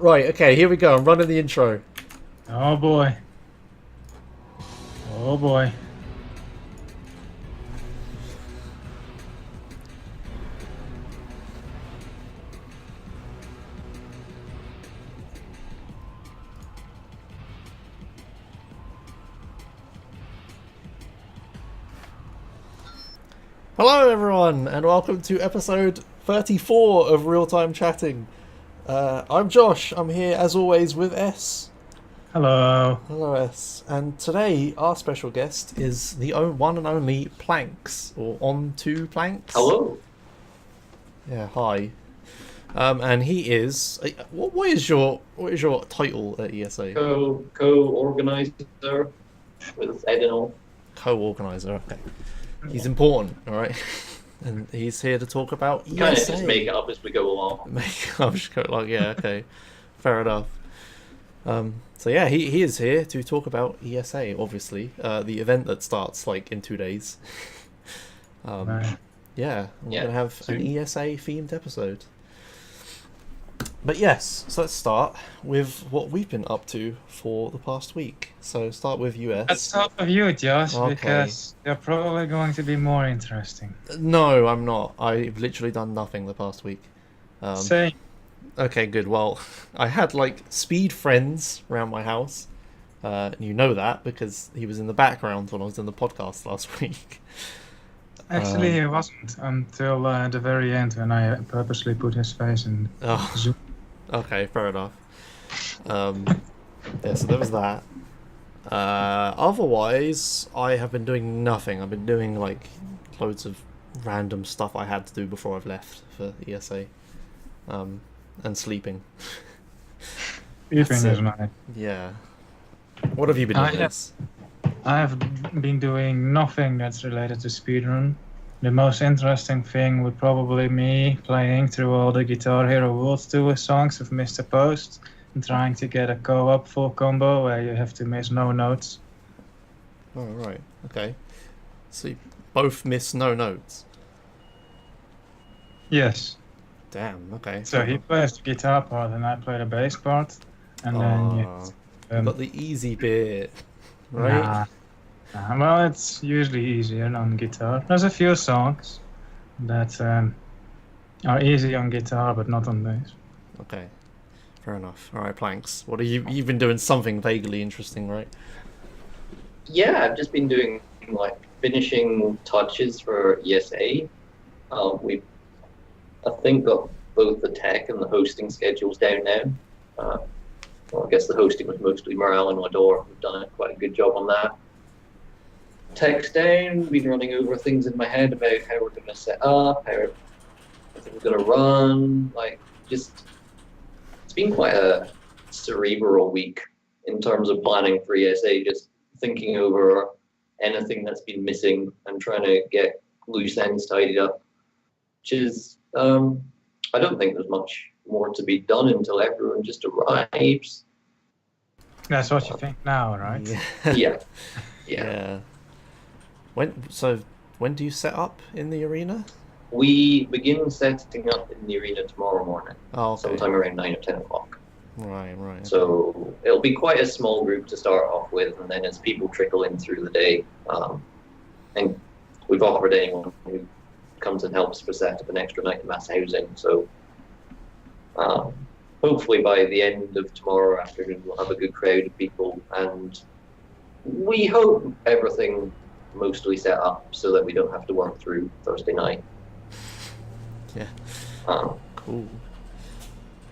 Right, okay, here we go. I'm running the intro. Oh boy. Oh boy. Hello, everyone, and welcome to episode 34 of Real Time Chatting. I'm Josh. I'm here, as always, with S. Hello. Hello, S. And today, our special guest is the one and only Planks, or Ontwoplanks. Hello. Yeah, hi. And he is... What is your title at ESA? Co-organizer with I don't know. Co-organizer, okay. He's important, alright? And he's here to talk about ESA. Kind of just make it up as we go along. Yeah, okay. Fair enough. So yeah, he is here to talk about ESA, obviously. The event that starts, like, in 2 days. Right. Yeah, we're Yeah, going to have soon. an ESA-themed episode. But yes, so let's start with what we've been up to for the past week. So start with US. Let's start with you, Josh, Okay. because they're probably going to be more interesting. No, I'm not. I've literally done nothing the past week. Same. Okay, good. Well, I had like speed friends around my house. You know that because he was in the background when I was in the podcast last week. Actually, it wasn't until the very end when I purposely put his face in Oh, Zoom. okay, fair enough. Yeah, so there was that. Otherwise, I have been doing nothing. I've been doing like loads of random stuff I had to do before I've left for ESA. And sleeping. Sleeping That's is it. nice. Yeah. What have you been doing? This? I have been doing nothing that's related to speedrun. The most interesting thing would probably me playing through all the Guitar Hero World Tour songs of Mr. Post and trying to get a co-op full combo where you have to miss no notes. Oh, right. Okay. So you both miss no notes. Yes. Damn. Okay. So he plays the guitar part and I play the bass part. And then you... You got the easy bit, right? Nah. Well, it's usually easier on guitar. There's a few songs that are easy on guitar but not on bass. Okay. Fair enough. All right, Planks. What are you've been doing something vaguely interesting, right? Yeah, I've just been doing like finishing touches for ESA. We've I think got both the tech and the hosting schedules down now. Well, I guess the hosting was mostly Morale and Lador. We've done quite a good job on that. Tech's down. Been running over things in my head about how we're going to set up, how everything's going to run. Like, just it's been quite a cerebral week in terms of planning for ESA. Just thinking over anything that's been missing and trying to get loose ends tidied up. Which is, I don't think there's much more to be done until everyone just arrives. That's what you think now, right? Yeah. Yeah. When do you set up in the arena? We begin setting up in the arena tomorrow morning, Oh, okay. sometime around 9 or 10 o'clock. Right. So it'll be quite a small group to start off with, and then as people trickle in through the day, and we've offered anyone who comes and helps for set up an extra night in mass housing. So hopefully by the end of tomorrow afternoon we'll have a good crowd of people, and we hope everything mostly set up so that we don't have to work through Thursday night. Yeah. Cool.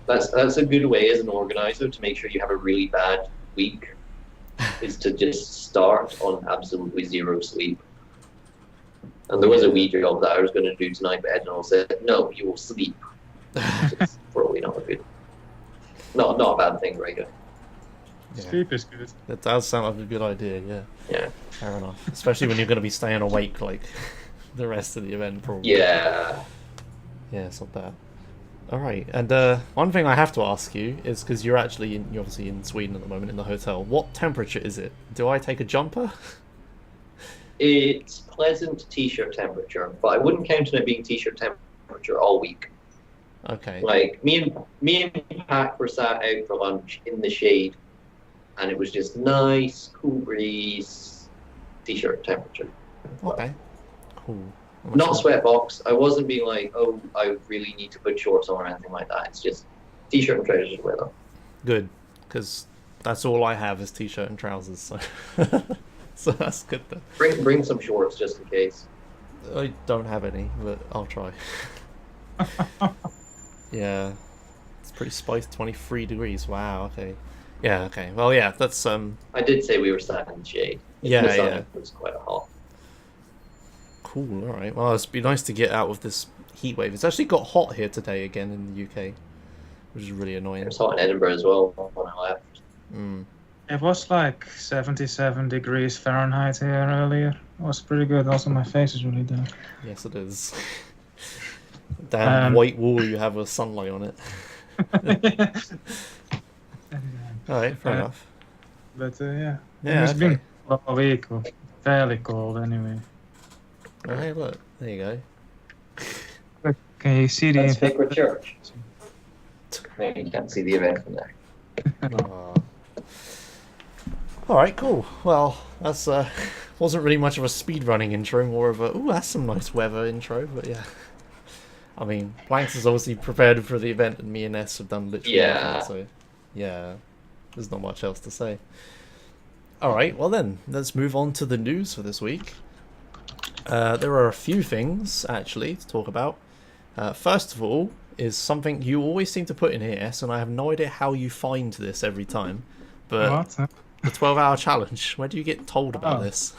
That's a good way as an organizer to make sure you have a really bad week, is to just start on absolutely zero sleep. And there was a wee job that I was going to do tonight, but Edna said, no, you will sleep. It's probably not a bad thing, right? Yeah. Sleep is good. That does sound like a good idea. Yeah. Yeah. Fair enough. Especially when you're going to be staying awake like the rest of the event, probably. Yeah. Yeah, it's not bad. All right, and one thing I have to ask you is because you're obviously in Sweden at the moment in the hotel. What temperature is it? Do I take a jumper? It's pleasant t-shirt temperature, but I wouldn't count on it being t-shirt temperature all week. Okay. Like me and Pat were sat out for lunch in the shade, and it was just nice, cool breeze, t-shirt temperature. Okay. Cool. Not sweatbox. I wasn't being like, oh, I really need to put shorts on or anything like that. It's just t-shirt and trousers weather. Good, because that's all I have is t-shirt and trousers. So, so that's good then. Bring some shorts just in case. I don't have any, but I'll try. Yeah, it's pretty spicy. 23 degrees. Wow. Okay. Yeah. Okay. Well, yeah. That's I did say we were sat in the shade. Yeah, the sun yeah. was quite hot. Cool. All right. Well, it's be nice to get out of this heat wave. It's actually got hot here today again in the UK, which is really annoying. It was hot in Edinburgh as well when I left. Mm. It was like 77 degrees Fahrenheit here earlier. It was pretty good. Also, my face is really dark. Yes, it is. Damn white wall you have with sunlight on it. All right, fair enough. But yeah, Yeah, it's okay. been a week, or fairly cold anyway. Oh, hey, look, there you go. Can you see the That's Sacred Church. No, you can't see the event from there. Aw. All right, cool. Well, that's wasn't really much of a speedrunning intro, more of a ooh, that's some nice weather intro. But yeah, I mean, Planks is obviously prepared for the event, and me and S have done literally Yeah. nothing, so yeah, there's not much else to say. All right, well then, let's move on to the news for this week. There are a few things actually to talk about. First of all, is something you always seem to put in here, S, and I have no idea how you find this every time. But What? the 12-hour challenge. Where do you get told about this?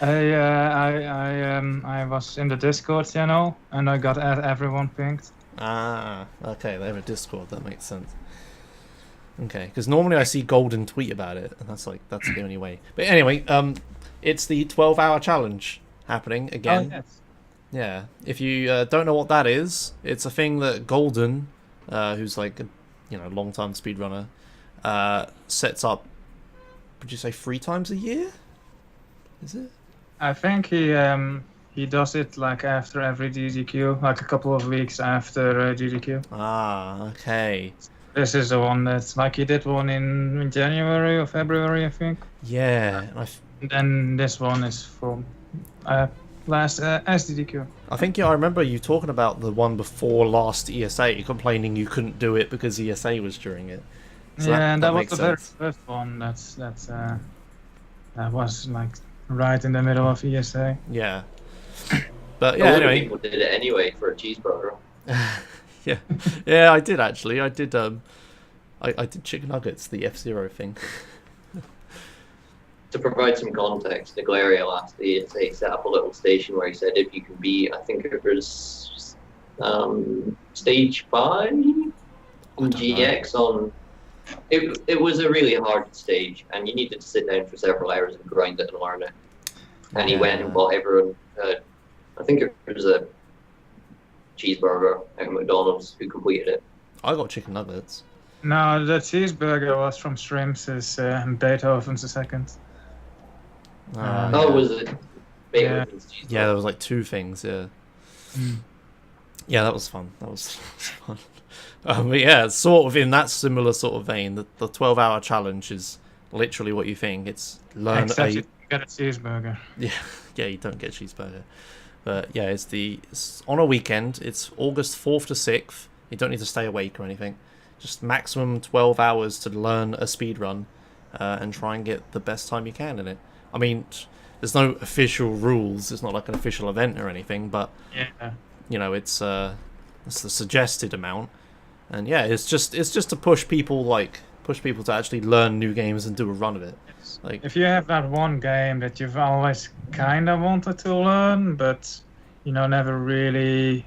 I was in the Discord channel and I got everyone pinged. Ah, okay, they have a Discord. That makes sense. Okay, because normally I see Golden tweet about it, and that's the only way. But anyway, it's the 12-hour challenge happening again. Oh, yes. Yeah, if you don't know what that is, it's a thing that Golden, who's like a long-time speedrunner, sets up. Would you say 3 times a year? Is it? I think he does it like after every DDQ, like a couple of weeks after DDQ. Ah, okay. This is the one that's like he did one in January or February, I think. Yeah, and And then this one is from last SDDQ. I think I remember you talking about the one before last ESA, complaining you couldn't do it because ESA was during it. So yeah, and that was makes the very sense. first one. That was like right in the middle of ESA. Yeah. But A yeah, lot of anyway. people did it anyway for a cheeseburger. Yeah, I did actually. I did I did chicken nuggets, the F-Zero thing. To provide some context, Naglaria last ESA set up a little station where he said if you can be, I think it was stage 5 in GX on. It was a really hard stage, and you needed to sit down for several hours and grind it and learn it. And he went and bought everyone. I think it was a cheeseburger at McDonald's who completed it. I got chicken nuggets. No, the cheeseburger was from Shrimps' Beethoven's II. Oh, was it? Beethoven's cheeseburger? Yeah, there was like 2 things. Yeah. Yeah, that was fun. That was fun. But yeah, it's sort of in that similar sort of vein. The 12-hour challenge is literally what you think. It's learn Except you get a cheeseburger. Yeah, you don't get a cheeseburger. But yeah, it's on a weekend. It's August 4th to 6th. You don't need to stay awake or anything. Just maximum 12 hours to learn a speedrun and try and get the best time you can in it. I mean, there's no official rules. It's not like an official event or anything, but Yeah. it's the suggested amount. And yeah, it's just to push people to actually learn new games and do a run of it. Like, If you have that one game that you've always kind of wanted to learn, but never really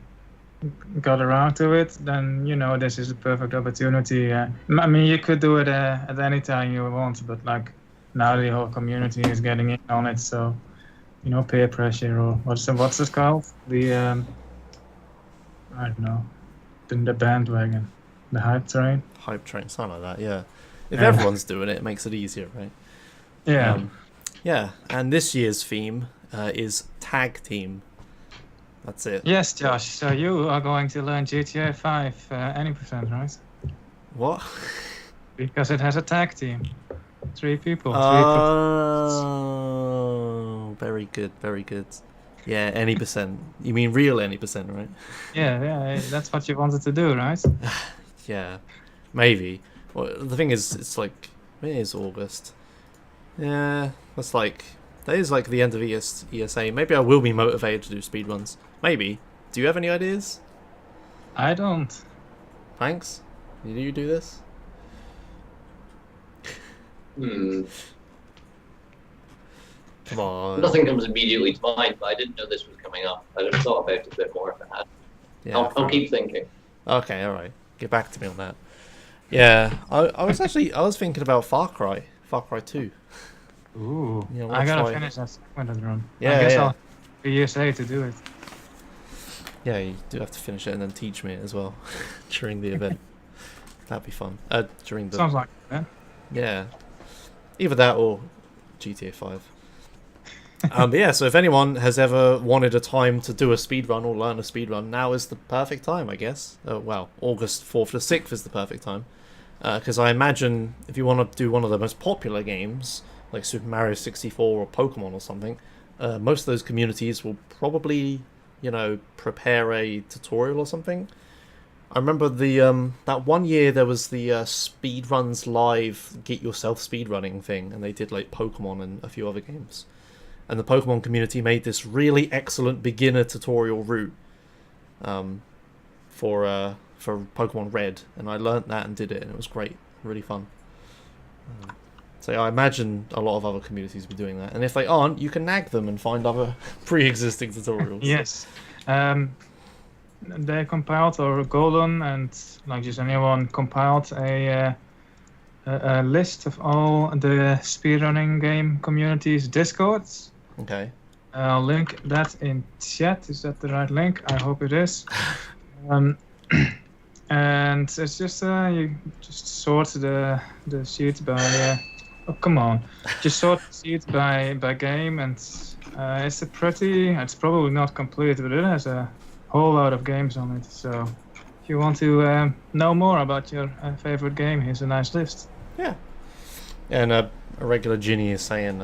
got around to it, then this is the perfect opportunity. I mean, you could do it at any time you want, but like now the whole community is getting in on it, so peer pressure or what's it called? The I don't know, the bandwagon, the hype train. hype train, something like that. Yeah, if everyone's doing it, it makes it easier, right? Yeah. Yeah, and this year's theme is tag team. That's it. Yes, Josh. So you are going to learn GTA 5 any percent, right? What? Because it has a tag team. 3 people. Oh, very good, very good. Yeah, any percent. You mean real any percent, right? Yeah, that's what you wanted to do, right? Yeah, maybe. Well, the thing is, it's like, it is August. Yeah, that is like the end of ESA. Maybe I will be motivated to do speedruns. Maybe. Do you have any ideas? I don't. Thanks. Do you do this? Come on. Nothing comes immediately to mind, but I didn't know this was coming up. I'd have thought about it a bit more if I had. Yeah, I'll keep thinking. Okay, alright. Get back to me on that. Yeah, I was thinking about Far Cry 2. Ooh, Yeah, I gotta try. finish that second run. Yeah, I guess yeah. I'll be ESA to do it. Yeah, you do have to finish it and then teach me as well during the event. That'd be fun. During the Sounds like that. yeah, either that or GTA 5. But yeah, so if anyone has ever wanted a time to do a speedrun or learn a speedrun, now is the perfect time, I guess. Well, August 4th to 6th is the perfect time. Because I imagine if you want to do one of the most popular games, like Super Mario 64 or Pokemon or something, most of those communities will probably, prepare a tutorial or something. I remember that one year there was the Speedruns Live Get Yourself Speedrunning thing, and they did like Pokemon and a few other games. And the Pokemon community made this really excellent beginner tutorial route for Pokemon Red, and I learnt that and did it, and it was great, really fun. So yeah, I imagine a lot of other communities will be doing that, and if they aren't, you can nag them and find other pre-existing tutorials. Yes. They compiled, or Golden and like just anyone compiled a list of all the speedrunning game communities Discords. Okay. I'll link that in chat. Is that the right link? I hope it is. And it's just you just sort the sheets by oh come on, just sort the sheets by game, and it's probably not complete, but it has a whole lot of games on it. So if you want to know more about your favorite game, here's a nice list. Yeah. And a regular Ginny is saying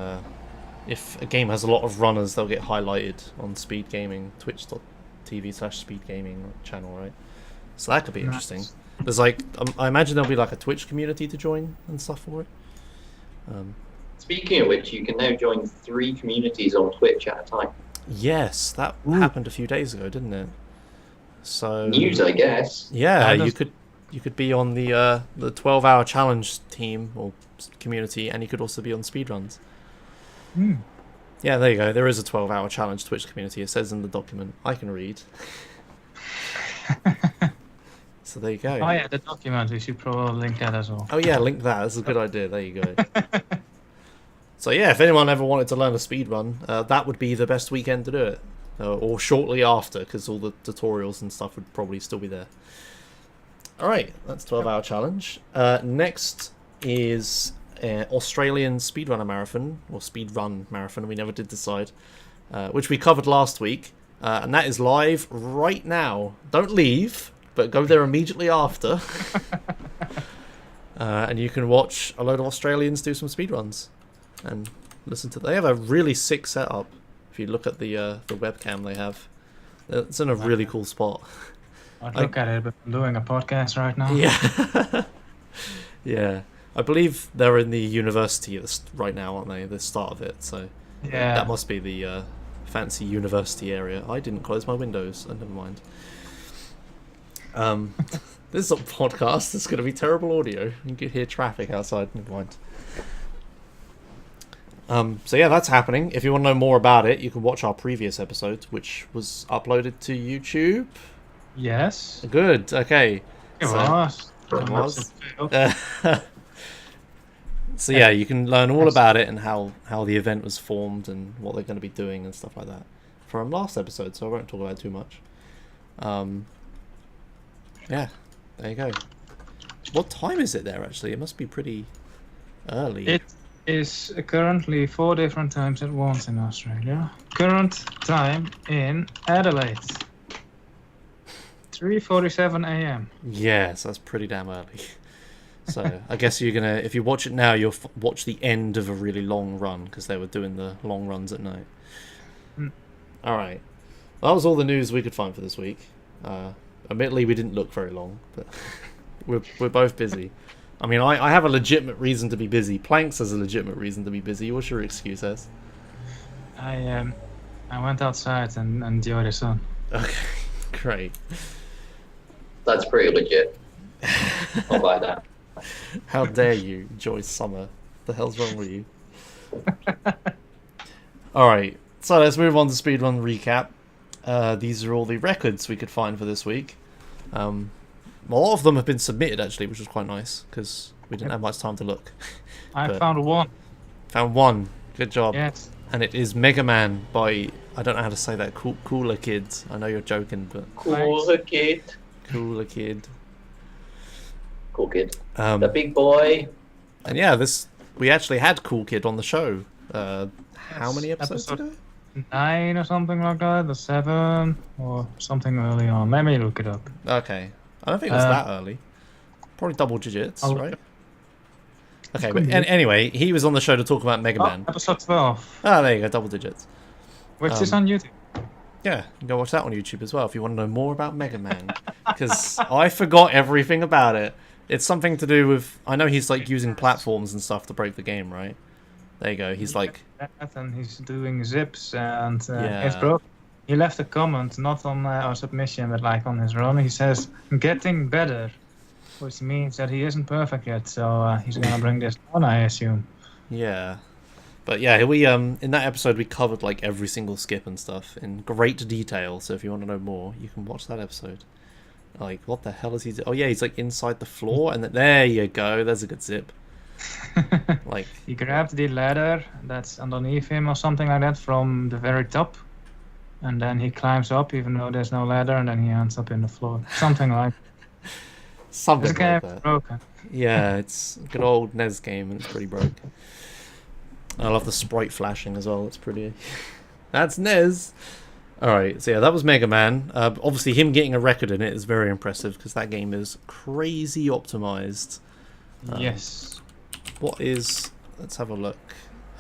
if a game has a lot of runners, they'll get highlighted on Speed Gaming, twitch.tv/speedgaming channel, right? So that could be interesting. Nice. There's like, I imagine there'll be like a Twitch community to join and stuff for it. Speaking of which, you can now join 3 communities on Twitch at a time. Yes, that happened a few days ago, didn't it? So News, I guess. yeah, Yeah, you could be on the 12-hour challenge team or community, and you could also be on speedruns. Yeah, there you go. There is a 12-hour challenge Twitch community. It says in the document. I can read. So there you go. Oh yeah, the document. We should probably link that as well. Oh yeah, link that. That's a good idea. There you go. So yeah, if anyone ever wanted to learn a speedrun, that would be the best weekend to do it. Or shortly after, because all the tutorials and stuff would probably still be there. Alright, that's 12-hour challenge. Next is Australian Speedrunner Marathon, or Speedrun Marathon, we never did decide, which we covered last week. And that is live right now. Don't leave, but go there immediately after. And you can watch a load of Australians do some speedruns. And listen to... They have a really sick setup. If you look at the webcam they have. It's in a really cool spot. I'd look at it, but I'm doing a podcast right now. Yeah. Yeah. I believe they're in the university right now, aren't they? The start of it, so Yeah. that must be the fancy university area. I didn't close my windows. Never mind. This is a podcast. It's going to be terrible audio. You can hear traffic outside. Never mind. So yeah, that's happening. If you want to know more about it, you can watch our previous episode, which was uploaded to YouTube. Yes. Good. Okay. It So- was. It was. So yeah, you can learn all about it and how the event was formed and what they're going to be doing and stuff like that from last episode. So I won't talk about it too much. Yeah, there you go. What time is it there? Actually, it must be pretty early. is currently 4 different times at once in Australia. Current time in Adelaide, 3:47 a.m. Yes, that's pretty damn early. So I guess you're gonna, if you watch it now, you'll watch the end of a really long run because they were doing the long runs at night. All right, that was all the news we could find for this week. Admittedly, we didn't look very long, but we're both busy. I mean, I have a legitimate reason to be busy. Planks has a legitimate reason to be busy. What's your excuse, Ez? I went outside and enjoyed the sun. Okay, great. That's pretty legit. I'll buy that. How dare you enjoy summer? The hell's wrong with you? Alright, so let's move on to Speedrun recap. These are all the records we could find for this week. A lot of them have been submitted actually, which was quite nice because we didn't have much time to look. I found one. Found one. Good job. Yes. And it is Megaman by, I don't know how to say that, Cooler Kids. I know you're joking, but... Cooler Kid. Cooler Kid. Cool Kid. The big boy. And yeah, we actually had Cool Kid on the show. How many episodes ago? 9 or something like that, or 7, or something early on. Let me look it up. Okay. I don't think it was that early. Probably double digits, right? Okay, but anyway, he was on the show to talk about Megaman. Episode 12. Ah, there you go, double digits. Which is on YouTube. Yeah, you can go watch that on YouTube as well if you want to know more about Megaman. Because I forgot everything about it. It's something to do with... I know he's like using platforms and stuff to break the game, right? There you go, he's like... And he's doing zips and Yeah. it's broken. He left a comment, not on our submission, but like on his run. He says, getting better, which means that he isn't perfect yet, so he's gonna bring this on, I assume. Yeah. But yeah, we in that episode we covered like every single skip and stuff in great detail, so if you want to know more, you can watch that episode. Like, what the hell is he oh yeah, he's like inside the floor, and there you go, there's a good zip. Like, he grabbed the ladder that's underneath him or something like that from the very top, and then he climbs up even though there's no ladder, and then he ends up in the floor. Something like something this game like is that. broken. Yeah, it's a good old NES game and it's pretty broke. I love the sprite flashing as well, it's pretty... That's NES! Alright, so yeah, that was Mega Man. Obviously him getting a record in it is very impressive because that game is crazy optimized. Yes. What is... Let's have a look.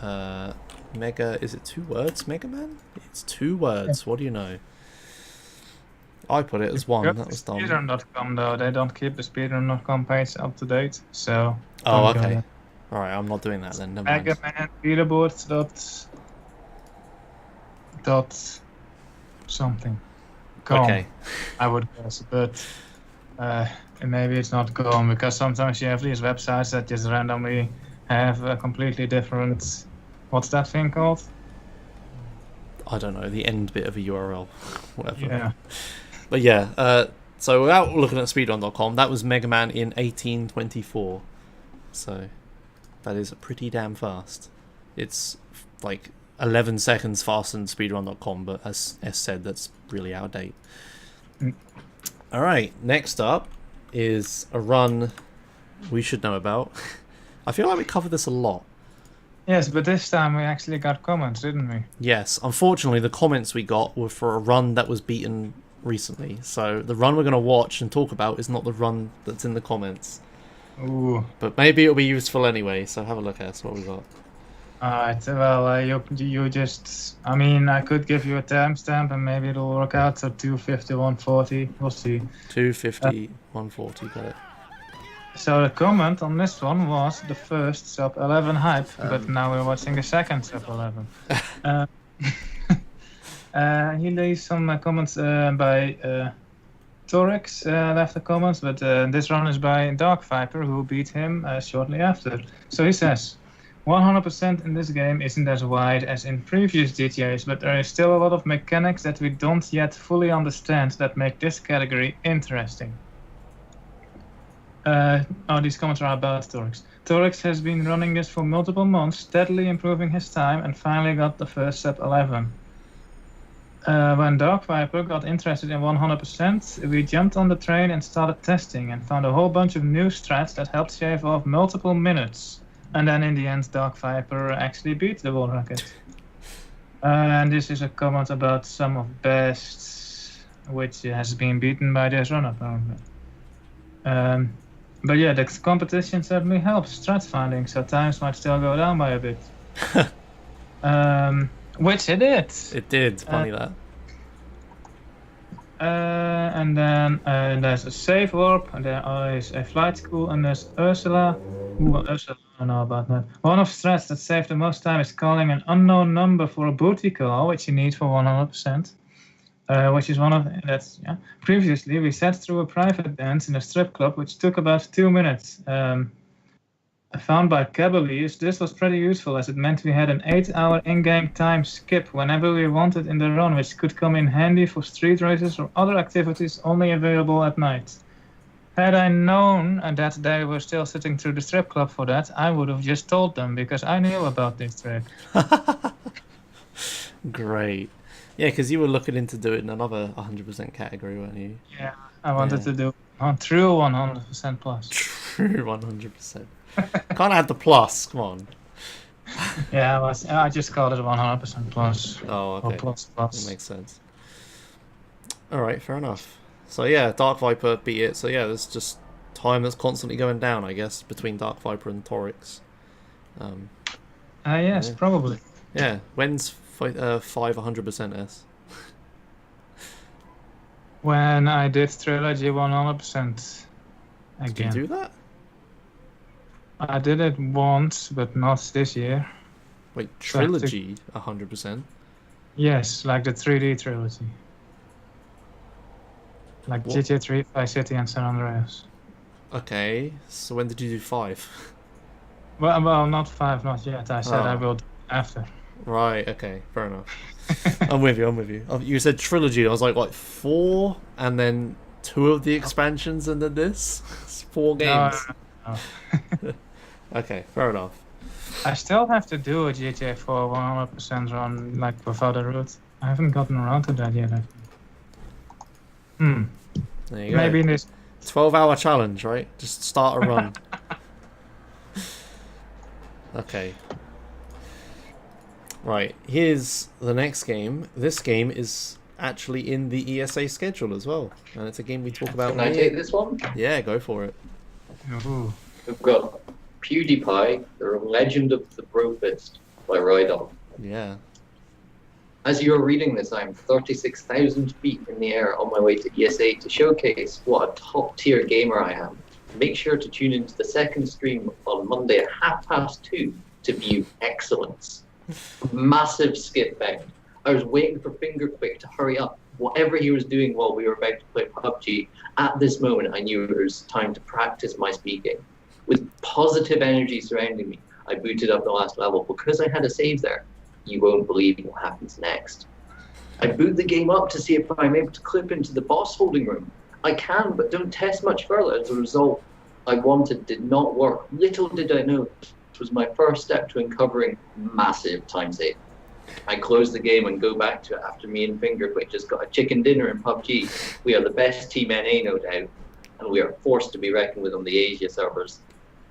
Is it 2 words, Mega Man? It's 2 words, what do you know? I put it as 1, that was dumb. Speedrun.com though, they don't keep the Speedrun.com page up to date, so... Oh, okay. Alright, I'm not doing that then, never mind. Megaman leaderboard dot something. Okay. I would guess, but maybe it's not com, because sometimes you have these websites that just randomly have a completely different... What's that thing called? I don't know, the end bit of a URL. Whatever. Yeah. But yeah, so without looking at speedrun.com, that was Mega Man in 1824. So that is pretty damn fast. It's like 11 seconds faster than speedrun.com, but as said, that's really out of date. Alright, next up is a run we should know about. I feel like we covered this a lot. Yes, but this time we actually got comments, didn't we? Yes, unfortunately the comments we got were for a run that was beaten recently. So the run we're going to watch and talk about is not the run that's in the comments. Ooh. But maybe it'll be useful anyway, so have a look at what we got. Alright, well, you just... I mean, I could give you a timestamp and maybe it'll work out, so 250, 140, we'll see. 250, 140, got it. So the comment on this one was the first sub 11 hype, but now we're watching the second sub 11. He leaves some comments by Torix left the comments, but this run is by Dark Viper, who beat him shortly after. So he says, 100% in this game isn't as wide as in previous DTAs, but there is still a lot of mechanics that we don't yet fully understand that make this category interesting. These comments are about Torix. Torix has been running this for multiple months, steadily improving his time, and finally got the first sub 11. When Dark Viper got interested in 100%, we jumped on the train and started testing, and found a whole bunch of new strats that helped shave off multiple minutes. And then in the end, Dark Viper actually beat the wall rocket. And this is a comment about some of best, which has been beaten by this run apparently. But yeah, the competition certainly helps strat finding, so times might still go down by a bit. Which it did. It did. Funny that. And then there's a save warp, and there is a flight school, and there's Ursula. Ooh, Ursula, I don't know about that. One of strats that save the most time is calling an unknown number for a booty call, which you need for 100%. Which is one of that's yeah. Previously, we sat through a private dance in a strip club, which took about 2 minutes. Found by Cabaliers, this was pretty useful as it meant we had an 8-hour in-game time skip whenever we wanted in the run, which could come in handy for street races or other activities only available at night. Had I known that they were still sitting through the strip club for that, I would have just told them because I knew about this trick. Great. Yeah, because you were looking into doing another 100% category, weren't you? Yeah, I wanted to do true 100% plus. True 100%. Can't add the plus, come on. Yeah, I just called it 100% plus. Oh, okay. Or plus. That makes sense. Alright, fair enough. So yeah, Dark Viper beat it. So yeah, there's just time that's constantly going down, I guess, between Dark Viper and Torix. Yes, yeah. Probably. Yeah, when's 5 100% S? When I did Trilogy 100% again. Did you do that? I did it once, but not this year. Wait, Trilogy 100%? Yes, like the 3D trilogy. Like What? GTA 3, Vice City, and San Andreas. Okay, so when did you do 5? Well, not 5, not yet. I said I will do after. Right, okay, fair enough. I'm with you. You said Trilogy, I was like, what, 4? And then 2 of the expansions and then this? It's 4 games. No. Okay, fair enough. I still have to do a GTA 4 100% run, like without a route. I haven't gotten around to that yet, I think. There you go. Maybe in this 12-hour challenge, right? Just start a run. Okay. Right, here's the next game. This game is actually in the ESA schedule as well. And it's a game we talk about. Can I take this one? Yeah, go for it. Ooh. We've got PewDiePie, The Legend of the Brofist by Rydon. Yeah. As you're reading this, I'm 36,000 feet in the air on my way to ESA to showcase what a top-tier gamer I am. Make sure to tune into the second stream on Monday at 2:30 to view excellence. Massive skip bound. I was waiting for Fingerquick to hurry up. Whatever he was doing while we were about to play PUBG, at this moment I knew it was time to practice my speaking. With positive energy surrounding me, I booted up the last level. Because I had a save there, you won't believe what happens next. I boot the game up to see if I'm able to clip into the boss holding room. I can, but don't test much further. As a result, I wanted did not work. Little did I know it was my first step to uncovering massive time save. I close the game and go back to it after me and Fingerquick just got a chicken dinner in PUBG. We are the best team NA, no doubt, and we are forced to be reckoned with on the Asia servers.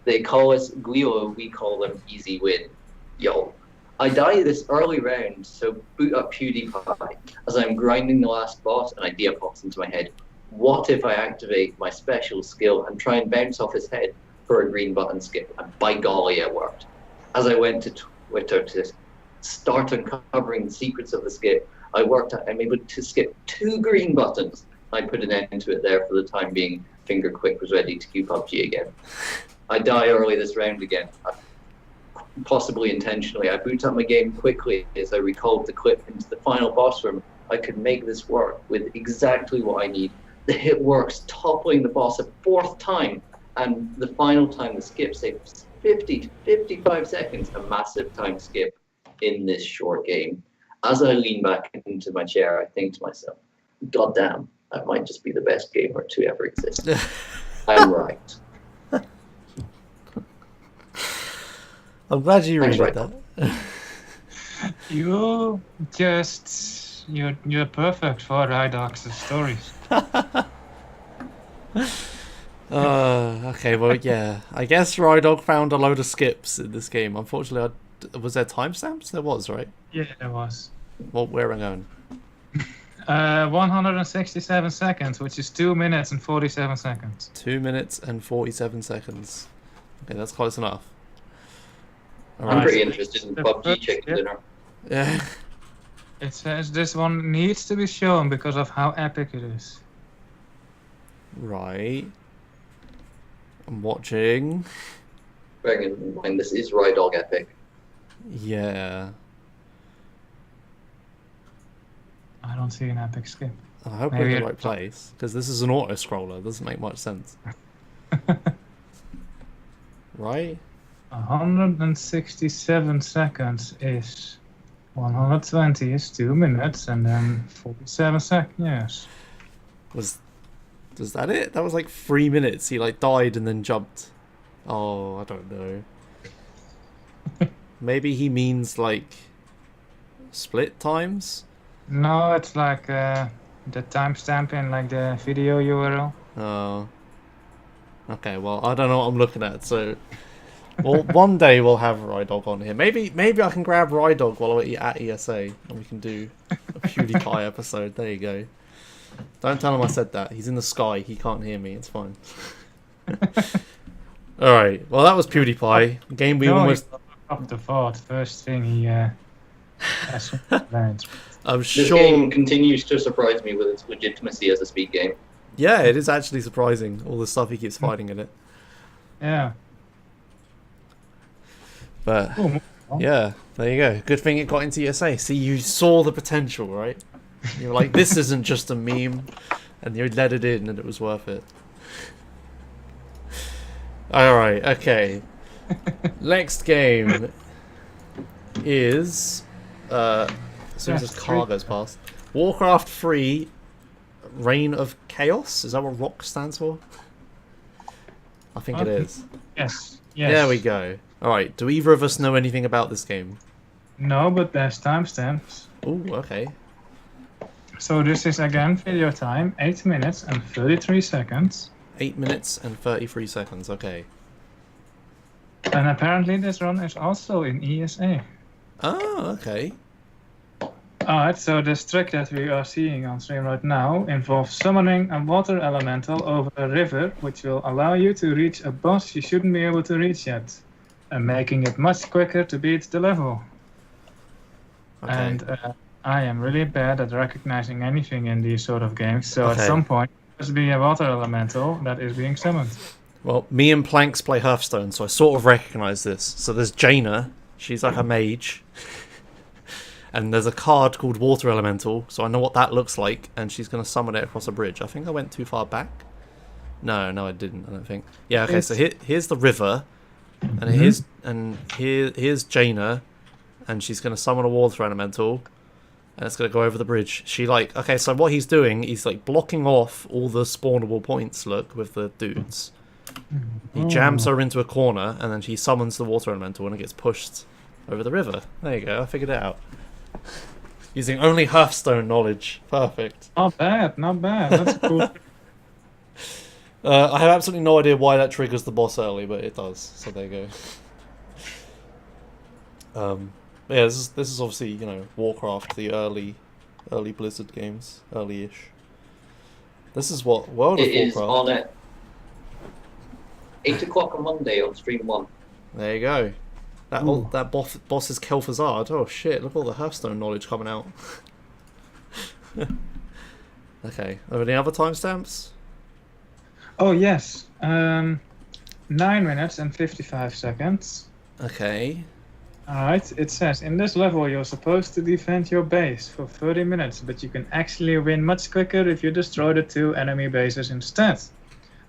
They call us Glio, we call them Easy Win. Yo. I die this early round, so boot up PewDiePie as I'm grinding the last boss. An idea pops into my head. What if I activate my special skill and try and bounce off his head for a green button skip? And by golly, it worked. As I went to Twitter to start uncovering the secrets of the skip, I worked out I'm able to skip 2 green buttons. I put an end to it there for the time being. Fingerquick was ready to queue PUBG again. I die early this round again. Possibly intentionally. I boot up my game quickly as I recalled the clip into the final boss room. I could make this work with exactly what I need. The hit works, toppling the boss a 4th time, and the final time the skip saves 50 to 55 seconds, a massive time skip in this short game. As I lean back into my chair, I think to myself, God damn, that might just be the best gamer to ever exist. I'm right. I'm glad you read Thanks, that. You're perfect for Rydox's stories. Okay, well, yeah. I guess Rydog found a load of skips in this game. Unfortunately, was there timestamps? There was, right? Yeah, there was. Well, where am I going? 167 seconds, which is 2 minutes and 47 seconds. 2 minutes and 47 seconds. Okay, that's close enough. I'm Alright. pretty interested in The PUBG first chicken skip. dinner. Yeah. It says this one needs to be shown because of how epic it is. Right. I'm watching. Bearing in mind, this is Rydog Epic. Yeah. I don't see an epic skip. I hope Maybe we're in the it- right place, because this is an auto-scroller. Doesn't make much sense. Right? 167 seconds is 120 is 2 minutes and then 47 seconds. Yes. Was that it? That was like 3 minutes. He like died and then jumped. Oh, I don't know. Maybe he means like split times? No, it's like the timestamp in like the video URL. Oh. Okay, well, I don't know what I'm looking at, so... Well, one day we'll have Rydog on here. Maybe I can grab Rydog while we're at ESA, and we can do a PewDiePie episode. There you go. Don't tell him I said that. He's in the sky. He can't hear me. It's fine. Alright, well, that was PewDiePie. A game we almost... Up the fort. First thing he has learned. I'm This sure... game continues to surprise me with its legitimacy as a speed game. Yeah, it is actually surprising, all the stuff he keeps fighting in it. Yeah. But, Oh, yeah, there you go. Good thing it got into ESA. See, you saw the potential, right? You were like, this isn't just a meme, and you let it in and it was worth it. Alright, okay. Next game is... as soon as this car goes past. Warcraft 3 Reign of Chaos? Is that what ROC stands for? I think it is. Yes. Yes. There we go. Alright, do either of us know anything about this game? No, but there's timestamps. Ooh, okay. So this is again video time, 8 minutes and 33 seconds. 8 minutes and 33 seconds, okay. And apparently this run is also in ESA. Oh, okay. Alright, so this trick that we are seeing on stream right now involves summoning a water elemental over a river, which will allow you to reach a boss you shouldn't be able to reach yet, and making it much quicker to beat the level. Okay. And I am really bad at recognizing anything in these sort of games, so Okay. at some point there must be a water elemental that is being summoned. Well, me and Planks play Hearthstone, so I sort of recognise this. So there's Jaina, she's like a mage. And there's a card called Water Elemental, so I know what that looks like, and she's going to summon it across a bridge. I think I went too far back. No, I didn't, I don't think. Yeah, okay, so here's the river, and here's Jaina, and she's going to summon a Water Elemental, and it's going to go over the bridge. She like, okay, so what he's doing, he's like blocking off all the spawnable points, look, with the dudes. He jams her into a corner, and then she summons the Water Elemental, and it gets pushed over the river. There you go, I figured it out. Using only Hearthstone knowledge. Perfect. Not bad, not bad. That's cool. I have absolutely no idea why that triggers the boss early, but it does. So there you go. But yeah, this is obviously, you know, Warcraft, the early Blizzard games, early-ish. This is what World of It is Warcraft. on at 8 o'clock on Monday on stream 1. There you go. That boss is Kel'Thuzad. Oh shit! Look at all the Hearthstone knowledge coming out. Okay. Are there any other timestamps? Oh yes, 9 minutes and 55 seconds. Okay. Alright, it says in this level you're supposed to defend your base for 30 minutes, but you can actually win much quicker if you destroy the 2 enemy bases instead.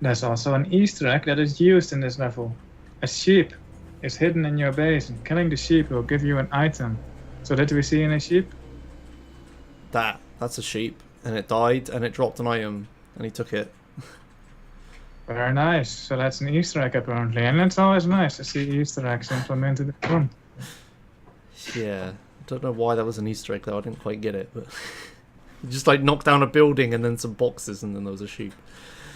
There's also an Easter egg that is used in this level. A sheep is hidden in your base, and killing the sheep will give you an item. So did we see any sheep? That's a sheep, and it died, and it dropped an item, and he took it. Very nice. So that's an Easter egg apparently, and it's always nice to see Easter eggs implemented in the game. Yeah. I don't know why that was an Easter egg though. I didn't quite get it, but you just like knocked down a building and then some boxes, and then there was a sheep.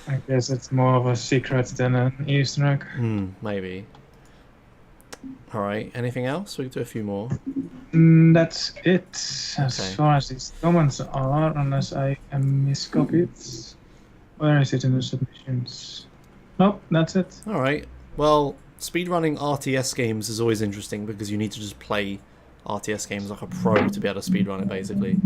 I guess it's more of a secret than an Easter egg. Maybe. All right. Anything else? We can do a few more. That's it as Okay. far as these comments are, unless I miscopied. Where is it in the submissions? Nope, that's it. All right. Well, speedrunning RTS games is always interesting because you need to just play RTS games like a pro to be able to speedrun it, basically.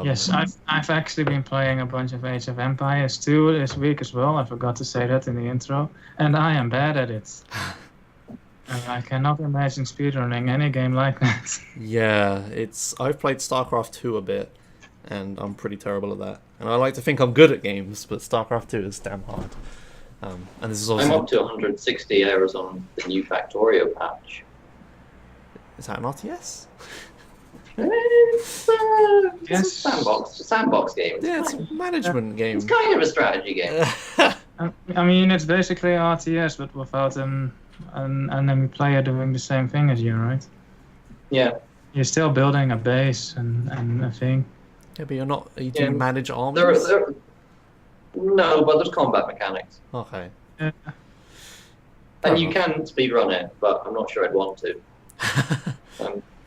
Yes, I've actually been playing a bunch of Age of Empires 2 this week as well. I forgot to say that in the intro, and I am bad at it. And I cannot imagine speedrunning any game like that. Yeah, I've played StarCraft 2 a bit, and I'm pretty terrible at that. And I like to think I'm good at games, but StarCraft 2 is damn hard. And this is also... I'm up to 160 hours on the new Factorio patch. Is that an RTS? It's Yes. a sandbox game. Yeah, it's a management game. It's kind of a strategy game. I mean, it's basically RTS, but without an enemy player doing the same thing as you, right? Yeah. You're still building a base and a thing. Yeah, but you're not... You do manage armies? No, but there's combat mechanics. Okay. Yeah. And you can speedrun it, but I'm not sure I'd want to.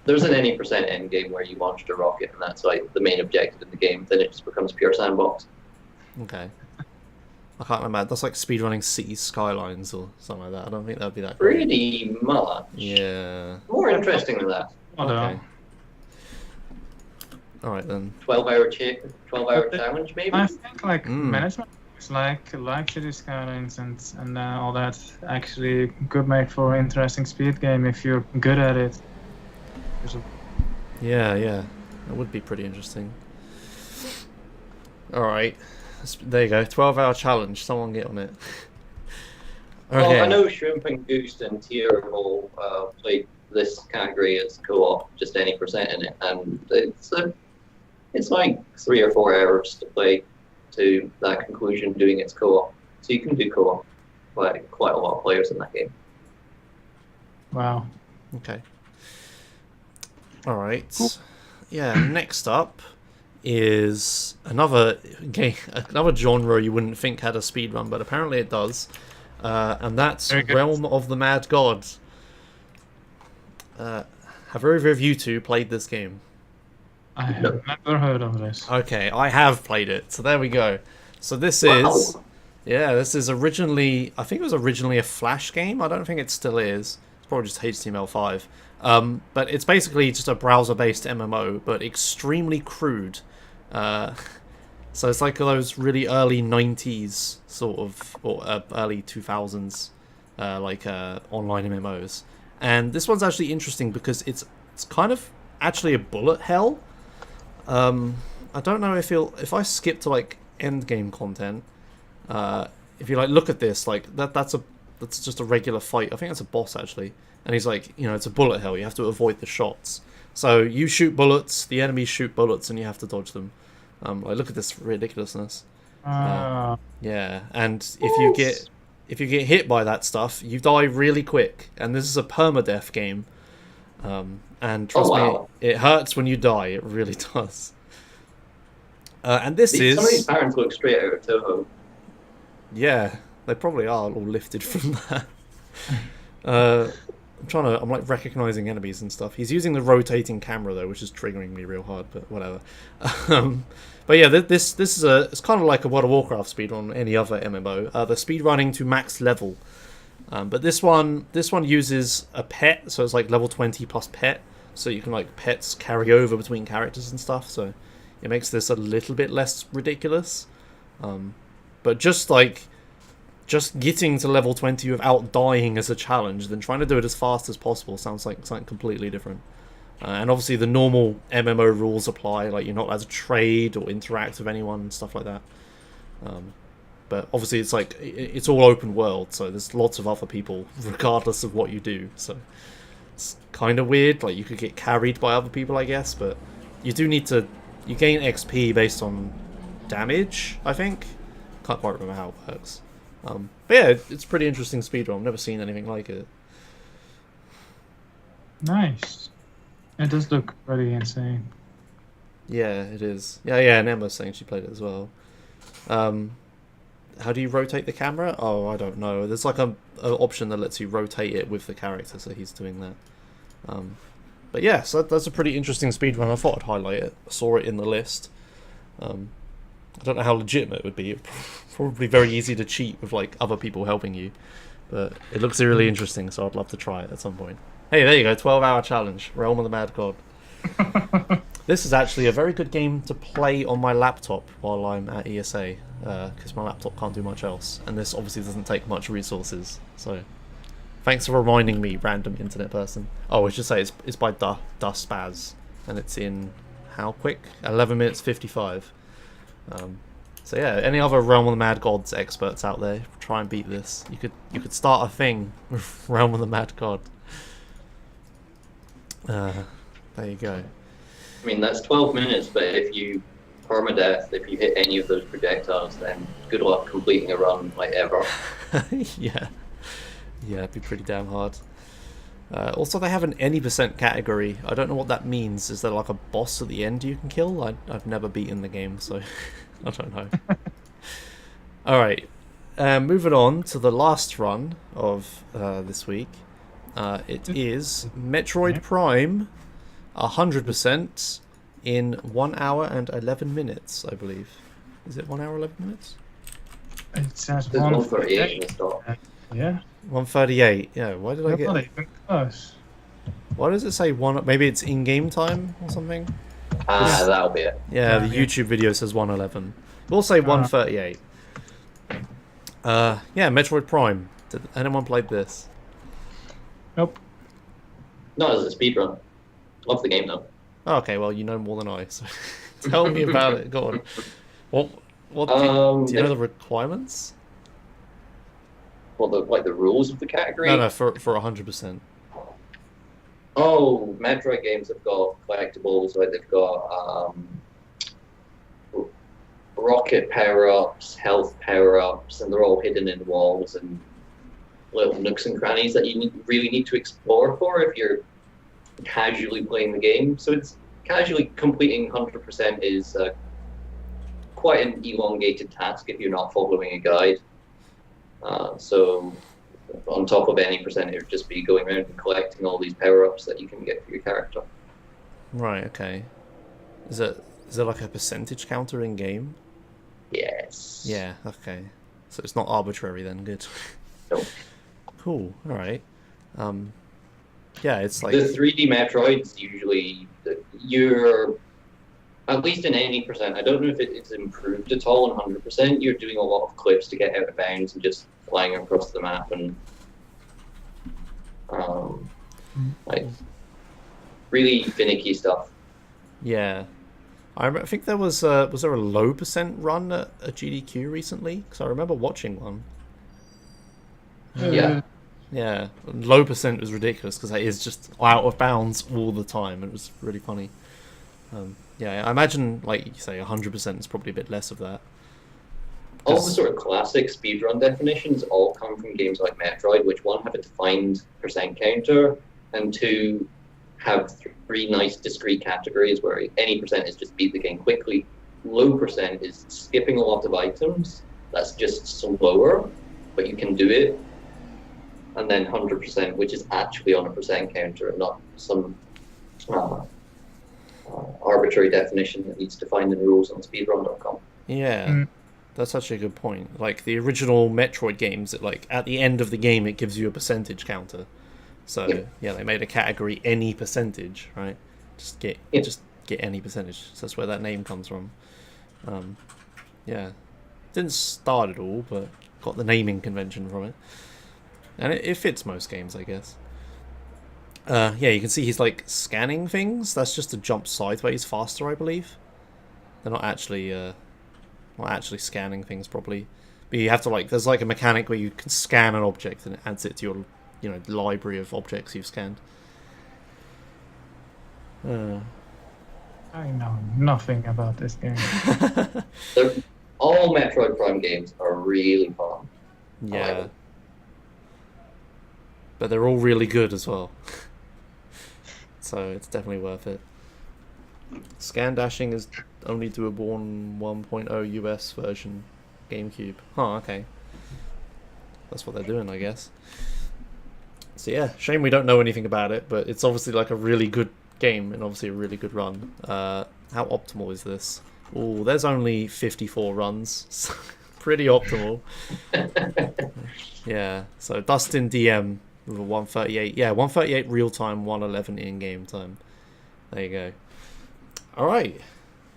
There's an any % end game where you launch a rocket, and that's like the main objective in the game. Then it just becomes pure sandbox. Okay. I can't remember. That's like speedrunning Cities Skylines or something like that. I don't think that'd be that great. Pretty much. Yeah. More interesting than that. Okay. All right then. 12-hour challenge, maybe. I think like management is like City Skylines and all that actually could make for an interesting speed game if you're good at it. Yeah, that would be pretty interesting. All right, there you go. 12-hour challenge. Someone get on it. Well, Okay. I know Shrimp and Goose and Tier have all played this category as co-op, just any % in it, and it's like 3 or 4 hours to play to that conclusion doing its co-op. So you can do co-op quite a lot of players in that game. Wow. Okay. All right. Yeah. Next up is another game, another genre you wouldn't think had a speedrun, but apparently it does, and that's Realm of the Mad God. Have either of you two played this game? I have never heard of this. Okay, I have played it, so there we go. So this is, this is originally, I think it was originally a Flash game. I don't think it still is. It's probably just HTML5. But it's basically just a browser-based MMO, but extremely crude. So it's like those really early 90s sort of, or early 2000s, online MMOs. And this one's actually interesting because it's kind of actually a bullet hell. I don't know if I skip to like end game content, if you like look at this, like that's just a regular fight. I think that's a boss actually, and he's like, it's a bullet hell. You have to avoid the shots. So you shoot bullets, the enemies shoot bullets, and you have to dodge them. Like look at this ridiculousness. Yeah, and if you get hit by that stuff, you die really quick, and this is a permadeath game. And trust me, it hurts when you die. It really does. And some of these parents look straight out of Toho. Yeah, they probably are all lifted from that. I'm like recognizing enemies and stuff. He's using the rotating camera though, which is triggering me real hard, but whatever. But yeah, this is it's kind of like a World of Warcraft speed on any other MMO. The speed running to max level. But this one uses a pet, so it's like level 20 plus pet, so you can like pets carry over between characters and stuff, so it makes this a little bit less ridiculous. But just getting to level 20 without dying as a challenge, then trying to do it as fast as possible sounds like something completely different. And obviously the normal MMO rules apply, like you're not allowed to trade or interact with anyone and stuff like that. But obviously it's like it's all open world, so there's lots of other people regardless of what you do. So it's kind of weird. Like you could get carried by other people, I guess, but you do need to. You gain XP based on damage, I think. Can't quite remember how it works. But yeah, it's pretty interesting speedrun. I've never seen anything like it. Nice. It does look pretty insane. Yeah, it is. Yeah, and Emma's saying she played it as well. how do you rotate the camera? Oh, I don't know. There's like a option that lets you rotate it with the character, so he's doing that. But yeah, so that's a pretty interesting speedrun. I thought I'd highlight it. I saw it in the list. I don't know how legitimate it would be. Probably very easy to cheat with like other people helping you, but it looks really interesting, so I'd love to try it at some point. Hey, there you go, 12-hour challenge, Realm of the Mad God. This is actually a very good game to play on my laptop while I'm at ESA, because my laptop can't do much else, and this obviously doesn't take much resources, so thanks for reminding me, random internet person. Oh, I should say it's by Spaz, and it's in, how quick? 11 minutes 55. So yeah, any other Realm of the Mad Gods experts out there, try and beat this. You could start a thing with Realm of the Mad God. There you go. I mean, that's 12 minutes, but if you permadeath, if you hit any of those projectiles, then good luck completing a run like ever. Yeah, it'd be pretty damn hard. Also, they have an any % category. I don't know what that means. Is there like a boss at the end you can kill? I've never beaten the game, so I don't know. Alright, moving on to the last run of this week. It is Metroid Prime 100% in 1 hour and 11 minutes, I believe. Is it 1 hour 11 minutes? It says There's 138. 138 in the start. Yeah. 138. Yeah, why did I Not get... even close. Why does it say one... Maybe it's in-game time or something? That'll be it. Yeah, the Yeah. YouTube video says 111. We'll say 138. Yeah, Metroid Prime. Did anyone play this? Nope. Not as a speedrun. Love the game though. Oh, okay, well, you know more than I, so tell me about it. Go on. What do you know the requirements? Well, the rules of the category? No, for 100%. Oh, Metroid games have got collectibles, like they've got rocket power-ups, health power-ups, and they're all hidden in walls and little nooks and crannies that you really need to explore for if you're casually playing the game. So it's casually completing 100% is quite an elongated task if you're not following a guide. So on top of any percent, it would just be going around and collecting all these power-ups that you can get for your character. Right, okay. Is there like a percentage counter in game? Yes. Yeah, okay. So it's not arbitrary then, good. Nope. Cool, alright. Yeah, it's like... The 3D Metroids, usually, you're, at least in any percent, I don't know if it's improved at all in 100%, you're doing a lot of clips to get out of bounds and just flying across the map and like really finicky stuff. Yeah. I think there was there a low % run at a GDQ recently? Because I remember watching one. Yeah. Yeah, low % was ridiculous because it is just out of bounds all the time. It was really funny. Yeah, I imagine, like you say, 100% is probably a bit less of that. All the sort of classic speedrun definitions all come from games like Metroid, which one, have a defined percent counter, and two, have three nice discrete categories where any percent is just beat the game quickly. Low % is skipping a lot of items. That's just slower, but you can do it. And then 100%, which is actually on a percent counter and not some arbitrary definition that needs to find in the rules on speedrun.com. Yeah, that's actually a good point. Like the original Metroid games, like at the end of the game, it gives you a percentage counter. So yeah, they made a category any percentage, right? Just get any percentage. So that's where that name comes from. Yeah, didn't start it all, but got the naming convention from it. And it fits most games, I guess. Yeah, you can see he's like scanning things. That's just to jump sideways faster, I believe. They're not actually scanning things properly. But you have to there's like a mechanic where you can scan an object and it adds it to your, library of objects you've scanned. I know nothing about this game. All Metroid Prime games are really fun. Yeah. But they're all really good as well. So it's definitely worth it. Scan dashing is only doable on 1.0 US version. GameCube. Oh, okay. That's what they're doing, I guess. So yeah, shame we don't know anything about it, but it's obviously like a really good game and obviously a really good run. How optimal is this? Oh, there's only 54 runs. Pretty optimal. Yeah, so Dustin DM with a 138. Yeah, 138 real time, 111 in-game time. There you go. Alright.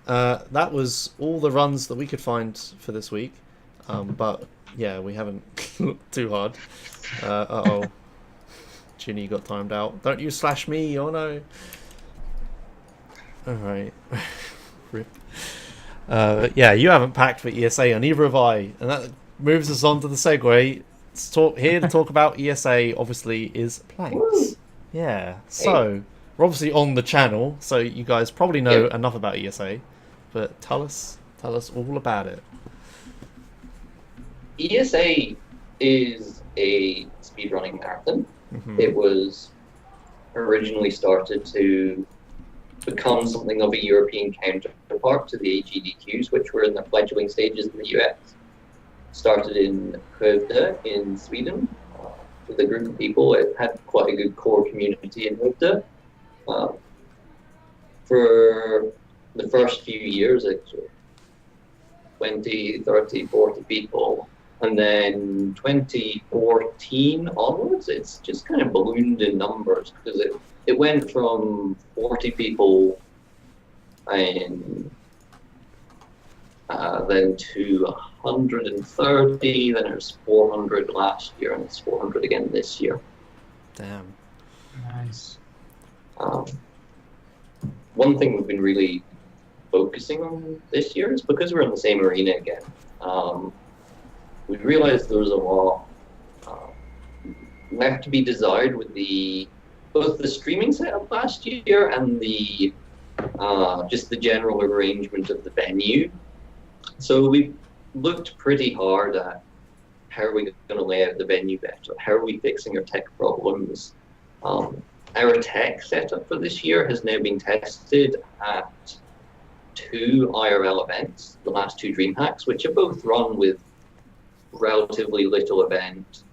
That was all the runs that we could find for this week. But yeah, we haven't looked too hard. Uh-oh. Ginny got timed out. Don't you slash me, oh no. Alright. Rip. Yeah, you haven't packed for ESA, and neither have I. And that moves us on to the segue. Here to talk about ESA, obviously, is Planks. Yeah, so we're obviously on the channel, so you guys probably know enough about ESA. But tell us all about it. ESA is a speedrunning marathon. Mm-hmm. It was originally started to become something of a European counterpart to the AGDQs, which were in their fledgling stages in the US. Started in Skövde in Sweden with a group of people. It had quite a good core community in Skövde. For the first few years, it's 20, 30, 40 people. And then 2014 onwards, it's just kind of ballooned in numbers because it went from 40 people and then to 130, then it was 400 last year, and it's 400 again this year. Damn. Nice. One thing we've been really focusing on this year is because we're in the same arena again. We realized there was a lot left to be desired with both the streaming setup last year and the just the general arrangement of the venue. So we looked pretty hard at how are we going to lay out the venue better? How are we fixing our tech problems? Our tech setup for this year has now been tested at 2 IRL events, the last 2 DreamHacks, which are both run with relatively little event.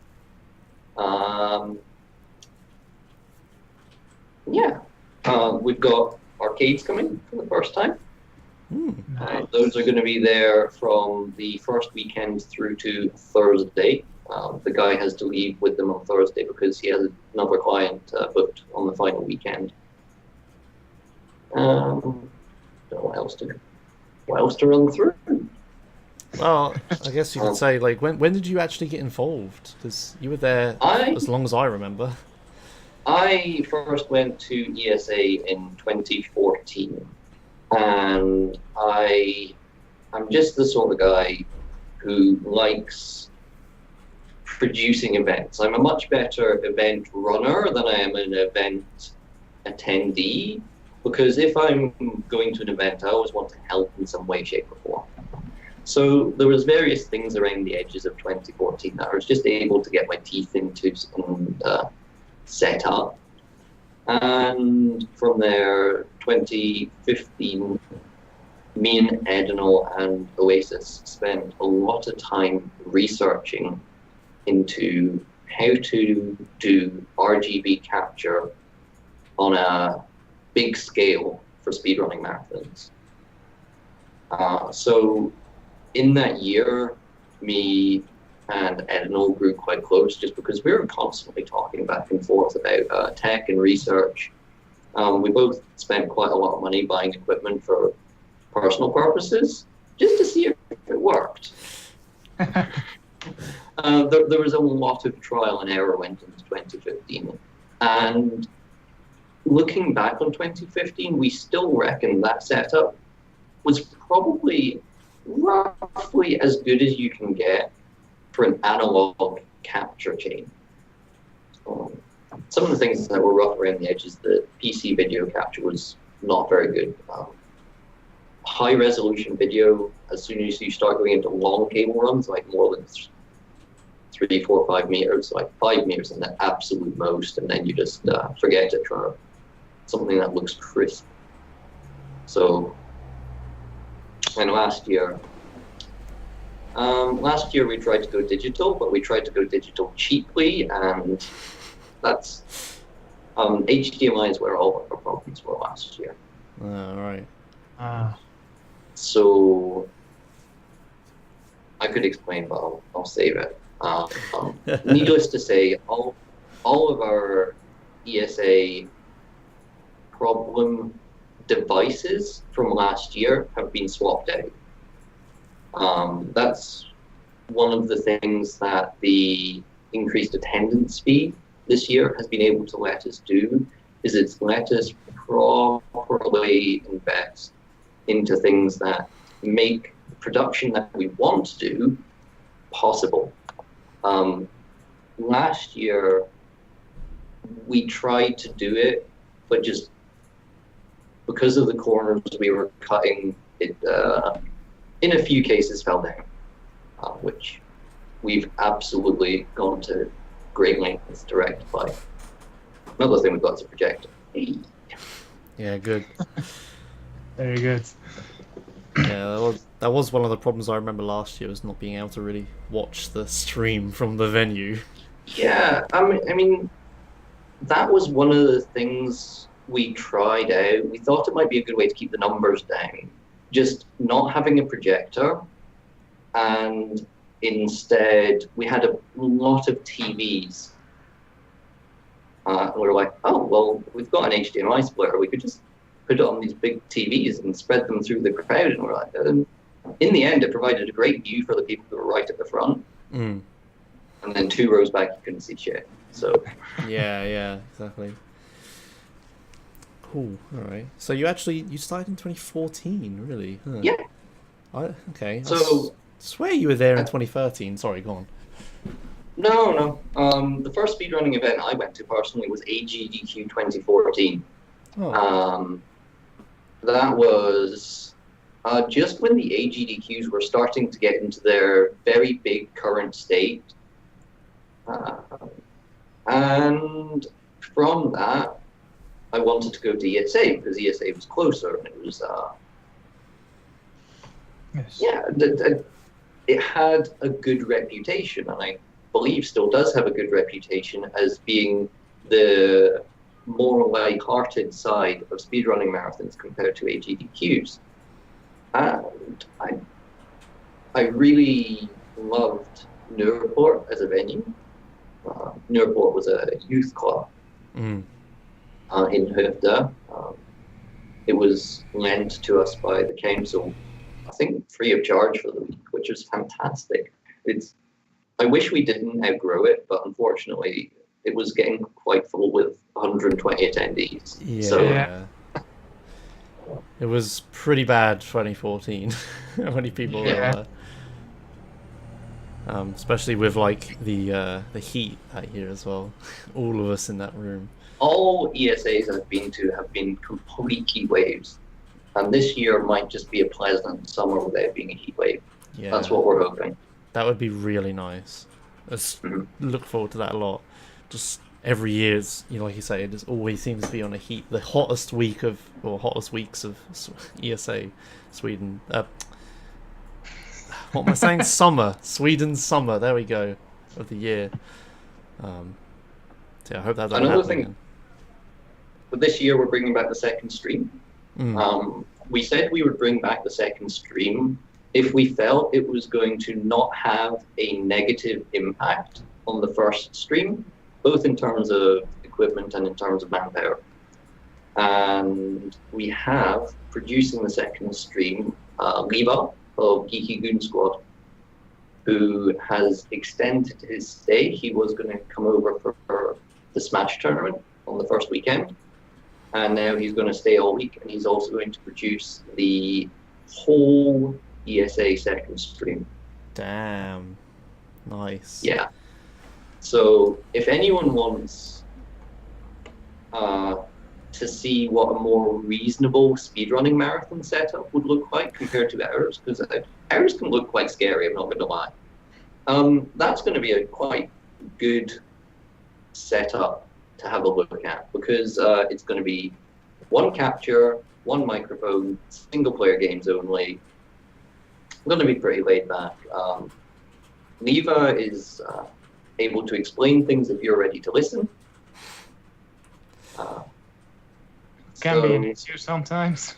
We've got arcades coming for the first time. Nice. Those are going to be there from the first weekend through to Thursday. The guy has to leave with them on Thursday because he has another client booked on the final weekend. Don't know what else to run through. Well, I guess you could say, like, when did you actually get involved? Because you were there as long as I remember. I first went to ESA in 2014, and I'm just the sort of guy who likes producing events. I'm a much better event runner than I am an event attendee, because if I'm going to an event, I always want to help in some way, shape, or form. So there was various things around the edges of 2014 that I was just able to get my teeth into and set up. And from there, 2015, me and Edinal and Oasis spent a lot of time researching into how to do RGB capture on a big scale for speedrunning marathons. So in that year, me and Edinal grew quite close just because we were constantly talking back and forth about tech and research. We both spent quite a lot of money buying equipment for personal purposes just to see if it worked. There was a lot of trial and error went into 2015. And looking back on 2015, we still reckon that setup was probably roughly as good as you can get for an analog capture chain. Some of the things that were rough around the edges, the PC video capture was not very good. High resolution video, as soon as you start going into long cable runs, like more than 3, 4, 5 meters, like 5 meters in the absolute most, and then you just forget it for something that looks crisp. So, and last year, Last year we tried to go digital, but we tried to go digital cheaply, and that's HDMI is where all of our problems were last year. Right. So I could explain, but I'll save it. Needless to say, all of our ESA problem devices from last year have been swapped out. That's one of the things that the increased attendance fee this year has been able to let us do, is it's let us properly invest into things that make the production that we want to do possible. Last year, we tried to do it, but just because of the corners we were cutting, it in a few cases fell down, which we've absolutely gone to great lengths to rectify. Another thing we've got is a projector. Yeah, good. Very good. Yeah, that was one of the problems I remember last year, was not being able to really watch the stream from the venue. Yeah, I mean, that was one of the things we tried out. We thought it might be a good way to keep the numbers down, just not having a projector, and instead we had a lot of TVs. And we were like, oh, well, we've got an HDMI splitter, we could just put it on these big TVs and spread them through the crowd. And we're like, in the end, it provided a great view for the people who were right at the front. Mm. And then 2 rows back, you couldn't see shit. So yeah, exactly. Cool. All right. So you started in 2014, really? Huh. yeah. Okay. So swear you were there in 2013. Sorry, go on. No. The first speedrunning event I went to personally was AGDQ 2014. Oh. That was just when the AGDQs were starting to get into their very big current state. And from that, I wanted to go to ESA because ESA was closer, and it was Yes. yeah, it had a good reputation, and I believe still does have a good reputation as being the more light-hearted side of speedrunning marathons compared to AGDQs. And I really loved Nurport as a venue. Nurport was a youth club in Hoofda. It was lent to us by the council, I think free of charge for the week, which was fantastic. I wish we didn't outgrow it, but unfortunately it was getting quite full with 120 attendees. Yeah. So, it was pretty bad 2014. How many people there were? Especially with like the heat that year as well. All of us in that room. all ESAs I've been to have been complete heat waves. And this year might just be a pleasant summer without being a heat wave. Yeah. That's what we're hoping. That would be really nice. I look forward to that a lot. Just every year, like you say, it just always seems to be on a heat. The hottest weeks of ESA, Sweden. What am I saying? Summer. Sweden's summer. There we go. Of the year. So I hope that doesn't Another happen thing, again. but this year we're bringing back the second stream. We said we would bring back the second stream if we felt it was going to not have a negative impact on the first stream, both in terms of equipment and in terms of manpower. And we have, producing the second stream, Liva of Geeky Goon Squad, who has extended his stay. He was going to come over for the Smash tournament on the first weekend, and now he's going to stay all week, and he's also going to produce the whole ESA second stream. Damn. Nice. Yeah. So if anyone wants to see what a more reasonable speedrunning marathon setup would look like compared to ours, because ours can look quite scary, I'm not going to lie. That's going to be a quite good setup to have a look at, because it's going to be one capture, one microphone, single player games only, going to be pretty laid back. Neva is able to explain things if you're ready to listen. Can be an issue sometimes.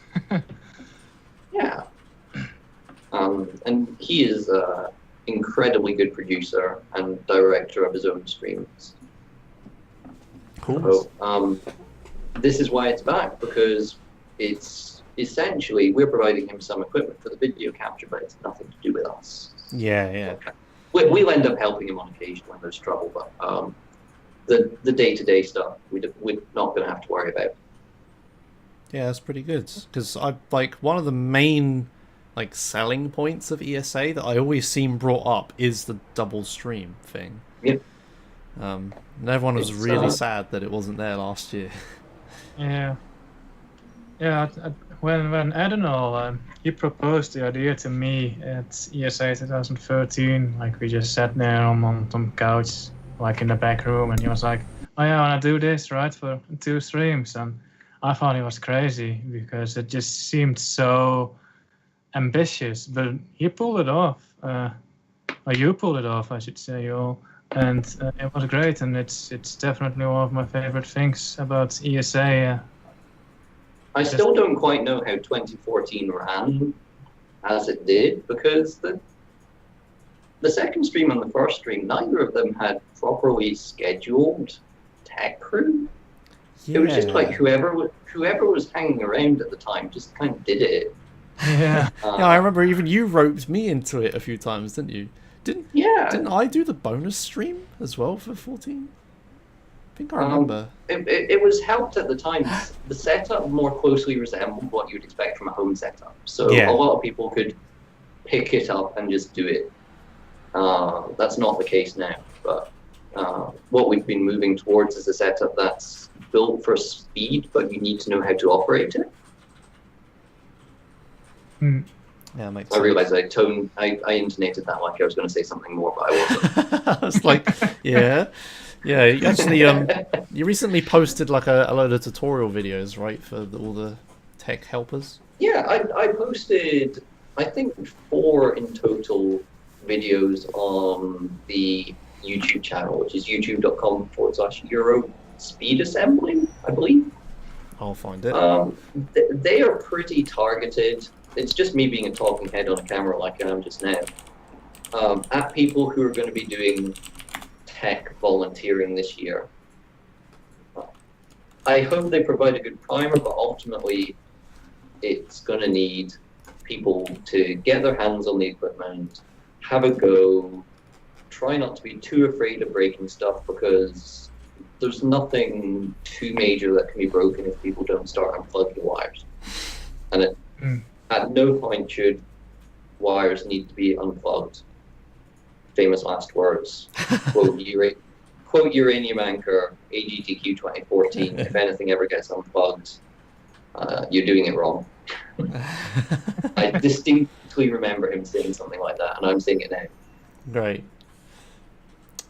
Yeah. And he is an incredibly good producer and director of his own streams. Cool. So, this is why it's back, because it's essentially we're providing him some equipment for the video capture, but it's nothing to do with us. Yeah. We'll end up helping him on occasion when there's trouble, but the day-to-day stuff we're not going to have to worry about. Yeah, that's pretty good. Because I like one of the main selling points of ESA that I always seen brought up is the double stream thing. Yep. And everyone was really sad that it wasn't there last year. Yeah. When Adonal he proposed the idea to me at ESA 2013, we just sat there on some couch, in the back room, and he was like, "Oh yeah, I want to do this, right, for 2 streams," and I thought he was crazy because it just seemed so ambitious, but he pulled it off. Or you pulled it off, I should say, all. And it was great, and it's definitely one of my favorite things about ESA. I still don't quite know how 2014 ran as it did, because the second stream and the first stream, neither of them had properly scheduled tech crew. Yeah. It was just whoever was hanging around at the time just kind of did it. Yeah. Yeah, I remember even you roped me into it a few times, didn't you? Didn't I do the bonus stream as well for 14? I think I remember. It was helped at the time. The setup more closely resembled what you'd expect from a home setup. So a lot of people could pick it up and just do it. That's not the case now. But what we've been moving towards is a setup that's built for speed, but you need to know how to operate it. Yeah, makes I sense. realized I intonated that like I was going to say something more, but I wasn't. I was like, yeah. You actually, you recently posted a load of tutorial videos, right, for all the tech helpers? Yeah, I posted, I think, 4 in total videos on the YouTube channel, which is youtube.com/Euro Speed Assembly, I believe. I'll find it. They are pretty targeted. It's just me being a talking head on a camera like I am just now. At people who are going to be doing tech volunteering this year. I hope they provide a good primer, but ultimately it's going to need people to get their hands on the equipment, have a go, try not to be too afraid of breaking stuff, because there's nothing too major that can be broken if people don't start unplugging wires. And at no point should wires need to be unplugged. Famous last words. Quote Uranium Anchor, AGTQ 2014. If anything ever gets unplugged, you're doing it wrong. I distinctly remember him saying something like that, and I'm saying it now. Great.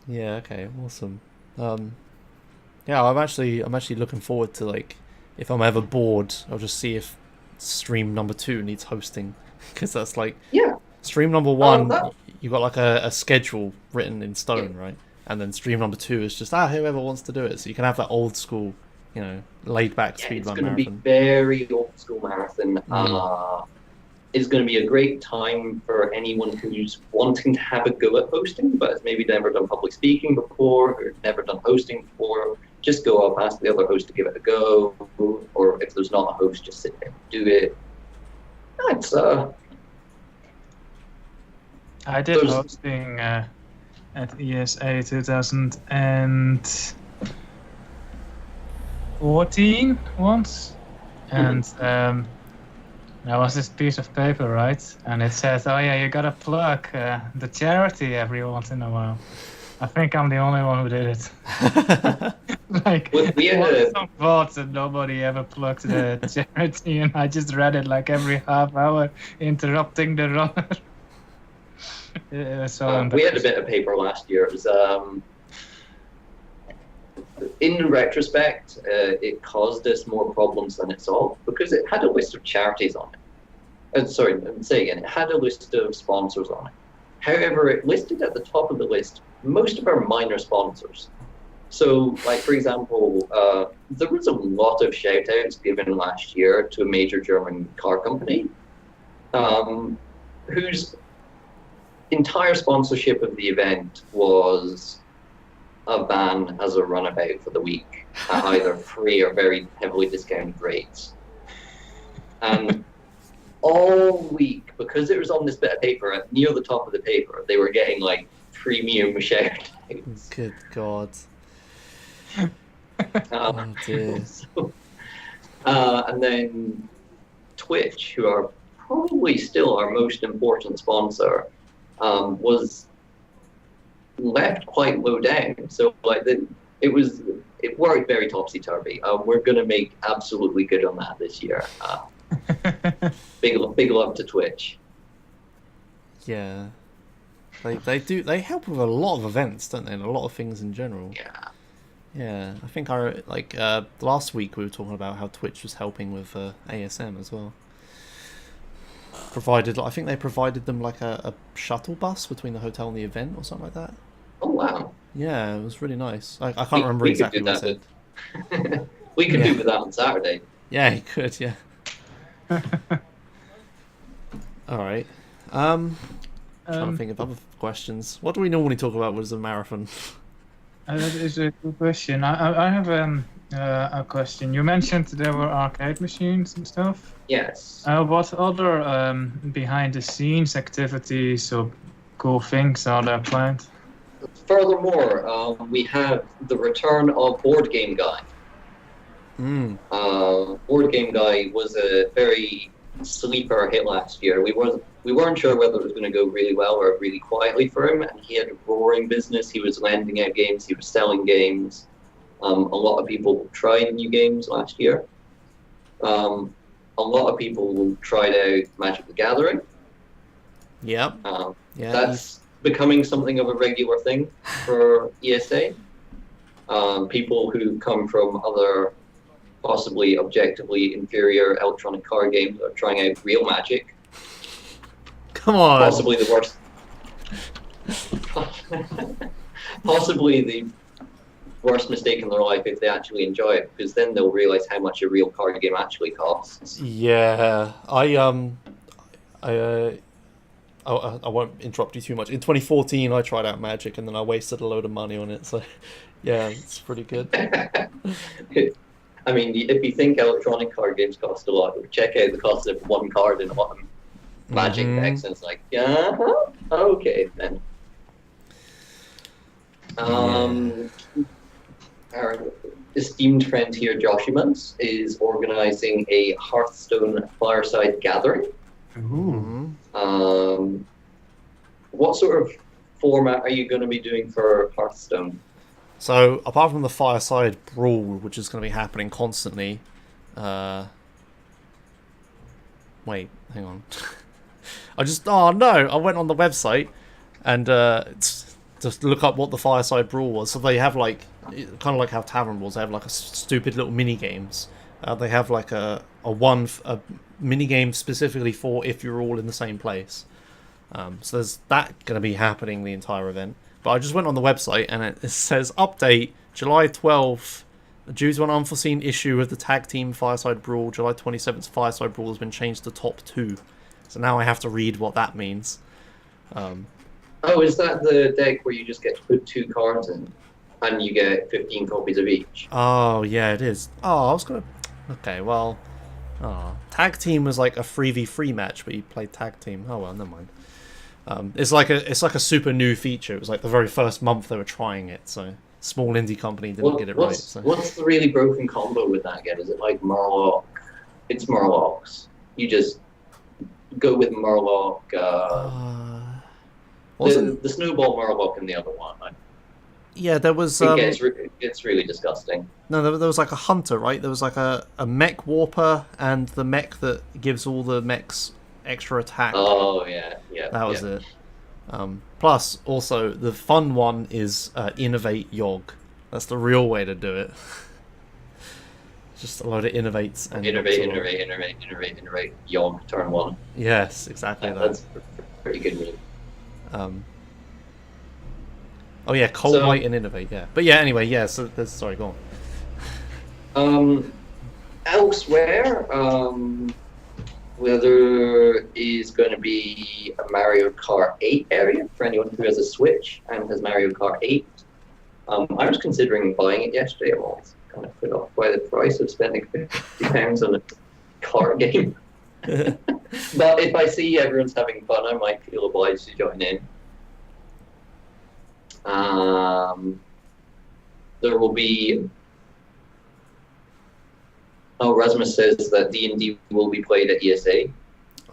Yeah. Okay. Awesome. Yeah, I'm actually looking forward to if I'm ever bored, I'll just see if stream number 2 needs hosting, because that's stream number 1. You got a schedule written in stone, right? And then stream number 2 is just whoever wants to do it. So you can have that old school, laid back speedrun it's going marathon. To be very old school marathon. It's going to be a great time for anyone who's wanting to have a go at hosting, but has maybe never done public speaking before, or never done hosting before. Just go up, ask the other host to give it a go, or if there's not a host, just sit there and do it. It's I did hosting at ESA 2014 once, and there was this piece of paper, right? And it says, "Oh yeah, you gotta plug the charity every once in a while." I think I'm the only one who did it. we had some thoughts that nobody ever plugged the charity, and I just read it every half hour, interrupting the runner. We had a bit of paper last year. It was, in retrospect, it caused us more problems than it solved, because it had a list of charities on it. sorry, let me say again, it had a list of sponsors on it. However, it listed at the top of the list most of our minor sponsors. So, like, for example, there was a lot of shout-outs given last year to a major German car company, whose entire sponsorship of the event was a van as a runabout for the week at either free or very heavily discounted rates. And all week, because it was on this bit of paper, near the top of the paper, they were getting, like, premium shout-outs. Good God. Oh dear. So, and then Twitch, who are probably still our most important sponsor, was left quite low down. So like it worked very topsy-turvy. We're gonna make absolutely good on that this year. Big love to Twitch. Yeah. They help with a lot of events, don't they? And a lot of things in general. Yeah. Yeah, I think last week we were talking about how Twitch was helping with ASM as well. I think they provided them like a shuttle bus between the hotel and the event or something like that. Oh wow. Yeah, it was really nice. I can't remember exactly what it said. We could do with that on Saturday. Yeah, you could. Yeah. All right. Trying to think of other questions. What do we normally talk about with a marathon? That is a good question. I have a question. You mentioned there were arcade machines and stuff. Yes. What other behind-the-scenes activities or cool things are there planned? Furthermore, we have the return of Board Game Guy. Board Game Guy was a very sleeper hit last year. We weren't sure whether it was going to go really well or really quietly for him, and he had a roaring business. He was lending out games, he was selling games. A lot of people tried new games last year. A lot of people tried out Magic the Gathering. Yep. Yeah, that's becoming something of a regular thing for ESA. People who come from other possibly objectively inferior electronic card games are trying out real Magic. Come on. Possibly the worst. Possibly the worst mistake in their life if they actually enjoy it, because then they'll realize how much a real card game actually costs. Yeah, I won't interrupt you too much. In 2014, I tried out Magic, and then I wasted a load of money on it. So, yeah, it's pretty good. I mean, if you think electronic card games cost a lot, check out the cost of one card in one Magic decks, and it's like, yeah, okay then. Our esteemed friend here, Joshimans, is organizing a Hearthstone fireside gathering. Ooh. What sort of format are you going to be doing for Hearthstone? So, apart from the fireside brawl, which is going to be happening constantly, wait, hang on. I went on the website and just look up what the fireside brawl was. So they have like, kind of like how Tavern Wars, they have like a stupid little mini games. They have like a mini game specifically for if you're all in the same place. So there's that going to be happening the entire event. But I just went on the website and it says update July 12th. Due to an unforeseen issue with the tag team Fireside Brawl, July 27th Fireside Brawl has been changed to top 2. So now I have to read what that means. Oh, is that the deck where you just get to put 2 cards in and you get 15 copies of each? Oh, yeah, it is. Oh, I was going to... Okay, well... Oh, tag team was like a 3v3 match, but you played tag team. Oh, well, never mind. It's like a super new feature. It was like the very first month they were trying it, so small indie company didn't get it right. So. What's the really broken combo with that again? Is it like Murloc? It's Murlocs. You just go with Murloc. The Snowball Murloc and the other one. Yeah, there was... it's really disgusting. No, there was like a hunter, right? There was like a mech warper and the mech that gives all the mechs extra attack. Oh, yeah. That was it. Plus, also, the fun one is Innovate Yogg. That's the real way to do it. Just a load of innovates and innovate. Yog, turn 1. Yes, exactly that. That's pretty good meme. Oh yeah, cold white and innovate. Yeah, but yeah. Anyway, yeah. So sorry, go on. Elsewhere, well, there is going to be a Mario Kart 8 area for anyone who has a Switch and has Mario Kart 8. I was considering buying it yesterday. I'm always kind of put off by the price of spending £50 on a kart game. But if I see everyone's having fun, I might feel obliged to join in. There will be... Oh, Rasmus says that D&D will be played at ESA.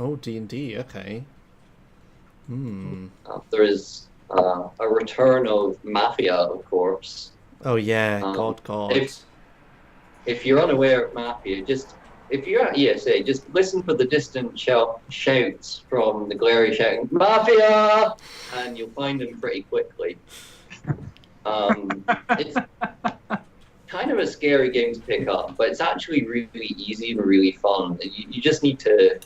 Oh, D&D, okay. There is a return of Mafia, of course. Oh yeah, God. If you're unaware of Mafia, if you're at ESA, just listen for the distant shouts from the Glary shouting, "Mafia!" and you'll find them pretty quickly. It's kind of a scary game to pick up, but it's actually really easy and really fun. You just need to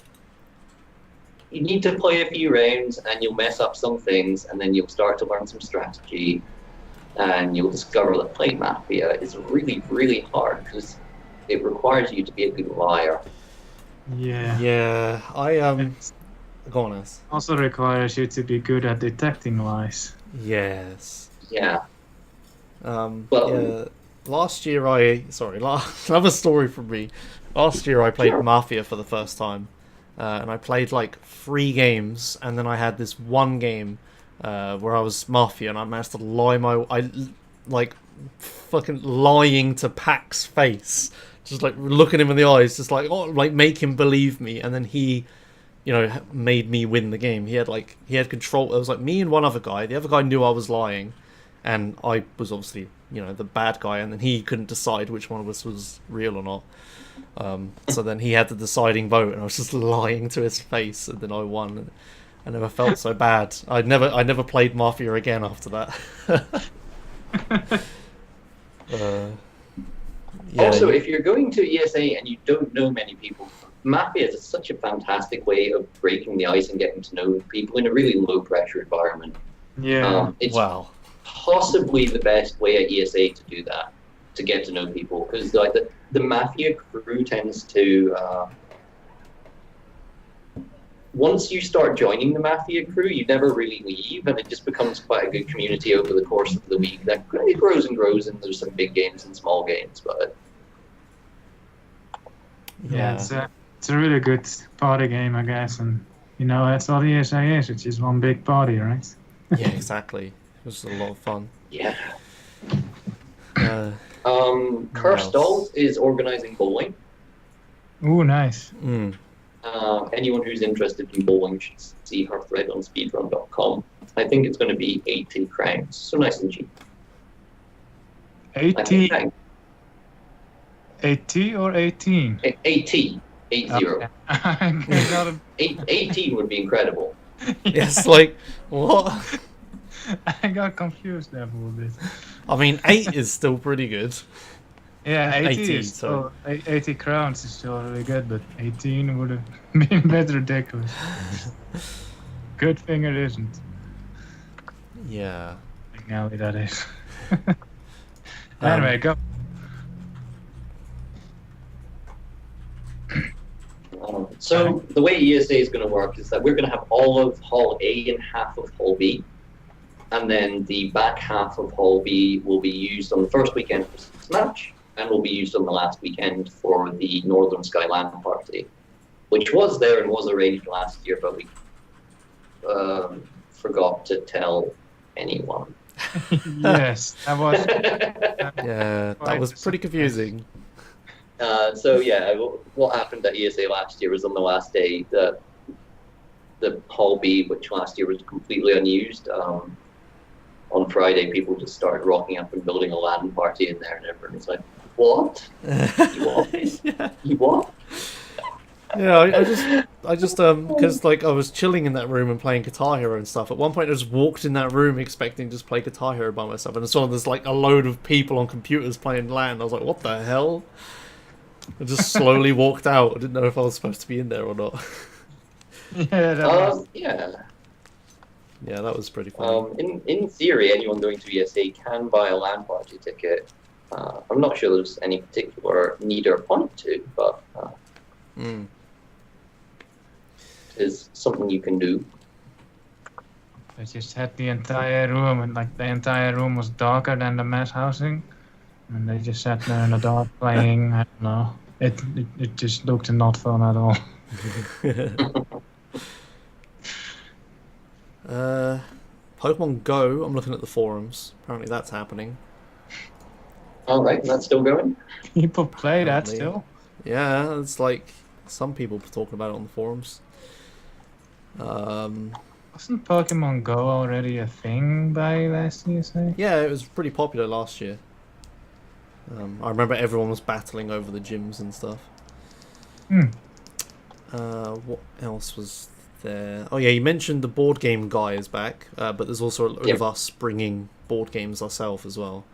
play a few rounds, and you'll mess up some things, and then you'll start to learn some strategy, and you'll discover that playing Mafia is really, really hard because it requires you to be a good liar. Yeah. Yeah, go on, As. Also requires you to be good at detecting lies. Yes. Yeah. Yeah. Last year another story from me. Last year I played Mafia for the first time, and I played like 3 games, and then I had this one game where I was Mafia, and I managed to fucking lying to Pac's face, just like looking him in the eyes, just like make him believe me, and then he, made me win the game. He had control. It was like me and one other guy. The other guy knew I was lying, and I was obviously the bad guy, and then he couldn't decide which one of us was real or not. So then he had the deciding vote, and I was just lying to his face, and then I won. I never felt so bad. I never played Mafia again after that. Also, if you're going to ESA and you don't know many people, Mafia is such a fantastic way of breaking the ice and getting to know people in a really low-pressure environment. Yeah. It's possibly the best way at ESA to do that, to get to know people, because like the Mafia crew tends to... once you start joining the Mafia crew, you never really leave, and it just becomes quite a good community over the course of the week. That it grows and grows, and there's some big games and small games, but... Yeah, it's a really good party game, I guess, and that's all the ESA is. It's just one big party, right? Yeah, exactly. It was a lot of fun. Yeah. Cursed Dolls is organizing bowling. Ooh, nice. Anyone who's interested in bowling should see her thread on speedrun.com. I think it's going to be 80 crowns, so nice and cheap. 80 or 18? 80. 80. Okay. 18 would be incredible. Yes, like, what? I got confused there for a bit. I mean, 8 is still pretty good. Yeah, 80 is still, 80 crowns is still really good, but 18 would have been a bit ridiculous. Good thing it isn't. Yeah. Finale, that is. Anyway, go. So the way ESA is going to work is that we're going to have all of Hall A and half of Hall B, and then the back half of Hall B will be used on the first weekend for Smash, and will be used on the last weekend for the Northern Sky LAN party, which was there and was arranged last year, but we forgot to tell anyone. Yes, that was. Yeah, that was pretty confusing. So yeah, what happened at ESA last year was on the last day, the Hall B, which last year was completely unused. On Friday, people just started rocking up and building a LAN party in there, and everyone was like, "What? You what? Yeah. You what?" Yeah, I just because like I was chilling in that room and playing Guitar Hero and stuff. At one point, I just walked in that room expecting to just play Guitar Hero by myself, and I saw there's like a load of people on computers playing LAN. I was like, "What the hell?" I just slowly walked out. I didn't know if I was supposed to be in there or not. Yeah, that was... Yeah. Yeah, that was pretty funny. In theory, anyone going to ESA can buy a LAN party ticket. I'm not sure there's any particular need or point to, but it is something you can do. I just had the entire room, and like the entire room was darker than the mass housing, and they just sat there in the dark playing. I don't know. It just looked not fun at all. Pokemon Go. I'm looking at the forums. Apparently, that's happening. All right, that's still going. People play that Apparently. still. Yeah, it's like some people talking about it on the forums. Wasn't Pokemon Go already a thing by last ESA? Yeah, it was pretty popular last year. I remember everyone was battling over the gyms and stuff. What else was there? Oh yeah, you mentioned the board game guy is back, but there's also a lot of us bringing board games ourselves as well.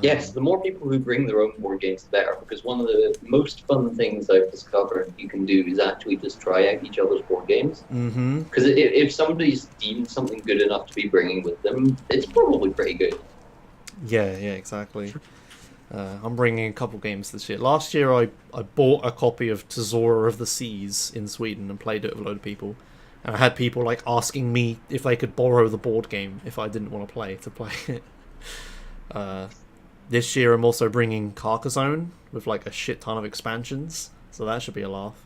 Yes, the more people who bring their own board games, the better, because one of the most fun things I've discovered you can do is actually just try out each other's board games. Because if somebody's deemed something good enough to be bringing with them, it's probably pretty good. Yeah, exactly. I'm bringing a couple games this year. Last year I bought a copy of Tesora of the Seas in Sweden and played it with a load of people. And I had people like asking me if they could borrow the board game if I didn't want to play it. This year I'm also bringing Carcassonne with like a shit ton of expansions, so that should be a laugh.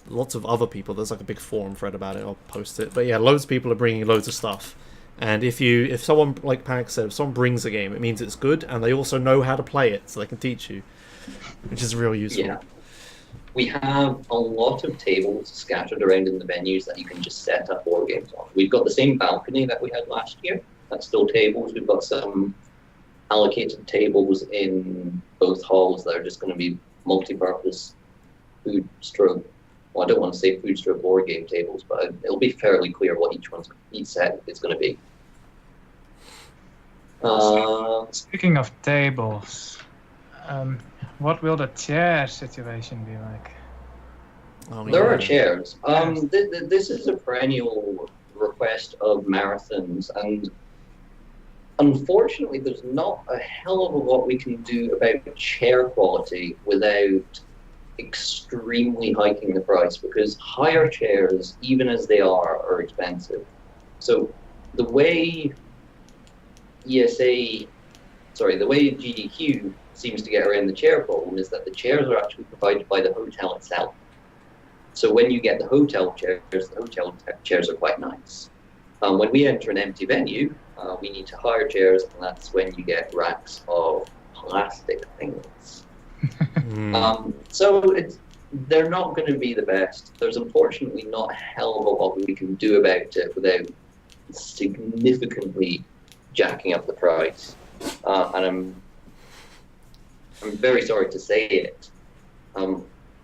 Lots of other people, there's like a big forum thread about it, I'll post it. But yeah, loads of people are bringing loads of stuff. And if someone, like Panic said, if someone brings a game, it means it's good, and they also know how to play it, so they can teach you, which is real useful. Yeah. We have a lot of tables scattered around in the venues that you can just set up board games on. We've got the same balcony that we had last year. That's still tables. We've got some allocated tables in both halls that are just going to be multi-purpose food stroke. Well, I don't want to say food stroke board game tables, but it'll be fairly clear what each set is going to be. Speaking of tables, what will the chair situation be like? There are chairs. This is a perennial request of marathons, and unfortunately there's not a hell of a lot we can do about chair quality without extremely hiking the price, because higher chairs, even as they are expensive. So the way GDQ seems to get around the chair problem is that the chairs are actually provided by the hotel itself. So when you get the hotel chairs are quite nice. When we enter an empty venue, we need to hire chairs, and that's when you get racks of plastic things. So they're not going to be the best. There's unfortunately not a hell of a lot we can do about it without significantly jacking up the price. And I'm very sorry to say it.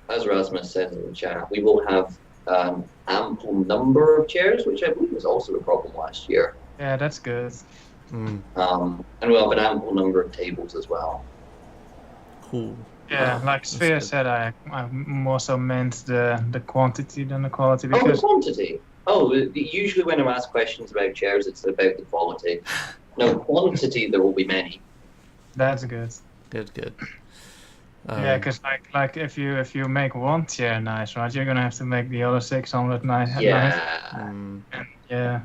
As Rasmus says in the chat, we will have an ample number of chairs, which I believe was also a problem last year. Yeah, that's good. And we'll have an ample number of tables as well. Cool. Yeah, like Sphere said, I more so meant the quantity than the quality. Because... Oh, the quantity. Oh, usually when I'm asked questions about chairs, it's about the quality. No, quantity, there will be many. That's good. Good. Yeah, because like if you make one chair nice, right, you're gonna have to make the other 600 nice. Yeah. Yeah.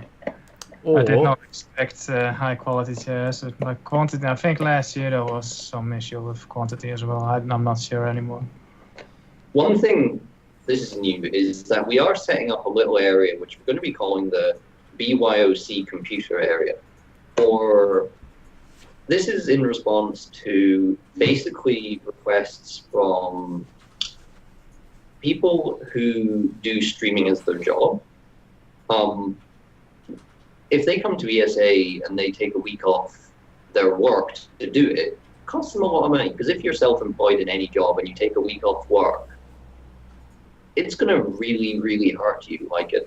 Or, I did not expect high quality chairs. But like quantity, I think last year there was some issue with quantity as well. I'm not sure anymore. One thing, this is new, is that we are setting up a little area which we're going to be calling the BYOC computer area. This is in response to basically requests from people who do streaming as their job. If they come to ESA and they take a week off their work to do it, it costs them a lot of money. Because if you're self-employed in any job and you take a week off work, it's going to really, really hurt you. Like a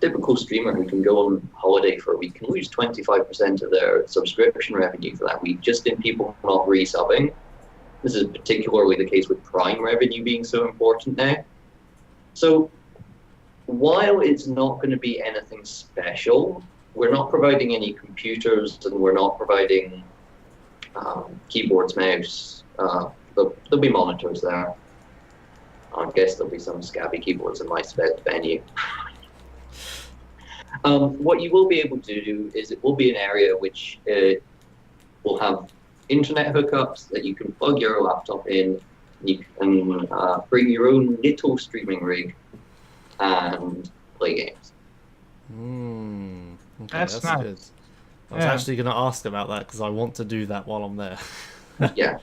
typical streamer who can go on holiday for a week can lose 25% of their subscription revenue for that week just in people not resubbing. This is particularly the case with Prime revenue being so important now. So while it's not going to be anything special, we're not providing any computers and we're not providing keyboards, mouse. There'll be monitors there. I guess there'll be some scabby keyboards in my venue. What you will be able to do is it will be an area which will have internet hookups that you can plug your laptop in. You can bring your own little streaming rig and play games. Okay, That's that's nice. good. I was actually going to ask about that because I want to do that while I'm there. Yeah.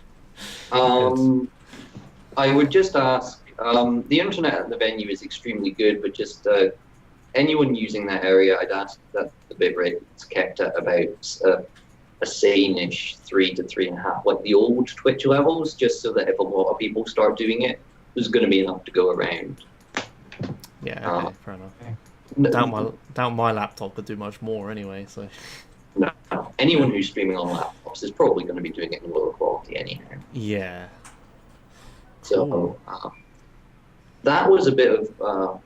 I would just ask, the internet at the venue is extremely good, but just anyone using that area, I'd ask that the bitrate is kept at about a sane-ish 3 to 3.5, like the old Twitch levels, just so that if a lot of people start doing it, there's going to be enough to go around. Yeah, okay, fair enough. Doubt my laptop could do much more anyway, so... No, anyone who's streaming on laptops is probably going to be doing it in lower quality anyhow. Yeah. So that was a bit of...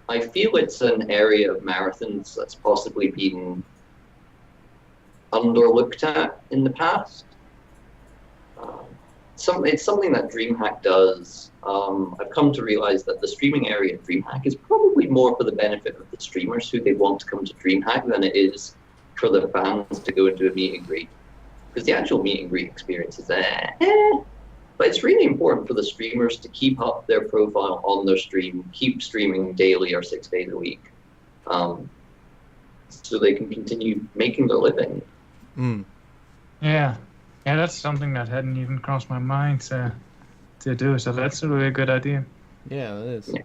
I feel it's an area of marathons that's possibly been underlooked at in the past. It's something that DreamHack does. I've come to realize that the streaming area at DreamHack is probably more for the benefit of the streamers who they want to come to DreamHack than it is for the fans to go and do a meet and greet. Because the actual meet and greet experience is there. But it's really important for the streamers to keep up their profile on their stream, keep streaming daily or 6 days a week, so they can continue making their living. Yeah, that's something that hadn't even crossed my mind to do. So that's a really good idea. Yeah, it is. Yeah.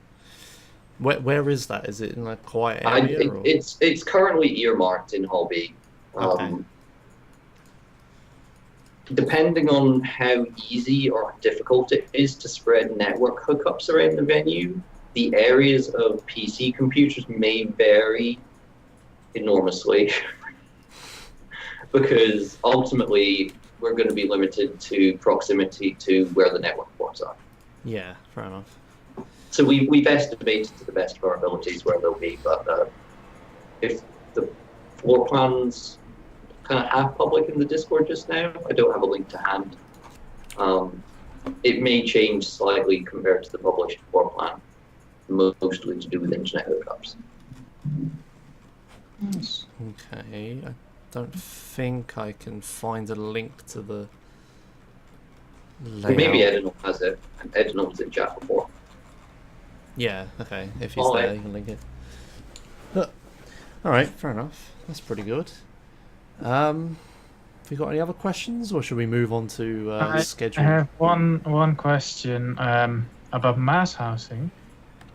Where is that? Is it in a quiet area? It's currently earmarked in Hobby. Okay. Depending on how easy or difficult it is to spread network hookups around the venue, the areas of PC computers may vary enormously. Because ultimately, we're going to be limited to proximity to where the network ports are. Yeah, fair enough. So we've estimated to the best of our abilities where they'll be, but if the floor plans kind of half public in the Discord just now, I don't have a link to hand. It may change slightly compared to the published floor plan, mostly to do with internet hookups. Okay, I don't think I can find a link to the layout. Maybe Edinal has it. Edinal was in chat before. Yeah, okay, if he's there, you can link it. Alright, fair enough. That's pretty good. Have you got any other questions, or should we move on to the schedule? I have one question about mass housing.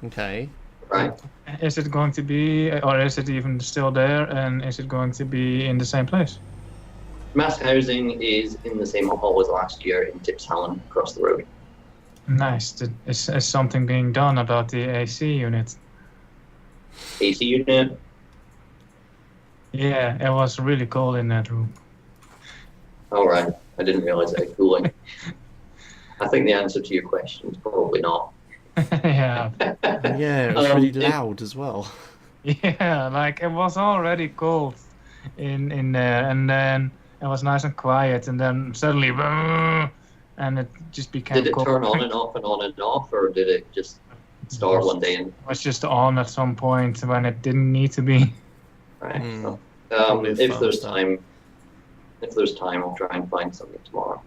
Okay. Right. Is it going to be, or is it even still there, and is it going to be in the same place? Mass housing is in the same hall as last year in Tipshallen, across the road. Nice. Is something being done about the AC unit? AC unit? Yeah, it was really cold in that room. All right. I didn't realize it had cooling. I think the answer to your question is probably not. Yeah. Yeah, it was really loud as well. Yeah, like it was already cold in there, and then it was nice and quiet, and then suddenly, and it just became Did it cold. turn on and off and on and off, or did it just start one day and... It was just on at some point when it didn't need to be. Right. So, Probably a if fun there's stuff. time, I'll try and find something tomorrow.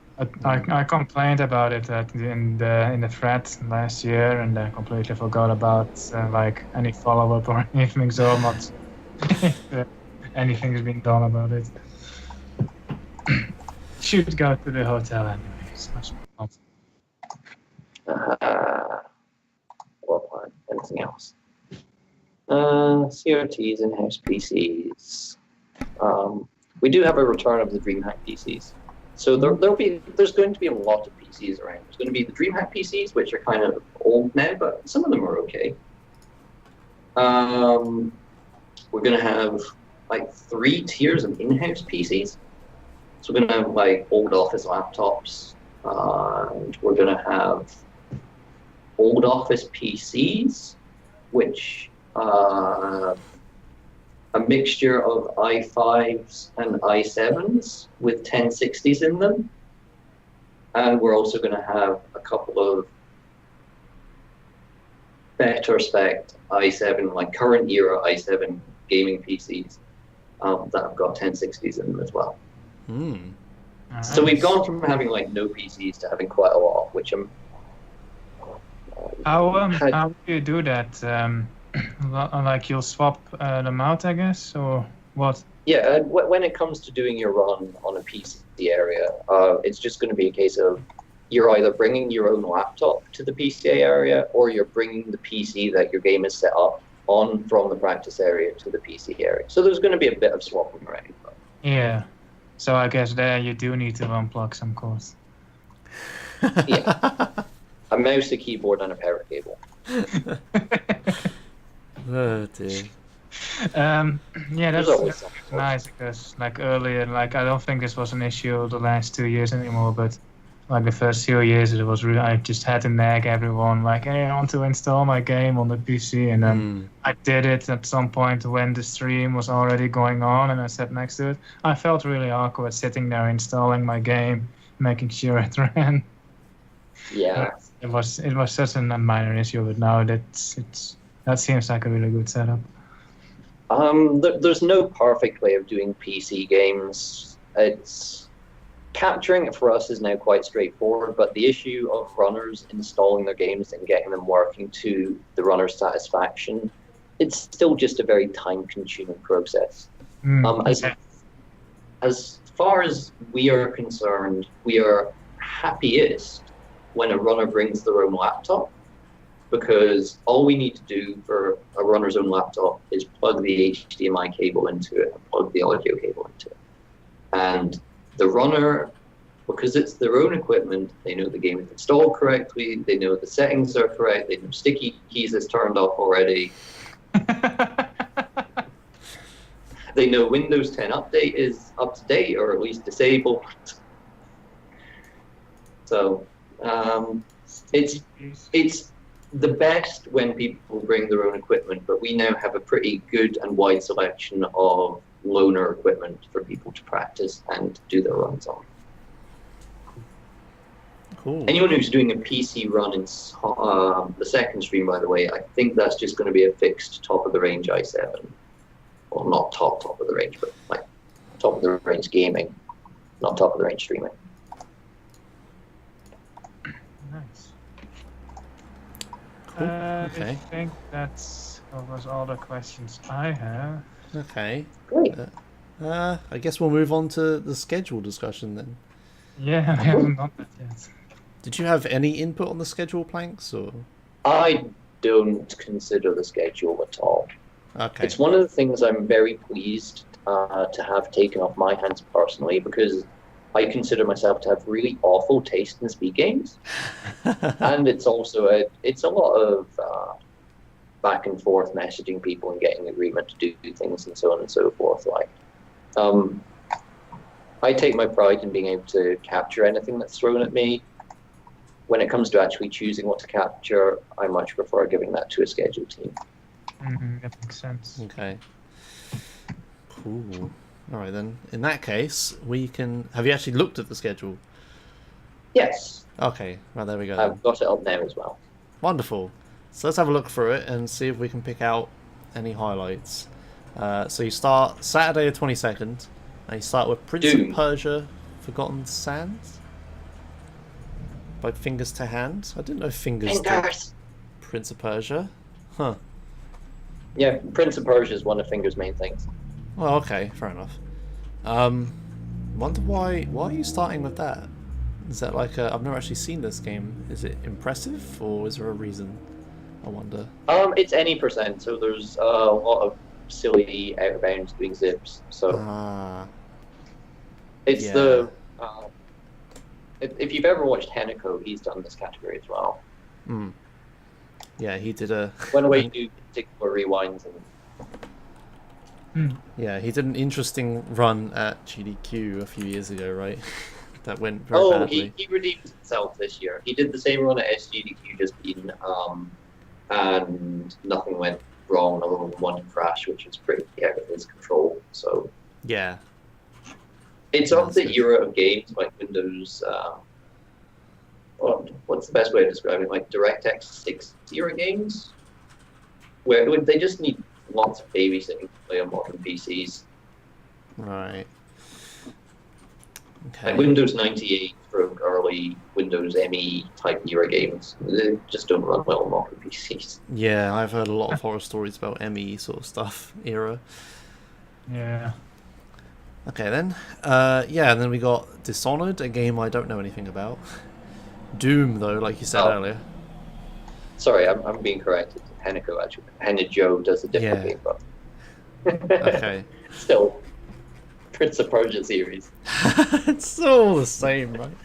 I complained about it in the thread last year, and I completely forgot about like any follow up or anything. So much anything is being done about it. Should go to the hotel anyway. It's much more fun. What? Anything else? CRTs, in-house PCs. We do have a return of the DreamHack PCs. So there's going to be a lot of PCs around. There's going to be the DreamHack PCs, which are kind of old now, but some of them are okay. We're going to have like 3 tiers of in-house PCs. So we're going to have like old office laptops, and we're going to have old office PCs, which a mixture of i5s and i7s with 1060s in them. And we're also going to have a couple of better spec i7, like current era i7 gaming PCs that have got 1060s in them as well. So we've gone from having like no PCs to having quite a lot, which I'm. How do you do that? Like you'll swap them out, I guess, or what? Yeah, when it comes to doing your run on a PC area, it's just going to be a case of you're either bringing your own laptop to the PC area, or you're bringing the PC that your game is set up on from the practice area to the PC area. So there's going to be a bit of swapping around. Yeah. So I guess there you do need to unplug some cords. Yeah. A mouse, a keyboard, and a power cable. Oh dear. Yeah, that's nice because like earlier, like I don't think this was an issue the last 2 years anymore, but like the first 2 years it was really, I just had to nag everyone like, hey, I want to install my game on the PC, and then I did it at some point when the stream was already going on and I sat next to it. I felt really awkward sitting there installing my game, making sure it ran. Yeah. It was such a minor issue, but now that seems like a really good setup. There's no perfect way of doing PC games. Capturing it for us is now quite straightforward, but the issue of runners installing their games and getting them working to the runner's satisfaction, it's still just a very time-consuming process. As far as we are concerned, we are happiest when a runner brings their own laptop, because all we need to do for a runner's own laptop is plug the HDMI cable into it and plug the audio cable into it. And the runner, because it's their own equipment, they know the game is installed correctly, they know the settings are correct, they know sticky keys is turned off already. They know Windows 10 update is up to date, or at least disabled. So it's the best when people bring their own equipment, but we now have a pretty good and wide selection of loaner equipment for people to practice and do their runs on. Cool. Anyone who's doing a PC run in the second stream, by the way, I think that's just going to be a fixed top of the range i7. Well, not top of the range, but like top of the range gaming, not top of the range streaming. Nice. Cool. Okay. I think that was all the questions I have. Okay. Great. I guess we'll move on to the schedule discussion then. Yeah, I haven't done that yet. Did you have any input on the schedule planks, or? I don't consider the schedule at all. Okay. It's one of the things I'm very pleased to have taken off my hands personally, because I consider myself to have really awful taste in speed games. And it's also a lot of back and forth messaging people and getting agreement to do things and so on and so forth. Like, I take my pride in being able to capture anything that's thrown at me. When it comes to actually choosing what to capture, I much prefer giving that to a schedule team. That makes sense. Okay. Cool. All right then. In that case, we can. Have you actually looked at the schedule? Yes. Okay. Well, there we go. I've got it up there as well. Wonderful. So let's have a look through it and see if we can pick out any highlights. So you start Saturday the 22nd, and you start with Prince Doom. of Persia: Forgotten Sands by Fingers to Hand. I didn't know Fingers did Prince of Persia. Huh. Yeah, Prince of Persia is one of Finger's main things. Well, okay, fair enough. Wonder why are you starting with that? Is that like I've never actually seen this game. Is it impressive, or is there a reason? I wonder. It's any percent, so there's a lot of silly out of bounds doing zips. So it's yeah. if you've ever watched Heneko, he's done this category as well. Yeah, he did a. Went away to do particular rewinds and. Yeah, he did an interesting run at GDQ a few years ago, right? that went very Oh, badly. he redeemed himself this year. He did the same run at SGDQ just been, and nothing went wrong other than one crash, which is pretty out of his control. So Yeah. it's Yeah, of that's the good. era of games like Windows. What's the best way to describe it? Like DirectX 6 era games, where they just need lots of babysitting to play on modern PCs. Right. Okay. Like Windows 98 for early Windows ME type era games, they just don't run well on modern PCs. Yeah, I've heard a lot of horror stories about ME sort of stuff era. Yeah. Okay then. Yeah, and then we got Dishonored, a game I don't know anything about. Doom, though, like you said Oh. earlier. Sorry, I'm being corrected. Hennico actually. Hennijo does a different Yeah. game, but Okay. still, Prince of Persia series. It's all the same, right?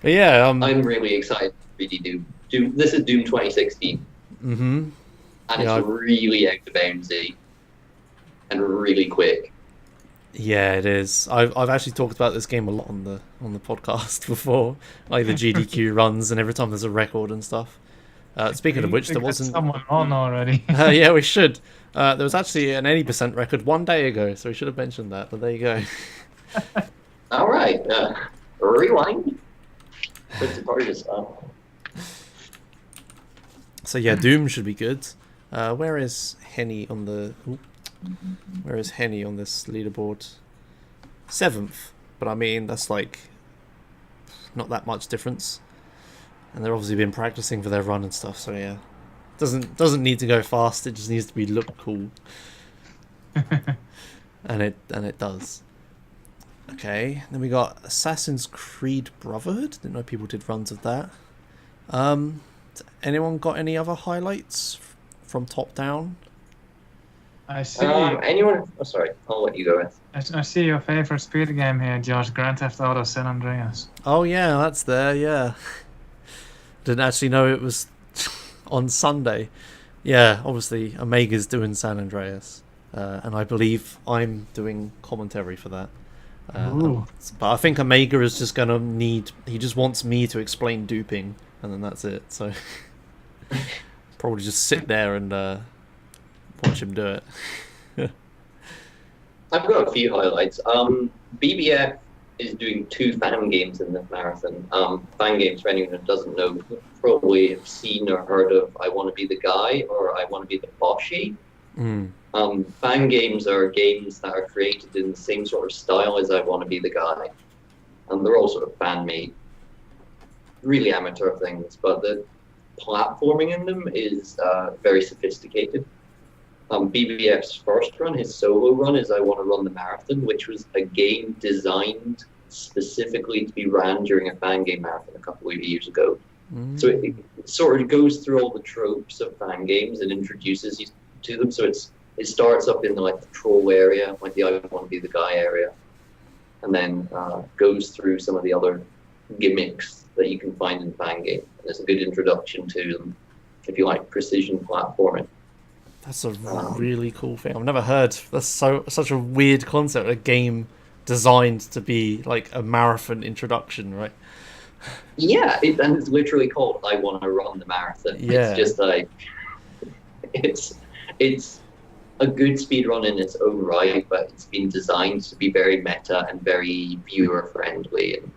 But yeah, I'm really excited to really Doom. This is Doom 2016, mm-hmm. and Yeah, it's really out of boundsy and really quick. Yeah, it is. I've actually talked about this game a lot on the podcast before, like the GDQ runs and every time there's a record and stuff. Speaking of which, there wasn't. someone on already. Yeah, we should. There was actually an 80% record one day ago, so we should have mentioned that. But there you go. All right, rewind. Prince of Persia stuff. So yeah, Doom should be good. Where is Henny on the? Ooh, where is Henny on this leaderboard? 7th, but I mean that's like not that much difference. And they've obviously been practicing for their run and stuff, so yeah, doesn't need to go fast. It just needs to be look cool, and it does. Okay, then we got Assassin's Creed Brotherhood. Didn't know people did runs of that. Anyone got any other highlights from top down? I see. Anyone? Oh, sorry. I'll let you go with. I see your favorite speed game here, Josh. Grand Theft Auto San Andreas. Oh yeah, that's there. Yeah, didn't actually know it was on Sunday. Yeah, obviously Omega's doing San Andreas, and I believe I'm doing commentary for that. Ooh. But I think Omega is just gonna need. He just wants me to explain duping, and then that's it. So probably just sit there and watch him do it. I've got a few highlights. BBF is doing 2 fan games in the marathon. Fan games, for anyone who doesn't know, probably have seen or heard of I Want to Be the Guy or I Want to Be the Boshi. Fan games are games that are created in the same sort of style as I Want to Be the Guy. And they're all sort of fan-made, really amateur things, but the platforming in them is very sophisticated. BBF's first run, his solo run, is I Want to Run the Marathon, which was a game designed specifically to be ran during a fan game marathon a couple of years ago. So it sort of goes through all the tropes of fan games and introduces you to them. So it starts up in the troll area, like the I Want to Be the Guy area, and then goes through some of the other gimmicks that you can find in fan game. And it's a good introduction to them if you like precision platforming. That's a really cool thing. I've never heard. That's such a weird concept. A game designed to be like a marathon introduction, right? Yeah, and it's literally called I Want to Run the Marathon. Yeah. It's just like it's a good speed run in its own right, but it's been designed to be very meta and very viewer friendly. And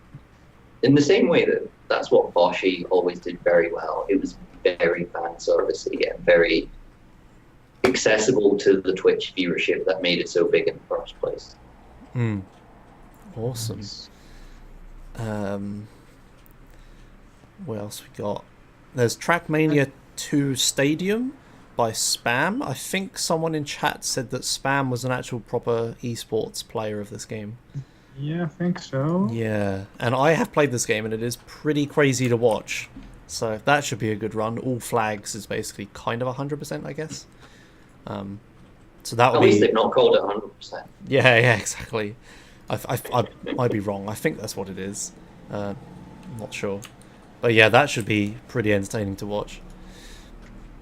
in the same way that's what Boshi always did very well. It was very fan servicey and very accessible to the Twitch viewership that made it so big in the first place. Awesome. What else we got? There's Trackmania 2 Stadium by Spam. I think someone in chat said that Spam was an actual proper esports player of this game. Yeah, I think so. Yeah, and I have played this game and it is pretty crazy to watch. So that should be a good run. All flags is basically kind of 100%, I guess. So that would At least be. they've not called it 100%. Yeah, exactly. I might be wrong. I think that's what it is. I'm not sure. But yeah, that should be pretty entertaining to watch.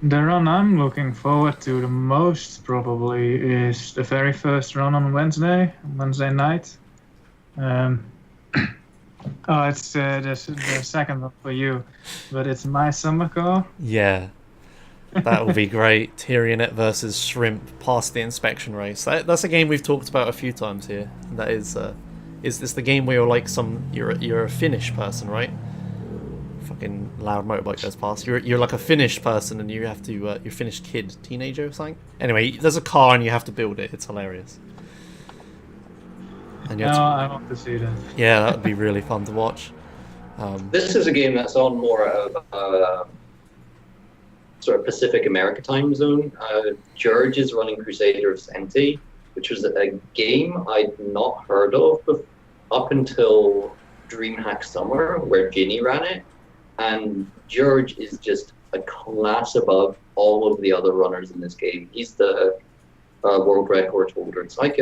The run I'm looking forward to the most probably is the very first run on Wednesday night. Oh, it's the second one for you, but it's my summer car. Yeah, that will be great. Tyrionet versus Shrimp past the inspection race. That's a game we've talked about a few times here. That is this the game where you're like you're a Finnish person, right? Fucking loud motorbike goes past. You're like a Finnish person and you have to you're Finnish kid, teenager or something. Anyway, there's a car and you have to build it. It's hilarious. And I want to see that. Yeah, that would be really fun to watch. This is a game that's on more of sort of Pacific America time zone. George is running Crusader of Senti, which was a game I'd not heard of up until DreamHack Summer, where Ginny ran it. And George is just a class above all of the other runners in this game. He's the world record holder. It's like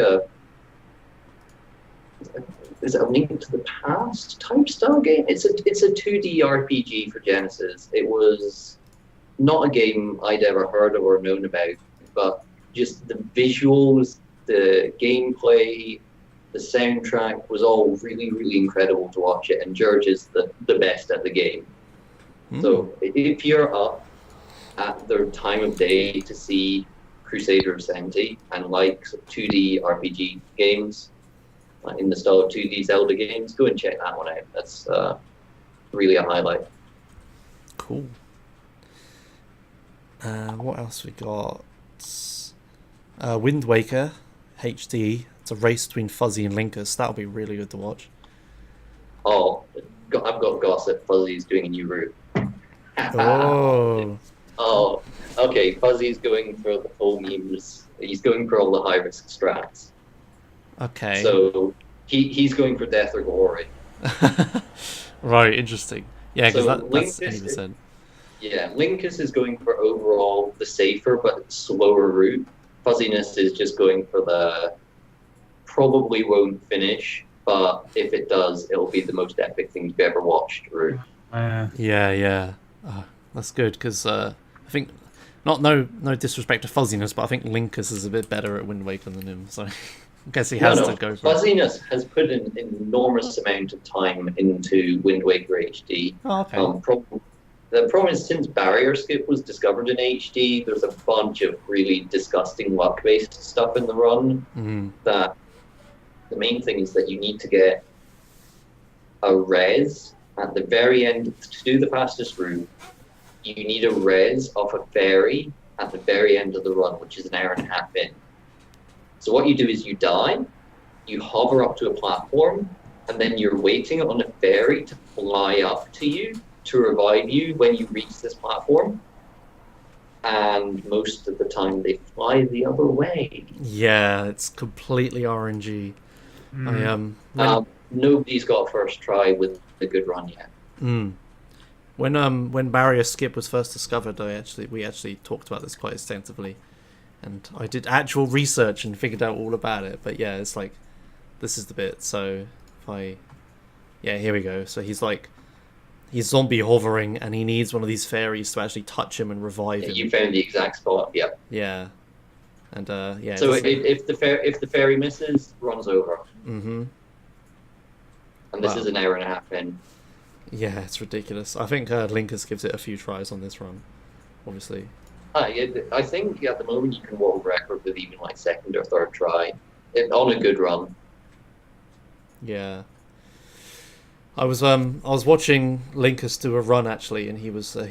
is it a Link to the Past type style game? It's a 2D RPG for Genesis. It was not a game I'd ever heard of or known about, but just the visuals, the gameplay, the soundtrack was all really, really incredible to watch it, and George is the best at the game. So if you're up at the time of day to see Crusader of Senti and like 2D RPG games in the style of 2D Zelda games, go and check that one out. That's really a highlight. Cool. What else we got? Wind Waker HD. It's a race between Fuzzy and Linkus. That'll be really good to watch. Oh, I've got gossip. Fuzzy's doing a new route. Oh. Oh, okay. Fuzzy's going for the full memes. He's going for all the high risk strats. Okay. So he's going for death or glory. Right. Interesting. Yeah, because So that's Linkus 80%. Yeah, Linkus is going for overall the safer but slower route. Fuzziness is just going for the probably won't finish, but if it does, it'll be the most epic thing you've ever watched route. Yeah. That's good because I think no disrespect to Fuzziness, but I think Linkus is a bit better at Wind Waker than him. So I guess he has to go for it. Fuzziness has put an enormous amount of time into Wind Waker HD. Oh, okay. The problem is, since Barrier Skip was discovered in HD, there's a bunch of really disgusting luck-based stuff in the run. That the main thing is that you need to get a res at the very end to do the fastest route. You need a res off a ferry at the very end of the run, which is an hour and a half in. So what you do is you die, you hover up to a platform, and then you're waiting on a ferry to fly up to you to revive you when you reach this platform. And most of the time they fly the other way. Yeah, it's completely RNG. Nobody's got first try with a good run yet. When Barrier Skip was first discovered, we actually talked about this quite extensively, and I did actual research and figured out all about it. But yeah, it's like this is the bit. So here we go. So he's zombie hovering, and he needs one of these fairies to actually touch him and revive him. You found the exact spot. Yeah. Yeah. And So if the fairy misses, runs over. And this is an hour and a half in. Yeah, it's ridiculous. I think Linkus gives it a few tries on this run, obviously. I think at the moment you can world record with even like second or third try on a good run. Yeah. I was watching Linkus do a run actually, and he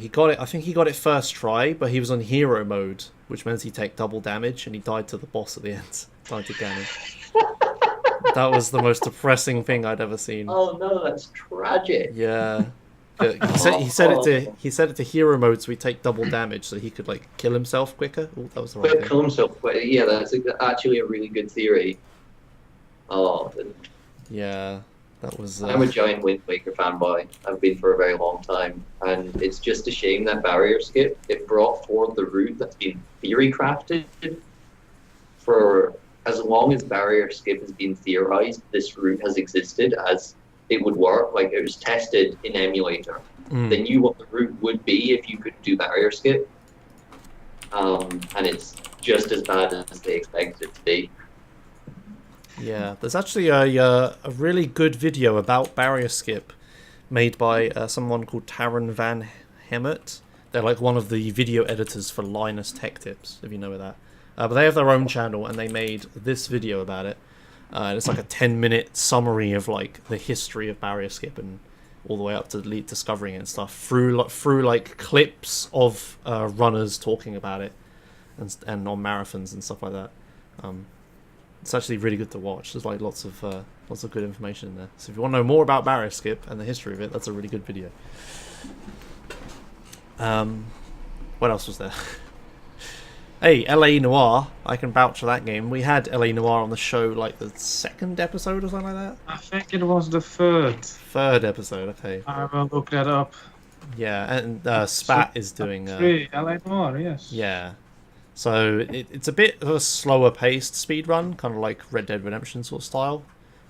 got it. I think he got it first try, but he was on hero mode, which means he take double damage, and he died to the boss at the end. Died to Ganon. That was the most depressing thing I'd ever seen. Oh no, that's tragic. Yeah. He said it to hero mode, so he take double damage, so he could like kill himself quicker. Oh, that was the right thing. Kill himself quicker. Yeah, that's actually a really good theory. Oh. Yeah. That was. I'm a giant Wind Waker fanboy. I've been for a very long time, and it's just a shame that Barrier Skip, it brought forward the route that's been theory crafted. For as long as Barrier Skip has been theorized, this route has existed as it would work. Like it was tested in emulator. They knew what the route would be if you could do Barrier Skip, and it's just as bad as they expected it to be. Yeah, there's actually a really good video about barrier skip made by someone called Taron Van Hemert. They're like one of the video editors for Linus Tech Tips, if you know that. But they have their own channel, and they made this video about it. And it's like a 10-minute summary of like the history of barrier skip and all the way up to Elite discovering it and stuff through like clips of runners talking about it and on marathons and stuff like that. It's actually really good to watch. There's like lots of good information in there. So if you want to know more about barrier skip and the history of it, that's a really good video. What else was there? Hey, LA Noire. I can vouch for that game. We had LA Noire on the show like the second episode or something like that. I think it was the third. Third episode, okay. I will look that up. Yeah, and Spat is doing... Three, LA Noire, yes. Yeah. So it's a bit of a slower paced speedrun, kind of like Red Dead Redemption sort of style.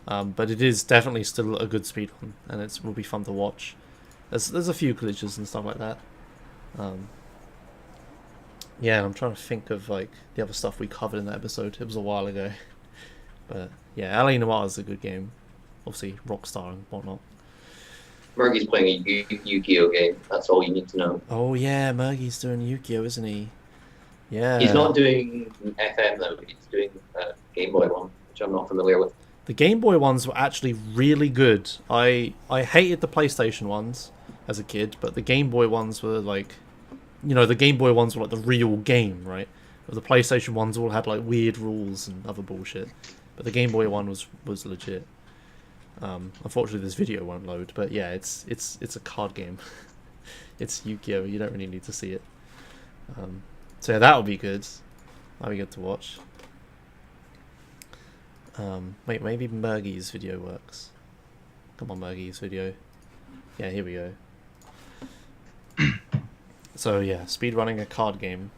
But it is definitely still a good speedrun, and it will be fun to watch. There's a few glitches and stuff like that. Yeah, I'm trying to think of like the other stuff we covered in that episode. It was a while ago. But yeah, LA Noire is a good game. Obviously, Rockstar and whatnot. Murgy's playing a Yu-Gi-Oh game. That's all you need to know. Oh yeah, Murgy's doing Yu-Gi-Oh, isn't he? Yeah. He's not doing FM though. He's doing Game Boy one, which I'm not familiar with. The Game Boy ones were actually really good. I hated the PlayStation ones as a kid, but the Game Boy ones were like, you know, the Game Boy ones were like the real game, right? But the PlayStation ones all had like weird rules and other bullshit. But the Game Boy one was legit. Unfortunately, this video won't load, but yeah, it's a card game. It's Yu-Gi-Oh. You don't really need to see it. So yeah, that'll be good. That'll be good to watch. Wait, maybe Murgy's video works. Come on, Murgy's video. Yeah, here we go. So yeah, speedrunning a card game,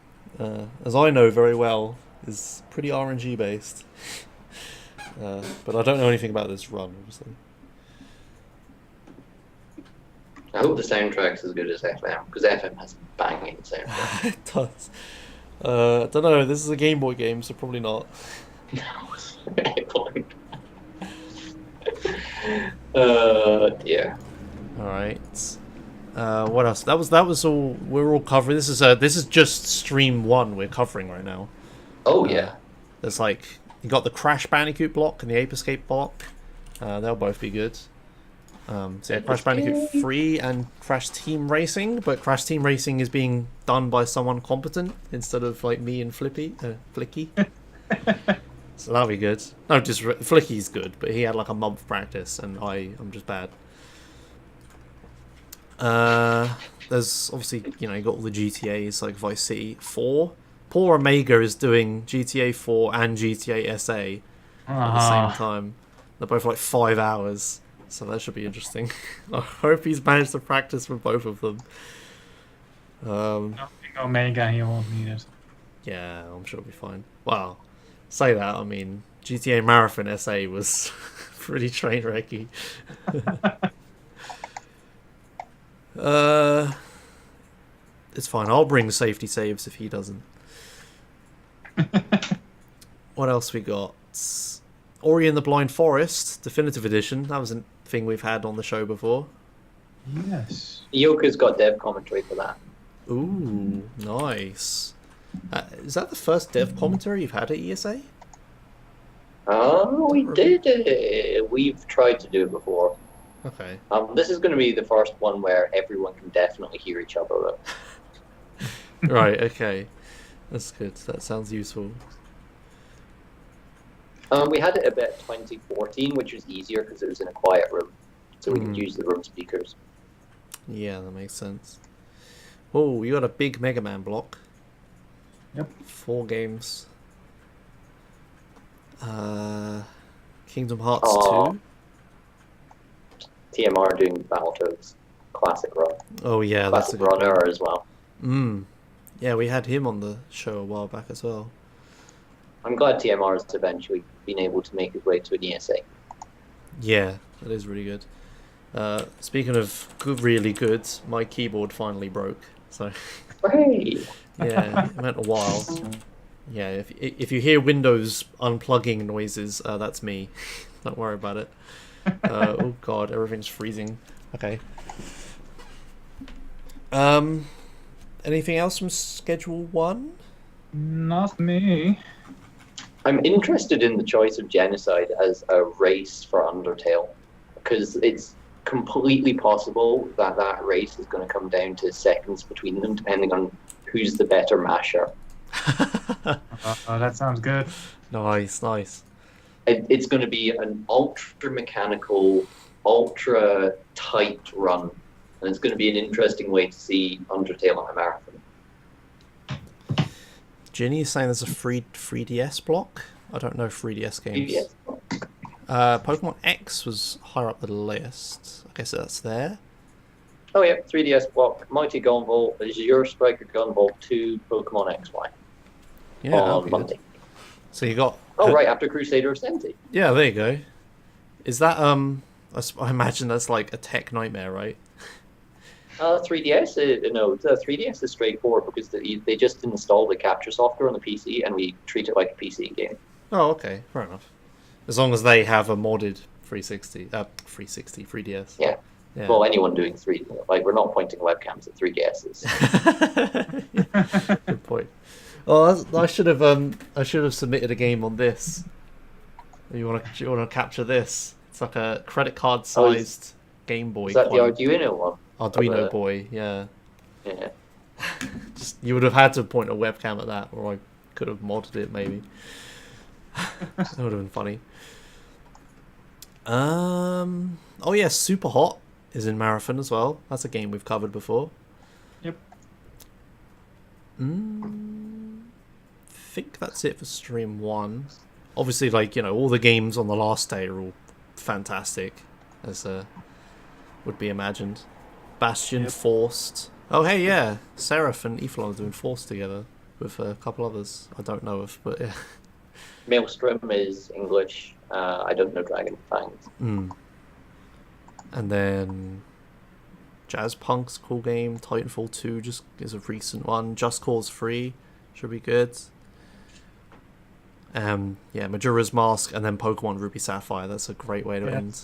as I know very well, is pretty RNG based. But I don't know anything about this run, obviously. I hope the soundtrack's as good as FM, because FM has a banging soundtrack. It does. I don't know, this is a Game Boy game, so probably not. Yeah. Alright. What else? That was all we're all covering. This is just stream 1 we're covering right now. Oh yeah. There's like, you got the Crash Bandicoot block and the Ape Escape block. They'll both be good. So yeah, Crash Bandicoot 3 and Crash Team Racing, but Crash Team Racing is being done by someone competent instead of like me and Flicky. So that'll be good. No, just Flicky's good, but he had like a month practice, and I'm just bad. There's obviously, you know, you got all the GTAs like Vice City 4. Poor Omega is doing GTA 4 and GTA SA at the same time. They're both like 5 hours, so that should be interesting. I hope he's managed to practice with both of them. I think Omega, he won't need it. Yeah, I'm sure it'll be fine. Well, say that, I mean, GTA Marathon SA was pretty train wrecky. It's fine. I'll bring safety saves if he doesn't. What else we got? Ori and the Blind Forest Definitive Edition. That was a thing we've had on the show before. Yes. Yoko's got dev commentary for that. Ooh, nice. Is that the first dev commentary you've had at ESA? Oh, we did it. We've tried to do it before. Okay. This is going to be the first one where everyone can definitely hear each other, though. Right, okay. That's good. That sounds useful. We had it a bit 2014, which was easier because it was in a quiet room, so we could use the room speakers. Yeah, that makes sense. Oh, you got a big Megaman block. Yep. 4 games. Kingdom Hearts 2. TMR doing Battletoads classic run. Oh yeah, classic that's a good runner as well. Yeah, we had him on the show a while back as well. I'm glad TMR has eventually been able to make his way to an ESA. Yeah, that is really good. Speaking of really good, my keyboard finally broke. So Hey! yeah, it went a while. Yeah, if you hear Windows unplugging noises, that's me. Don't worry about it. Oh god, everything's freezing. Okay. Anything else from Schedule 1? Not me. I'm interested in the choice of Genocide as a race for Undertale, because it's completely possible that that race is going to come down to seconds between them, depending on who's the better masher. That sounds good. Nice. It's going to be an ultra mechanical, ultra tight run, and it's going to be an interesting way to see Undertale on a marathon. Ginny is saying there's a 3DS block. I don't know 3DS games. 3DS. Pokemon X was higher up the list. I guess that's there. Oh yeah, 3DS block, Mighty Gunvolt, Azure Striker Gunvolt 2, Pokemon XY. Yeah, that'll on be Monday. good. So you got... Oh right, after Crusader Ascenti. Yeah, there you go. Is that, I imagine that's like a tech nightmare, right? 3DS, no, the 3DS is straightforward because they just install the capture software on the PC and we treat it like a PC game. Oh, okay, fair enough. As long as they have a modded 3DS. Yeah. Well, anyone doing we're not pointing webcams at 3DSs. Good point. Oh, I should have submitted a game on this. You want to capture this? It's like a credit card sized Game Boy. Is that clone. the Arduino one? Arduino Boy, yeah. Yeah. Just you would have had to point a webcam at that, or I could have modded it maybe. That would have been funny. Oh yeah, Super Hot is in Marathon as well. That's a game we've covered before. Yep. Think that's it for Stream 1. Obviously, all the games on the last day are all fantastic, as would be imagined. Bastion, Yep. Forced. Oh hey, yeah, Seraph and Ethelon are doing Forced together with a couple others I don't know of, but yeah. Maelstrom is English. I don't know Dragon Fangs. And then Jazz Punk's cool game. Titanfall 2 just is a recent one. Just Cause 3 should be good. Majora's Mask and then Pokemon Ruby Sapphire. That's a great way to end.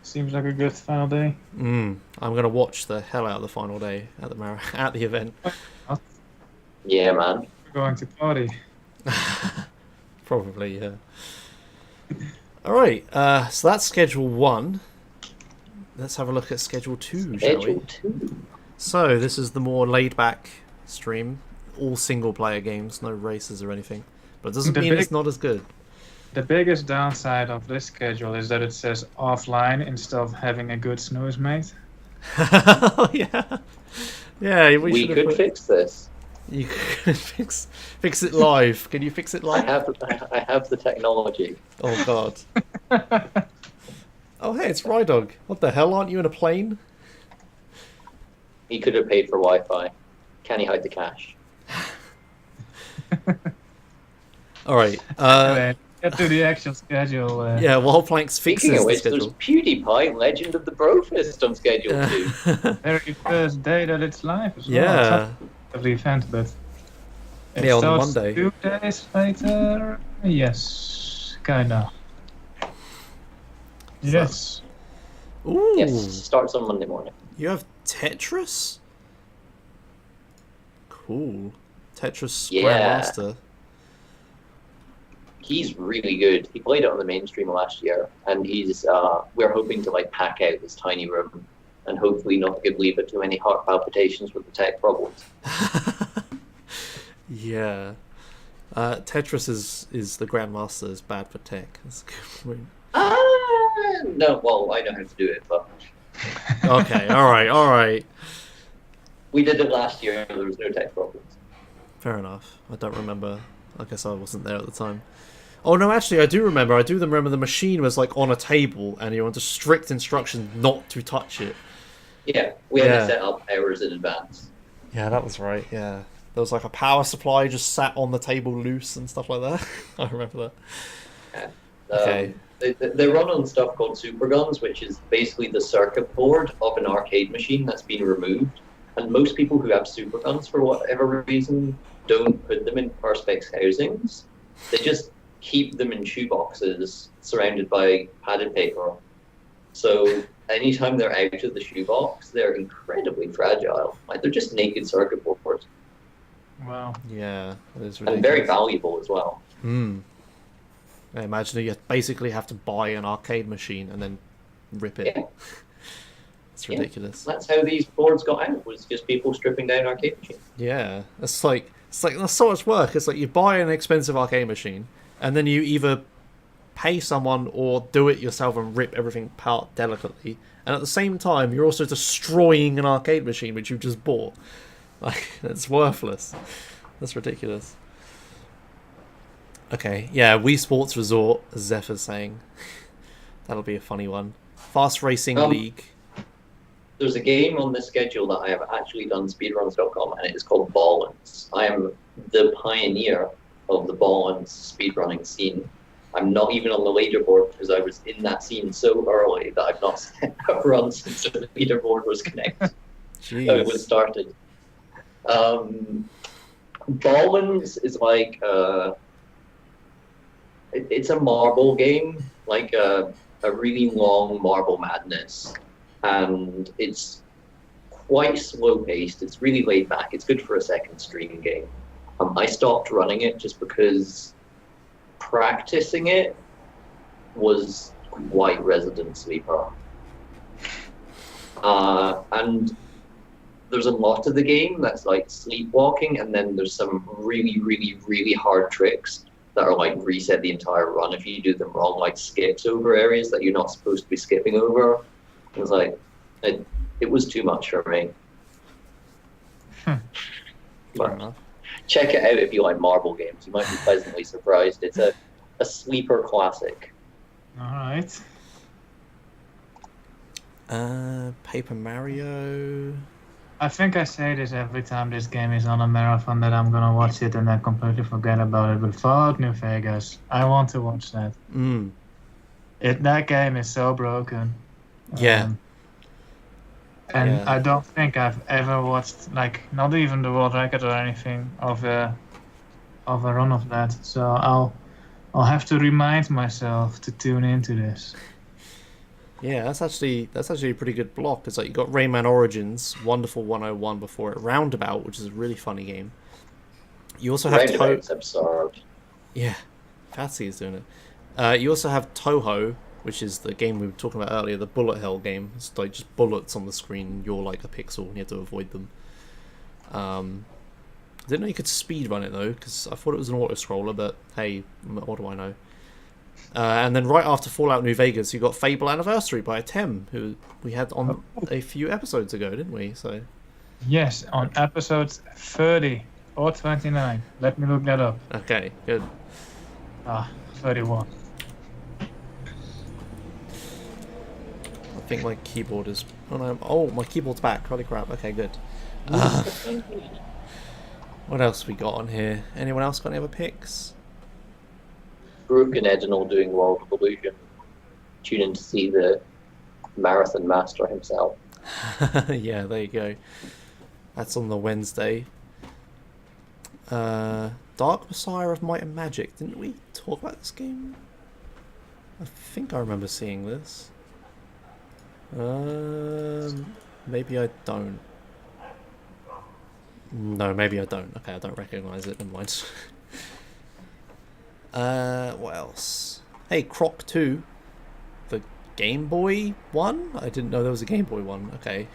Seems like a good final day. I'm gonna watch the hell out of the final day at the event. Yeah, man. We're going to party. Probably, yeah. All right, so that's Schedule 1. Let's have a look at Schedule 2, shall we? Schedule 2. So this is the more laid-back stream. All single-player games, no races or anything. But it doesn't mean it's not as good. The biggest downside of this schedule is that it says offline instead of having a good snooze mate. Yeah. Yeah, we could fix this. You could fix it live. Can you fix it live? I have the technology. Oh god. Oh hey, it's Rydog. What the hell? Aren't you in a plane? He could have paid for Wi-Fi. Can he hide the cash? All right. Get to the actual schedule. Yeah, Warcraft fixes Speaking of which, the there's schedule. PewDiePie, Legend of the Brofist on Schedule 2. Very first day that it's live as well. Yeah. It's not of the event, but it Yeah, on starts Monday. 2 days later. Yes, kinda. Yes. Ooh. Yes, starts on Monday morning. You have Tetris? Cool. Tetris Yeah. Grandmaster. He's really good. He played it on the mainstream last year, and we're hoping to pack out this tiny room and hopefully not leave it to many heart palpitations with the tech problems. Yeah. Tetris is the Grandmaster is bad for tech. That's a good point. No, well, I know how to do it, but Okay, alright. we did it last year and there was no tech problems. Fair enough. I don't remember. I guess I wasn't there at the time. Oh no, actually I do remember. I do remember the machine was on a table and you were under strict instructions not to touch it. Yeah, we had to set up hours in advance. Yeah, that was right, yeah. There was a power supply just sat on the table loose and stuff like that. I remember that. Okay. They run on stuff called superguns, which is basically the circuit board of an arcade machine that's been removed. And most people who have superguns, for whatever reason, don't put them in perspex housings. They just keep them in shoeboxes surrounded by padded paper. So anytime they're out of the shoebox, they're incredibly fragile. Like, they're just naked circuit boards. Wow. Yeah, it is ridiculous. And very valuable as well. I imagine that you basically have to buy an arcade machine and then rip it. Yeah. It's ridiculous. That's how these boards got out, was just people stripping down arcade machines. Yeah, it's like that's so much work. It's like you buy an expensive arcade machine and then you either pay someone or do it yourself and rip everything apart delicately, and at the same time you're also destroying an arcade machine which you've just bought. Like, it's worthless. That's ridiculous. Okay, yeah, Wii Sports Resort, as Zephyr's saying. That'll be a funny one. Fast Racing League. There's a game on the schedule that I have actually done speedruns.com, and it is called Ballance. I am the pioneer of the Ballance speedrunning scene. I'm not even on the leaderboard because I was in that scene so early that I've not set a run since the leaderboard was connected. Jeez. So it was started. Ballance is like it's a marble game, like a really long Marble Madness, and it's quite slow paced. It's really laid back. It's good for a second stream game. I stopped running it just because practicing it was quite resident sleeper. And there's a lot of the game that's like sleepwalking, and then there's some really, really, really hard tricks that are like reset the entire run if you do them wrong, like skips over areas that you're not supposed to be skipping over. It was like, it was too much for me. But check it out if you like marble games. You might be pleasantly surprised. It's a sleeper classic. Alright. Paper Mario. I think I say this every time this game is on a marathon, that I'm gonna watch it and then completely forget about it. But Fallout New Vegas, I want to watch that. That game is so broken. Yeah. And I don't think I've ever watched, like, not even the world record or anything of a run of that. So I'll have to remind myself to tune into this. Yeah, that's actually a pretty good block. It's like you got Rayman Origins, Wonderful 101 before it, Roundabout, which is a really funny game. You also have Roundabout's absurd. Yeah, Fatsy is doing it. You also have Toho, which is the game we were talking about earlier, the bullet hell game. It's like just bullets on the screen. You're like a pixel, and you have to avoid them. I didn't know you could speedrun it though, because I thought it was an auto scroller. But hey, what do I know? And then right after Fallout New Vegas, you got Fable Anniversary by Tem, who we had on a few episodes ago, didn't we? So yes, on episode 30 or 29. Let me look that up. Okay, good. 31. I think my keyboard is... Oh, my keyboard's back. Holy crap. Okay, good. What else we got on here? Anyone else got any other picks? Brooke and Edinal doing World of Illusion. Tune in to see the marathon master himself. Yeah, there you go. That's on the Wednesday. Dark Messiah of Might and Magic. Didn't we talk about this game? I think I remember seeing this. Maybe I don't. No, maybe I don't. Okay, I don't recognise it. Never mind. What else? Hey, Croc 2. The Game Boy one? I didn't know there was a Game Boy one. Okay.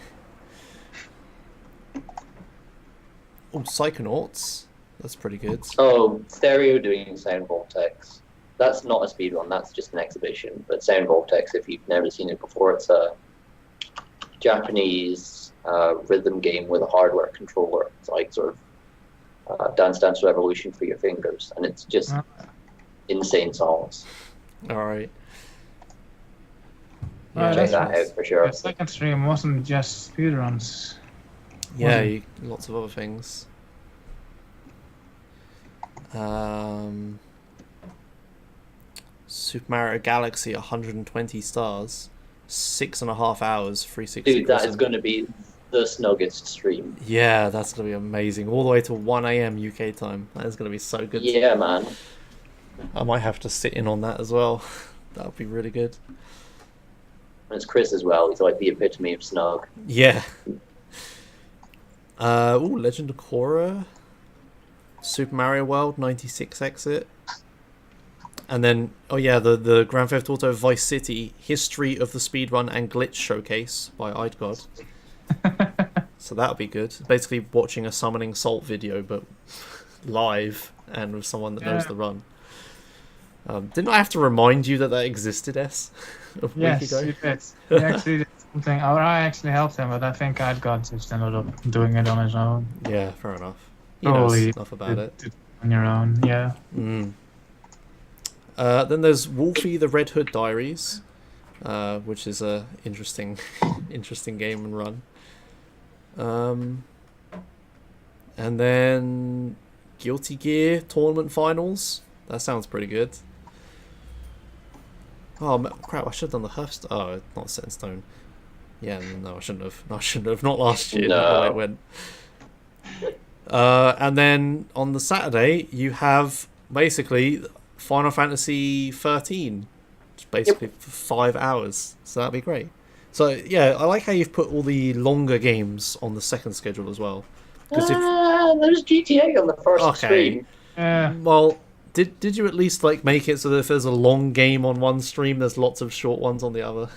Oh, Psychonauts. That's pretty good. Oh, Stereo doing Sound Vortex. That's not a speedrun, that's just an exhibition. But Sound Vortex, if you've never seen it before, it's a Japanese rhythm game with a hardware controller. It's like sort of Dance Dance Revolution for your fingers, and it's just insane songs. Alright. Yeah, check that out for sure. The second stream wasn't just speedruns. Yeah, lots of other things. Super Mario Galaxy, 120 stars, 6.5 hours, 360. Dude, that is going to be the snuggest stream. Yeah, that's gonna be amazing. All the way to 1 a.m. UK time. That is gonna be so good. Yeah, man. I might have to sit in on that as well. That would be really good. And it's Chris as well. He's like the epitome of snug. Yeah. Legend of Korra, Super Mario World 96 exit, and then the Grand Theft Auto Vice City History of the Speedrun and Glitch Showcase by Idgod. So that'll be good. Basically watching a Summoning Salt video, but live and with someone that knows the run. Didn't I have to remind you that existed, S? A week ago? You did. He actually did something. Or I actually helped him, but I think Idgod just ended up doing it on his own. Yeah, fair enough. He knows enough about it. On your own, yeah. Then there's Wolfie the Red Hood Diaries, which is a interesting game and run. And then Guilty Gear Tournament Finals. That sounds pretty good. Oh crap! I should have done the Hearthstone. Oh, not set in stone. Yeah, no, I shouldn't have. No, I shouldn't have. Not last year. No. The way it went. And then on the Saturday you have basically Final Fantasy 13, just basically for 5 hours. So that'd be great. So yeah, I like how you've put all the longer games on the second schedule as well. There's GTA on the first stream. Well, did you at least like make it so that if there's a long game on one stream, there's lots of short ones on the other?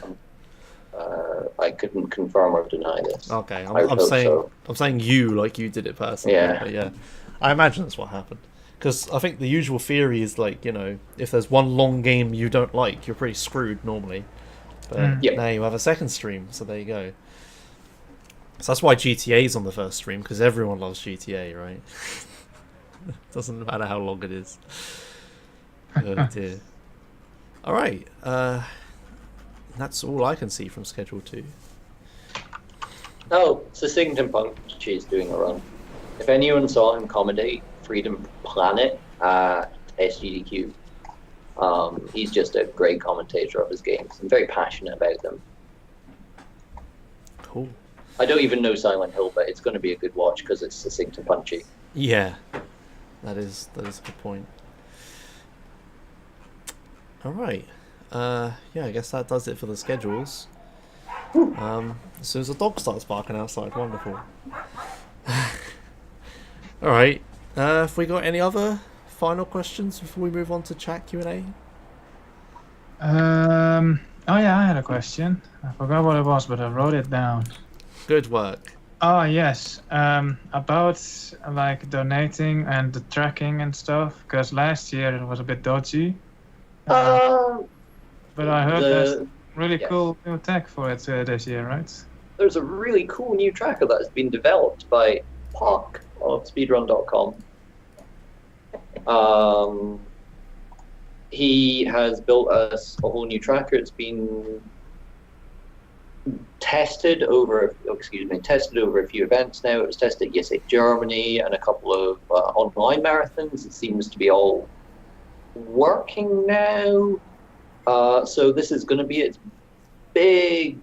I couldn't confirm or deny this. Okay, I'm saying you like you did it personally. Yeah. But yeah, I imagine that's what happened. Because I think the usual theory is like, you know, if there's one long game you don't like, you're pretty screwed normally. But now you have a second stream, so there you go. So that's why GTA's on the first stream, because everyone loves GTA, right? Doesn't matter how long it is. Oh dear. Alright, that's all I can see from Schedule 2. Oh, Succinct Punch is doing a run. If anyone saw him commentate Freedom Planet at SGDQ, he's just a great commentator of his games and very passionate about them. Cool. I don't even know Silent Hill, but it's going to be a good watch because it's succinct and punchy. Yeah, that is a good point. All right. Yeah, I guess that does it for the schedules. As soon as the dog starts barking outside, wonderful. All right. Have we got any other final questions before we move on to chat Q&A? Oh yeah, I had a question. I forgot what it was, but I wrote it down. Good work. Oh yes, about like donating and the tracking and stuff. Because last year it was a bit dodgy. But I heard there's really cool new tech for it this year, right? There's a really cool new tracker that has been developed by Park of Speedrun.com. He has built us a whole new tracker. It's been tested over a few events now. It was tested at ESA Germany and a couple of online marathons. It seems to be all working now. So this is going to be its big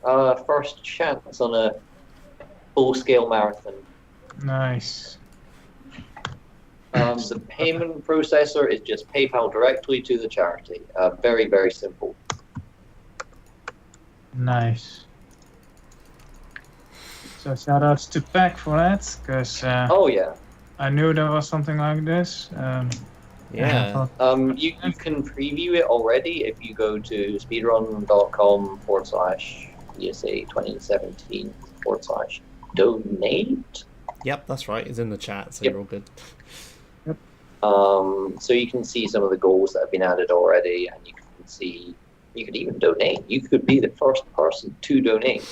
first chance on a full-scale marathon. Nice. The payment processor is just PayPal directly to the charity. Very, very simple. Nice. So shout outs to Pack for that, because oh yeah, I knew there was something like this. Yeah. You can preview it already if you go to speedrun.com/ESA 2017/donate. Yep, that's right. It's in the chat, so you're all good. Yep. So you can see some of the goals that have been added already, and you can see you could even donate. You could be the first person to donate.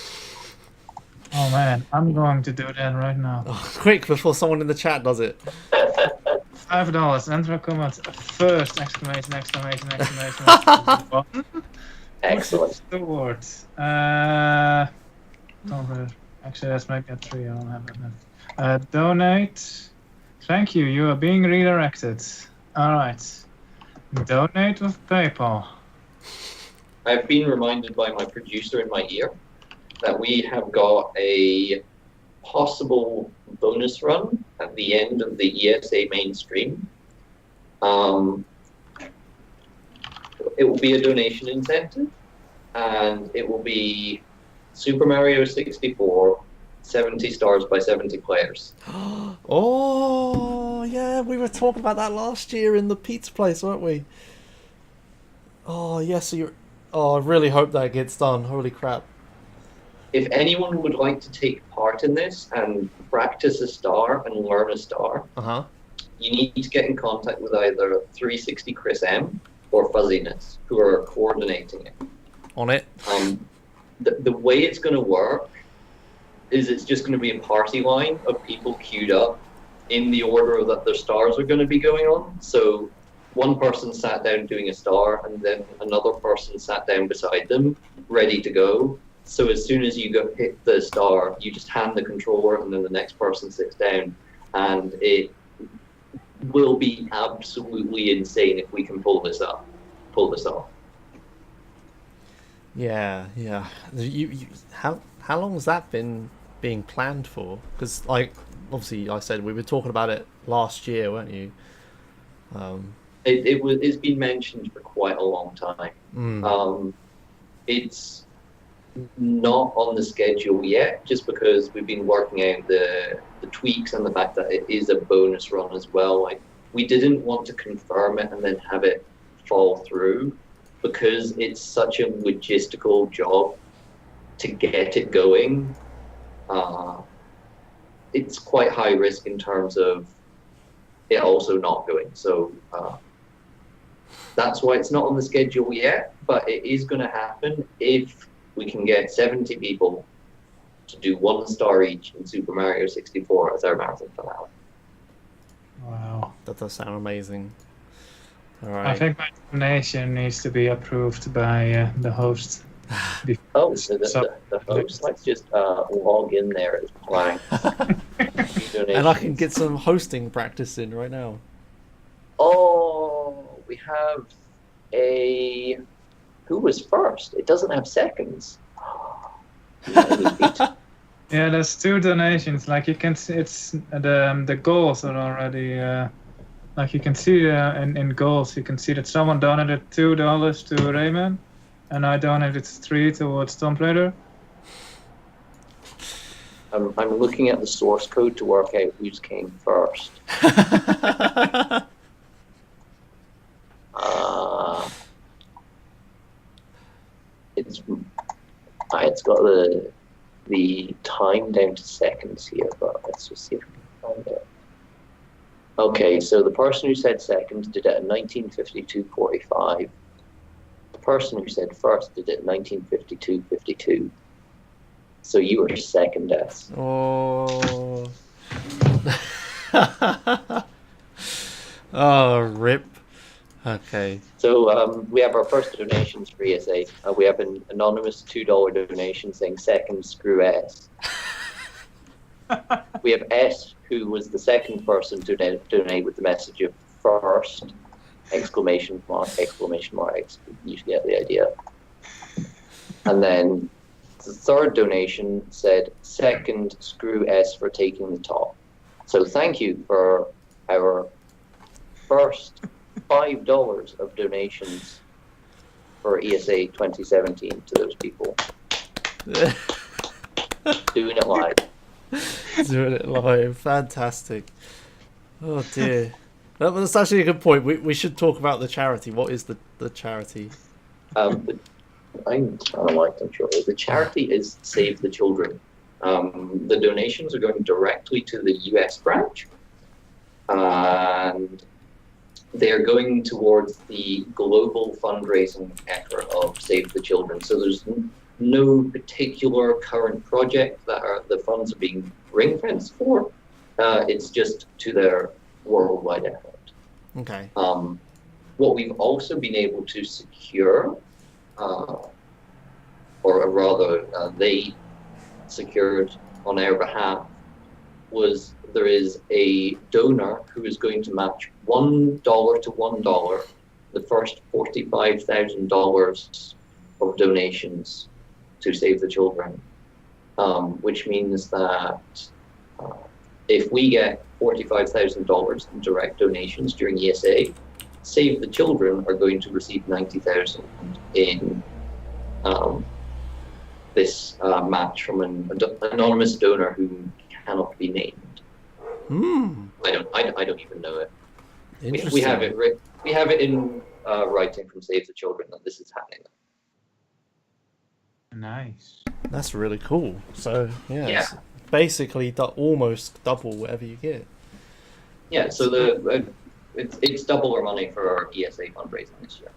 Oh man, I'm going to do that right now. Oh, quick, before someone in the chat does it. $5. Enter comment first! Exclamation! Excellent. The word. Actually, let's make that 3. I don't have that. Donate. Thank you. You are being redirected. All right. Donate with PayPal. I've been reminded by my producer in my ear that we have got a possible bonus run at the end of the ESA mainstream. It will be a donation incentive, and it will be Super Mario 64, 70 stars by 70 players. Oh, yeah, we were talking about that last year in the pizza place, weren't we? Oh, yes, I really hope that gets done. Holy crap. If anyone would like to take part in this and practice a star and learn a star, you need to get in contact with either 360 Chris M or Fuzziness, who are coordinating it. On it? The way it's going to work is it's just going to be a party line of people queued up in the order that their stars are going to be going on. So one person sat down doing a star, and then another person sat down beside them, ready to go. So as soon as you hit the star, you just hand the controller, and then the next person sits down, and it will be absolutely insane if we can pull this off. Yeah. How long has that been being planned for? Because, like, obviously, I said we were talking about it last year, weren't you? It's been mentioned for quite a long time. It's not on the schedule yet, just because we've been working out the tweaks and the fact that it is a bonus run as well. Like, we didn't want to confirm it and then have it fall through, because it's such a logistical job to get it going. It's quite high risk in terms of it also not going. So that's why it's not on the schedule yet, but it is going to happen if we can get 70 people to do 1 star each in Super Mario 64 as our marathon finale. Wow. That does sound amazing. All right. I think my donation needs to be approved by the host. Oh, so the host. Let's just log in there as blank. And I can get some hosting practice in right now. Oh, we have a... Who was first? It doesn't have seconds. Yeah, there's 2 donations. Like, you can see, it's the goals are already. Like, you can see in goals, you can see that someone donated $2 to Raymond, and I donated 3 towards Tomb Raider. I'm looking at the source code to work out who's came first. It's got the time down to seconds here, but let's just see if we can find it. Okay, so the person who said second did it at 19:52:45. The person who said first did it at 19:52:52. So you were second, S. Oh. Oh, rip. Okay. So we have our first donations for ESA. We have an anonymous $2 donation saying second, screw S. We have S, who was the second person to donate with the message of first, exclamation mark. You should get the idea. And then the third donation said second, screw S for taking the top. So thank you for our first $5 of donations for ESA 2017 to those people. Doing it live. Doing it live. Fantastic. Oh dear. That's actually a good point. We should talk about the charity. What is the charity? I'm trying to like control. The charity is Save the Children. The donations are going directly to the US branch, and they're going towards the global fundraising effort of Save the Children. So there's no particular current project that the funds are being ring-fenced for. It's just to their worldwide effort. Okay. What we've also been able to secure, or rather they secured on our behalf, was there is a donor who is going to match $1 to $1 the first $45,000 of donations to Save the Children. which means that uh, if we get $45,000 in direct donations during ESA, Save the Children are going to receive 90,000 in this match from an anonymous donor who cannot be named. I don't even know it. We have it. We have it in writing from Save the Children that this is happening. Nice. That's really cool. So yeah. Yeah. Basically almost double whatever you get. Yeah, so it's double our money for our ESA fundraising this year.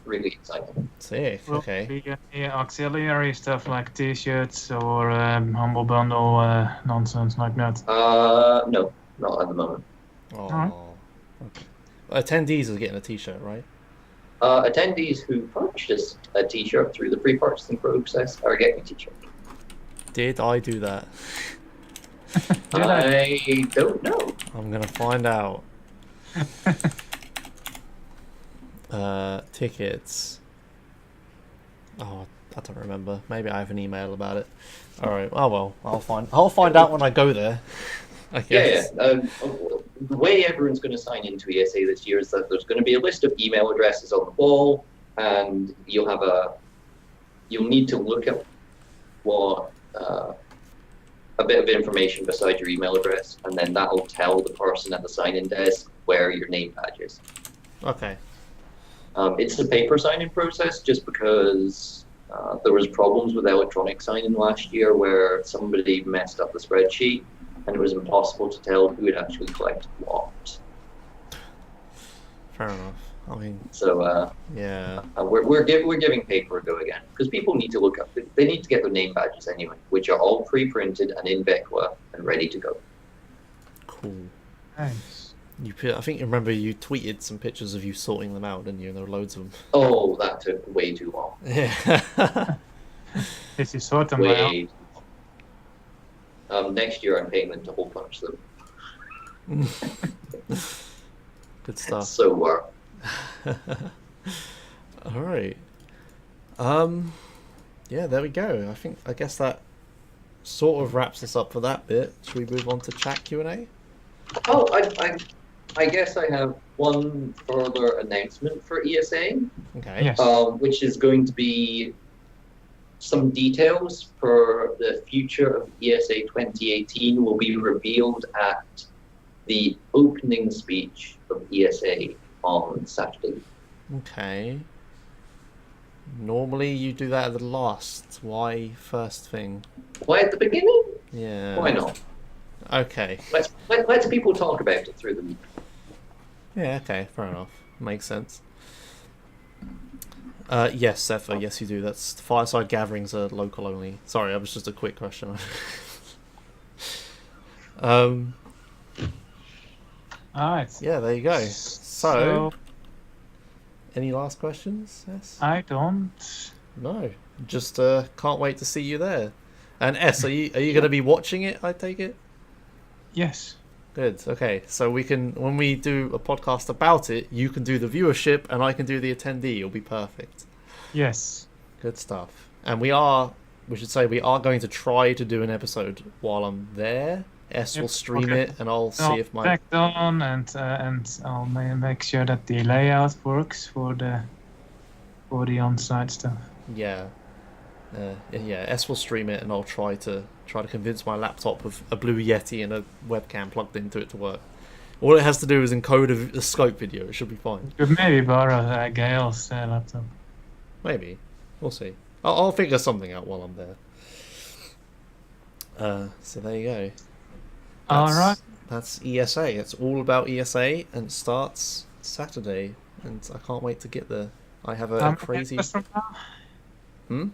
Really exciting. Sick. Will Okay. there be any auxiliary stuff like T-shirts or humble bundle nonsense like that? No, not at the moment. Oh. Okay. Attendees are getting a T-shirt, right? Attendees who purchased a T-shirt through the pre-purchasing process are getting a T-shirt. Did I do that? I don't know. I'm gonna find out. Tickets. Oh, I don't remember. Maybe I have an email about it. All right. Oh well, I'll find out when I go there. I guess. Yeah. The way everyone's going to sign into ESA this year is that there's going to be a list of email addresses on the wall, and you'll need to look at what a bit of information beside your email address, and then that'll tell the person at the sign-in desk where your name badge is. Okay. It's a paper sign-in process just because there was problems with electronic sign-in last year where somebody messed up the spreadsheet and it was impossible to tell who had actually collected what. Fair enough. I mean. So yeah. We're giving paper a go again because people need to look up. They need to get their name badges anyway, which are all pre-printed and in Becwa and ready to go. Cool. Nice. I think you remember you tweeted some pictures of you sorting them out, didn't you? And there were loads of them. Oh, that took way too long. Yeah. Did you sort them Way. Next year I'm paying them to hole punch them. Good stuff. So all right. Yeah, there we go. I guess that sort of wraps us up for that bit. Should we move on to chat Q&A? Oh, I guess I have one further announcement for ESA. Okay. Yes. Which is going to be some details for the future of ESA 2018 will be revealed at the opening speech of ESA on Saturday. Okay. Normally you do that at the last. Why first thing? Why at the beginning? Yeah. Why not? Okay. Let's people talk about it through the week. Yeah, okay, fair enough. Makes sense. Yes, Zephyr, yes you do. That's fireside gatherings are local only. Sorry, that was just a quick question. Alright. Yeah, there you go. So any last questions? Yes? I don't. No. Just can't wait to see you there. And S, are you going to be watching it, I take it? Yes. Good. Okay. So we can, when we do a podcast about it, you can do the viewership and I can do the attendee. It'll be perfect. Yes. Good stuff. And we should say we are going to try to do an episode while I'm there. S will stream it and I'll see if my... back on and I'll make sure that the layout works for the on-site stuff. Yeah. Yeah, S will stream it and I'll try to convince my laptop of a Blue Yeti and a webcam plugged into it to work. All it has to do is encode a scope video. It should be fine. You could maybe borrow Gail's laptop. Maybe. We'll see. I'll figure something out while I'm there. So there you go. Alright. That's ESA. It's all about ESA and it starts Saturday. And I can't wait to get there. I have a crazy... Hours from now? Hmm?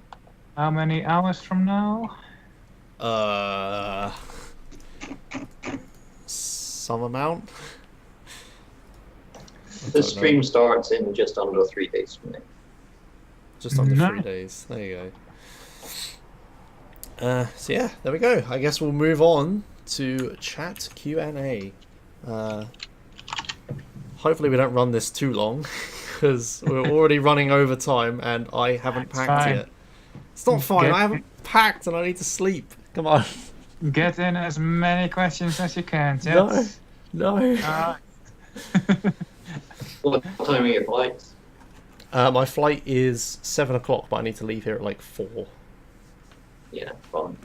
How many hours from now? Some amount. The stream starts in just under 3 days from now. Just under 3 days. There you go. So yeah, there we go. I guess we'll move on to chat Q&A. Hopefully we don't run this too long because we're already running over time and I haven't packed yet. It's not fine. I haven't packed and I need to sleep. Come on. Get in as many questions as you can, Jets. No. What time are your flights? My flight is 7 o'clock, but I need to leave here at like 4. Yeah, fun.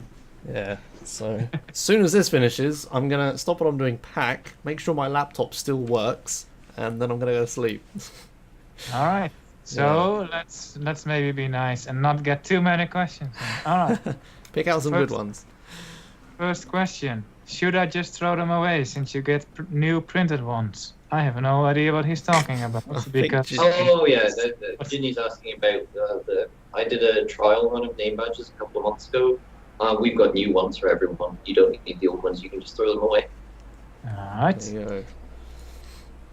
Yeah, so as soon as this finishes, I'm going to stop what I'm doing, pack, make sure my laptop still works, and then I'm going to go to sleep. All right. So let's maybe be nice and not get too many questions. All right. Pick out some good ones. First question. Should I just throw them away since you get new printed ones? I have no idea what he's talking about. Because oh yeah, Ginny's asking about I did a trial run of name badges a couple of months ago. We've got new ones for everyone. You don't need the old ones. You can just throw them away. All right. There you go.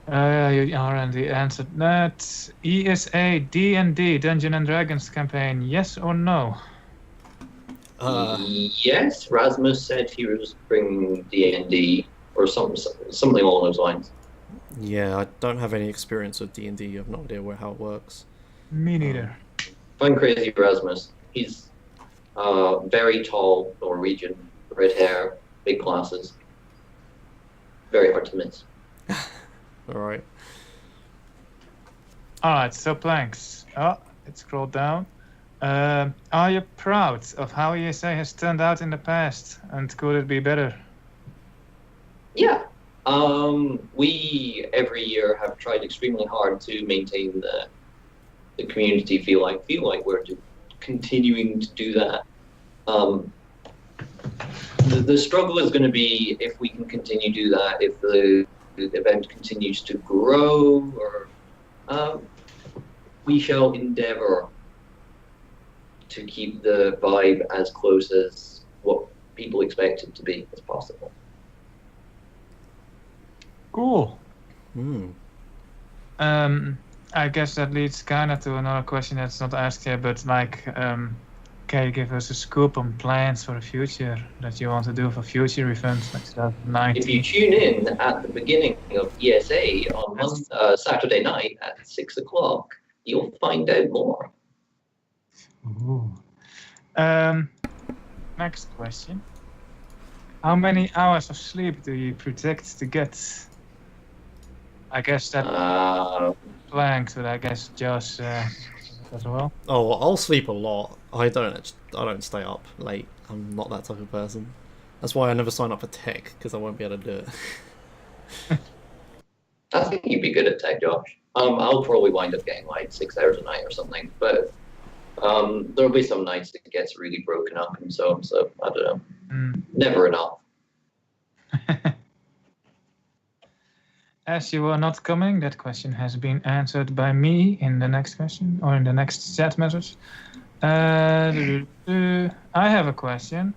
You already answered that. ESA D&D Dungeon and Dragons campaign. Yes or no? Yes, Rasmus said he was bringing D&D or something along those lines. Yeah, I don't have any experience with D&D. I have no idea how it works. Me neither. Find crazy Rasmus. He's very tall, Norwegian, red hair, big glasses. Very hard to miss. Alright. Alright, so Planks. Oh, it scrolled down. Are you proud of how ESA has turned out in the past, and could it be better? Yeah. We every year have tried extremely hard to maintain the community feel like we're continuing to do that. The struggle is going to be if we can continue to do that, if the event continues to grow, or we shall endeavor to keep the vibe as close as what people expect it to be as possible. Cool. I guess that leads kind of to another question that's not asked here, but like, can you give us a scoop on plans for the future that you want to do for future events like 2019? If you tune in at the beginning of ESA on Saturday night at 6 o'clock, you'll find out more. Ooh. Next question. How many hours of sleep do you predict to get? I guess that Planks, but I guess Josh as well. Oh, I'll sleep a lot. I don't stay up late. I'm not that type of person. That's why I never sign up for tech, because I won't be able to do it. I think you'd be good at tech, Josh. I'll probably wind up getting like 6 hours a night or something, but there'll be some nights it gets really broken up and so I don't know. Never enough. As you are not coming, that question has been answered by me in the next question, or in the next chat message. I have a question.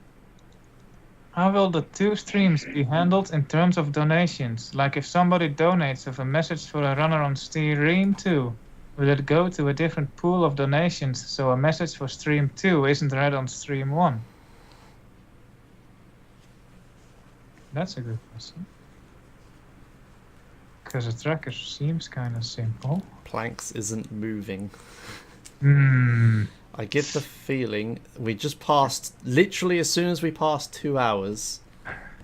How will the two streams be handled in terms of donations? Like if somebody donates with a message for a runner on Stream 2, will it go to a different pool of donations so a message for Stream 2 isn't read on Stream 1? That's a good question. Because the tracker seems kind of simple. Planks isn't moving. I get the feeling we just passed, literally as soon as we passed 2 hours,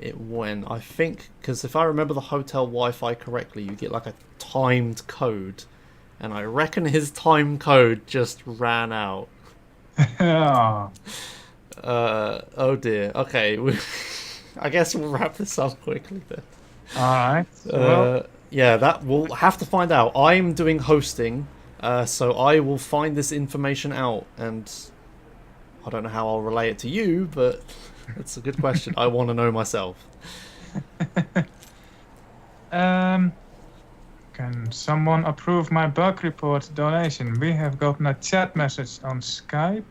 it went. I think, because if I remember the hotel Wi-Fi correctly, you get like a timed code. And I reckon his time code just ran out. Oh dear. Okay, I guess we'll wrap this up quickly then. Alright. Yeah, that we'll have to find out. I'm doing hosting, so I will find this information out, and I don't know how I'll relay it to you, but it's a good question. I want to know myself. Can someone approve my bug report donation? We have gotten a chat message on Skype.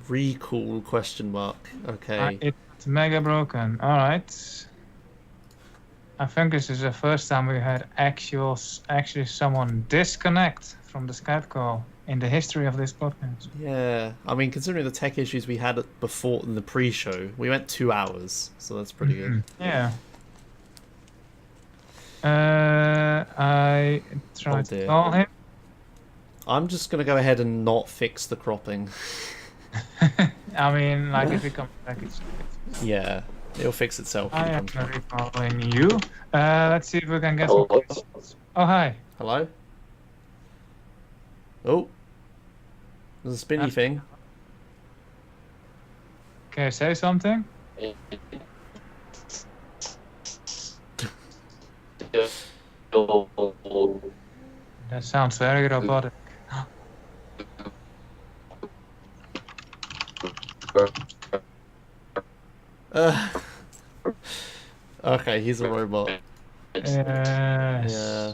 Recall ? Okay. It's mega broken. Alright. I think this is the first time we had actually someone disconnect from the Skype call in the history of this podcast. Yeah, I mean, considering the tech issues we had before in the pre-show, we went 2 hours, so that's pretty good. Yeah. I tried to call him. I'm just gonna go ahead and not fix the cropping. I mean, like if it comes back, it's. Yeah, it'll fix itself. I am recalling you. Let's see if we can get some Oh, questions. Oh, hi. Hello? Oh. There's a spinny thing. Can you say something? That sounds very robotic. Okay, he's a robot. Yes. Yeah.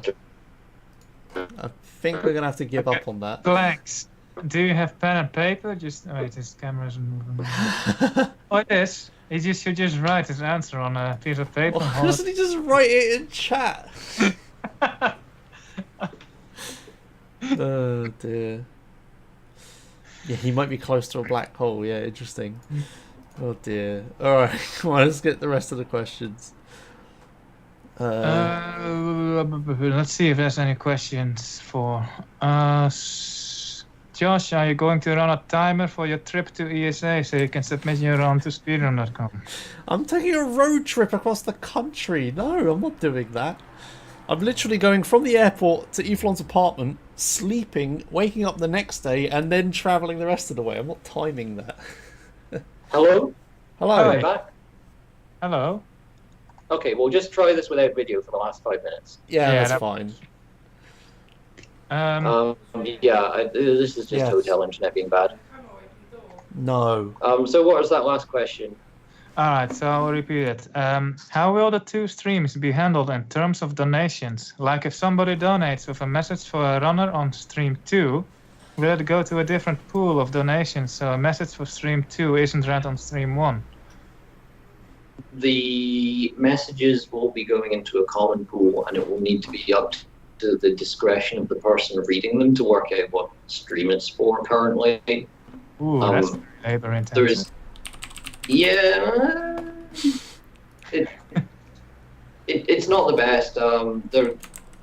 I think we're gonna have to give up on that. Blanks. Do you have pen and paper? Just wait, this camera's moving. Oh, it is. He should just write his answer on a piece of paper. Why doesn't he just write it in chat? Oh dear. Yeah, he might be close to a black hole. Yeah, interesting. Oh dear. Alright, come on, let's get the rest of the questions. Let's see if there's any questions for Josh, are you going to run a timer for your trip to ESA so you can submit your run to speedrun.com? I'm taking a road trip across the country. No, I'm not doing that. I'm literally going from the airport to Eflon's apartment, sleeping, waking up the next day, and then travelling the rest of the way. I'm not timing that. hello? Hello. Am I back? Hello? Okay, we'll just try this without video for the last 5 minutes. Yeah, that's fine. This is just hotel internet being bad. No. So what was that last question? Alright, so I'll repeat it. How will the two streams be handled in terms of donations? Like if somebody donates with a message for a runner on stream 2, will it go to a different pool of donations so a message for stream 2 isn't read on stream 1? The messages will be going into a common pool, and it will need to be up to the discretion of the person reading them to work out what stream it's for currently. Ooh, that's labor intensive. It's not the best.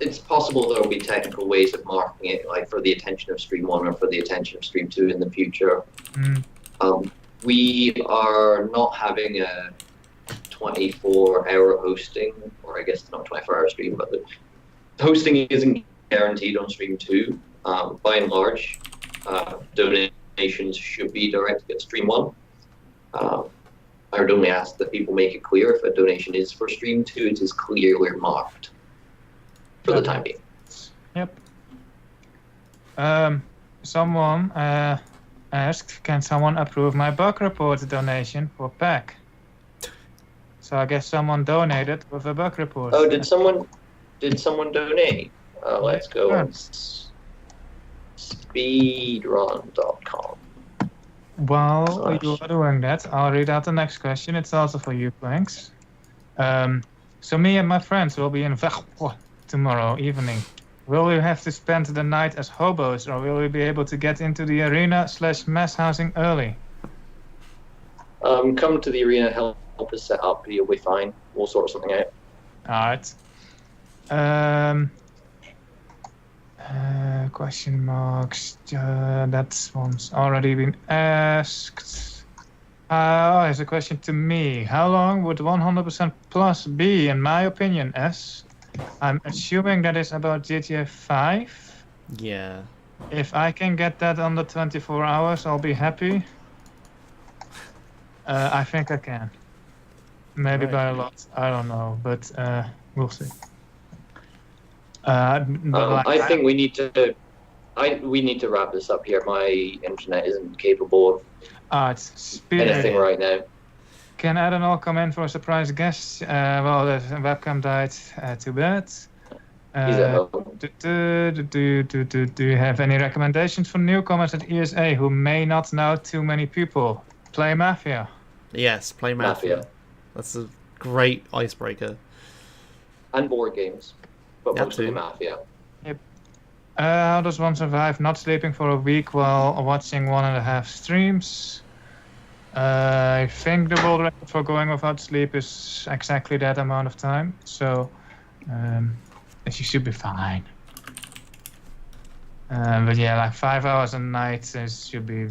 It's possible there will be technical ways of marking it, like for the attention of stream 1 or for the attention of stream 2 in the future. We are not having a 24-hour hosting, or I guess not 24-hour stream, but the hosting isn't guaranteed on stream 2. By and large, donations should be directed at stream 1. I would only ask that people make it clear if a donation is for stream 2, it is clearly marked for the time being. Yep. Someone asked, can someone approve my bug report donation for PAC? So I guess someone donated with a bug report. Oh, did someone donate? Let's go on speedrun.com. While you are doing that, I'll read out the next question. It's also for you, Planks. So me and my friends will be in Warcraft tomorrow evening. Will we have to spend the night as hobos, or will we be able to get into the arena/mass housing early? Come to the arena, help us set up. You'll be fine. We'll sort something out. Alright. Question marks. That one's already been asked. Here's a question to me. How long would 100% plus be, in my opinion, S? I'm assuming that is about GTA 5. Yeah. If I can get that under 24 hours, I'll be happy. I think I can. Maybe by a lot. I don't know, but we'll see. I think we need to wrap this up here. My internet isn't capable of anything right now. Can Adam all come in for a surprise guest? Well, the webcam died. Too bad. He's at home. Do you have any recommendations for newcomers at ESA who may not know too many people? Play Mafia. Yes, play Mafia. That's a great icebreaker. And board games, but mostly Mafia. Yep. How does one survive not sleeping for a week while watching 1.5 streams? I think the world record for going without sleep is exactly that amount of time, so you should be fine. But yeah, like 5 hours a night should be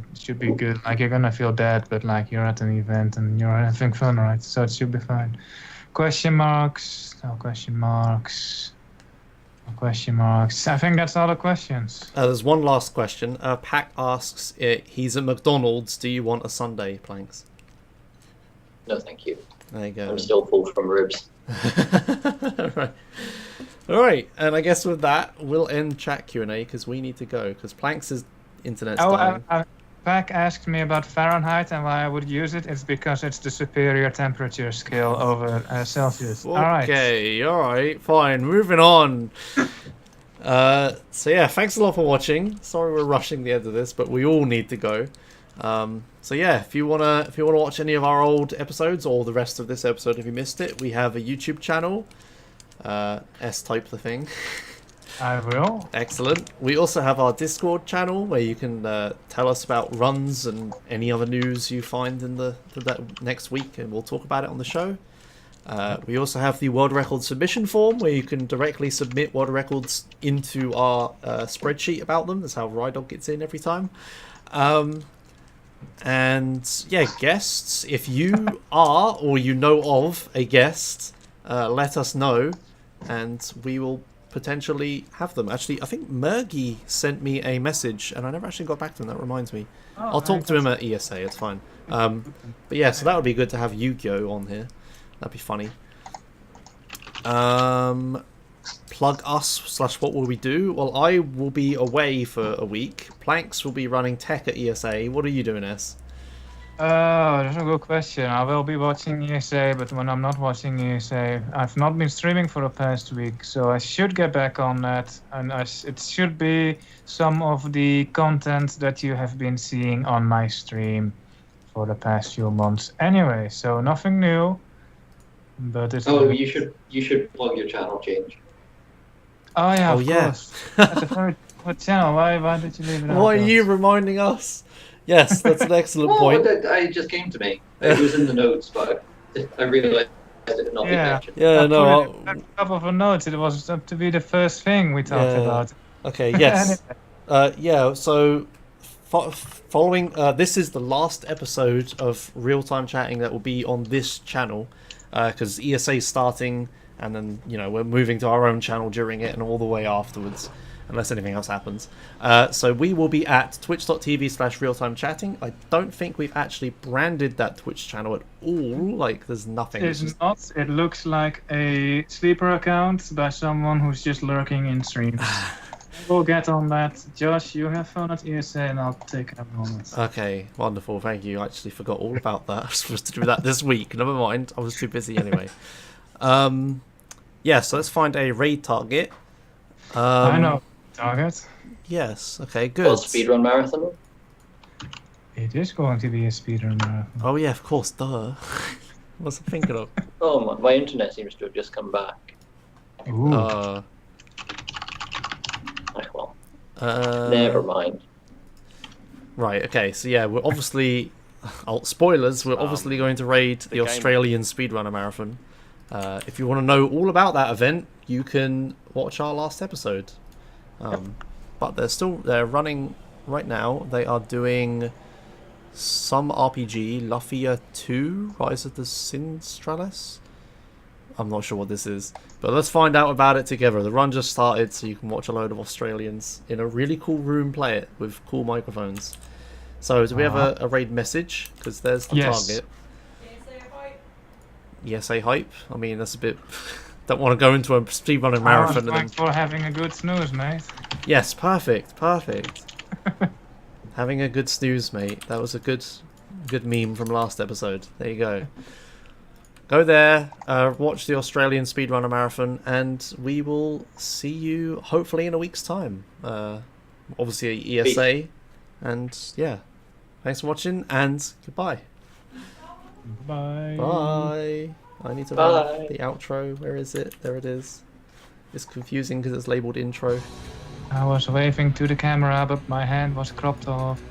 good. Like you're gonna feel dead, but like you're at an event and you're having fun, right? So it should be fine. Question marks? No question marks. No question marks. I think that's all the questions. There's one last question. Pack asks, he's at McDonald's. Do you want a sundae, Planks? No, thank you. There you go. I'm still full from ribs. Right. All right, and I guess with that, we'll end chat Q&A because we need to go because Planks' internet's dying. Pack asked me about Fahrenheit and why I would use it. It's because it's the superior temperature scale over Celsius. Okay, all right, fine. Moving on. So yeah, thanks a lot for watching. Sorry we're rushing the end of this, but we all need to go. So yeah, if you wanna watch any of our old episodes or the rest of this episode if you missed it, we have a YouTube channel. S-type the thing. I will. Excellent. We also have our Discord channel where you can tell us about runs and any other news you find in that next week, and we'll talk about it on the show. We also have the world record submission form where you can directly submit world records into our spreadsheet about them. That's how Rydog gets in every time. And yeah, guests. If you are or you know of a guest, let us know, and we will potentially have them. Actually, I think Mergy sent me a message, and I never actually got back to him. That reminds me. I'll talk to him at ESA. It's fine. But yeah, so that would be good to have Yu-Gi-Oh on here. That'd be funny. Plug us / what will we do? Well, I will be away for a week. Planks will be running tech at ESA. What are you doing, S? That's a good question. I will be watching ESA, but when I'm not watching ESA, I've not been streaming for the past week, so I should get back on that. And it should be some of the content that you have been seeing on my stream for the past few months. Anyway, so nothing new. But it's you should plug your channel change. Oh yeah, of yeah. course. That's a very good channel. Why did you leave it out? Why are you reminding us? Yes, that's an excellent point. It just came to me. It was in the notes, but I realized it had not been mentioned. Yeah, no. At the top of a note, it was to be the first thing we talked about. Okay, yes. Yeah, so following, this is the last episode of Real-Time Chatting that will be on this channel, because ESA is starting, and then, we're moving to our own channel during it and all the way afterwards, unless anything else happens. So we will be at twitch.tv/realtimechatting. I don't think we've actually branded that Twitch channel at all. Like, there's nothing. It's not. It looks like a sleeper account by someone who's just lurking in streams. We'll get on that. Josh, you have fun at ESA, and I'll take care of it. Okay, wonderful. Thank you. I actually forgot all about that. I was supposed to do that this week. Never mind. I was too busy anyway. Yeah, so let's find a raid target. I know. Target. Yes. Okay. Good. Well, speedrun marathon. It is going to be a speedrun marathon. Oh yeah, of course. Duh. What's I thinking of? Oh, my internet seems to have just come back. Ooh. Well, never mind. Right. Okay. So yeah, we're obviously. Spoilers. We're obviously going to raid the Australian Speedrunner Marathon. If you want to know all about that event, you can watch our last episode. But they're running right now. They are doing some RPG, Lufia 2, Rise of the Sinstralis. I'm not sure what this is, but let's find out about it together. The run just started, so you can watch a load of Australians in a really cool room play it with cool microphones. So do we have a raid message? Because there's the target. ESA hype. I mean, that's a bit. Don't want to go into a speedrunning marathon. Thanks for having a good snooze, mate. Yes, perfect. Having a good snooze, mate. That was a good meme from last episode. There you go. Go there, watch the Australian Speedrunner Marathon, and we will see you hopefully in a week's time. Obviously ESA, peace. And yeah, thanks for watching, and goodbye. Bye. Bye. I need to write the outro. Where is it? There it is. It's confusing because it's labeled intro. I was waving to the camera, but my hand was cropped off.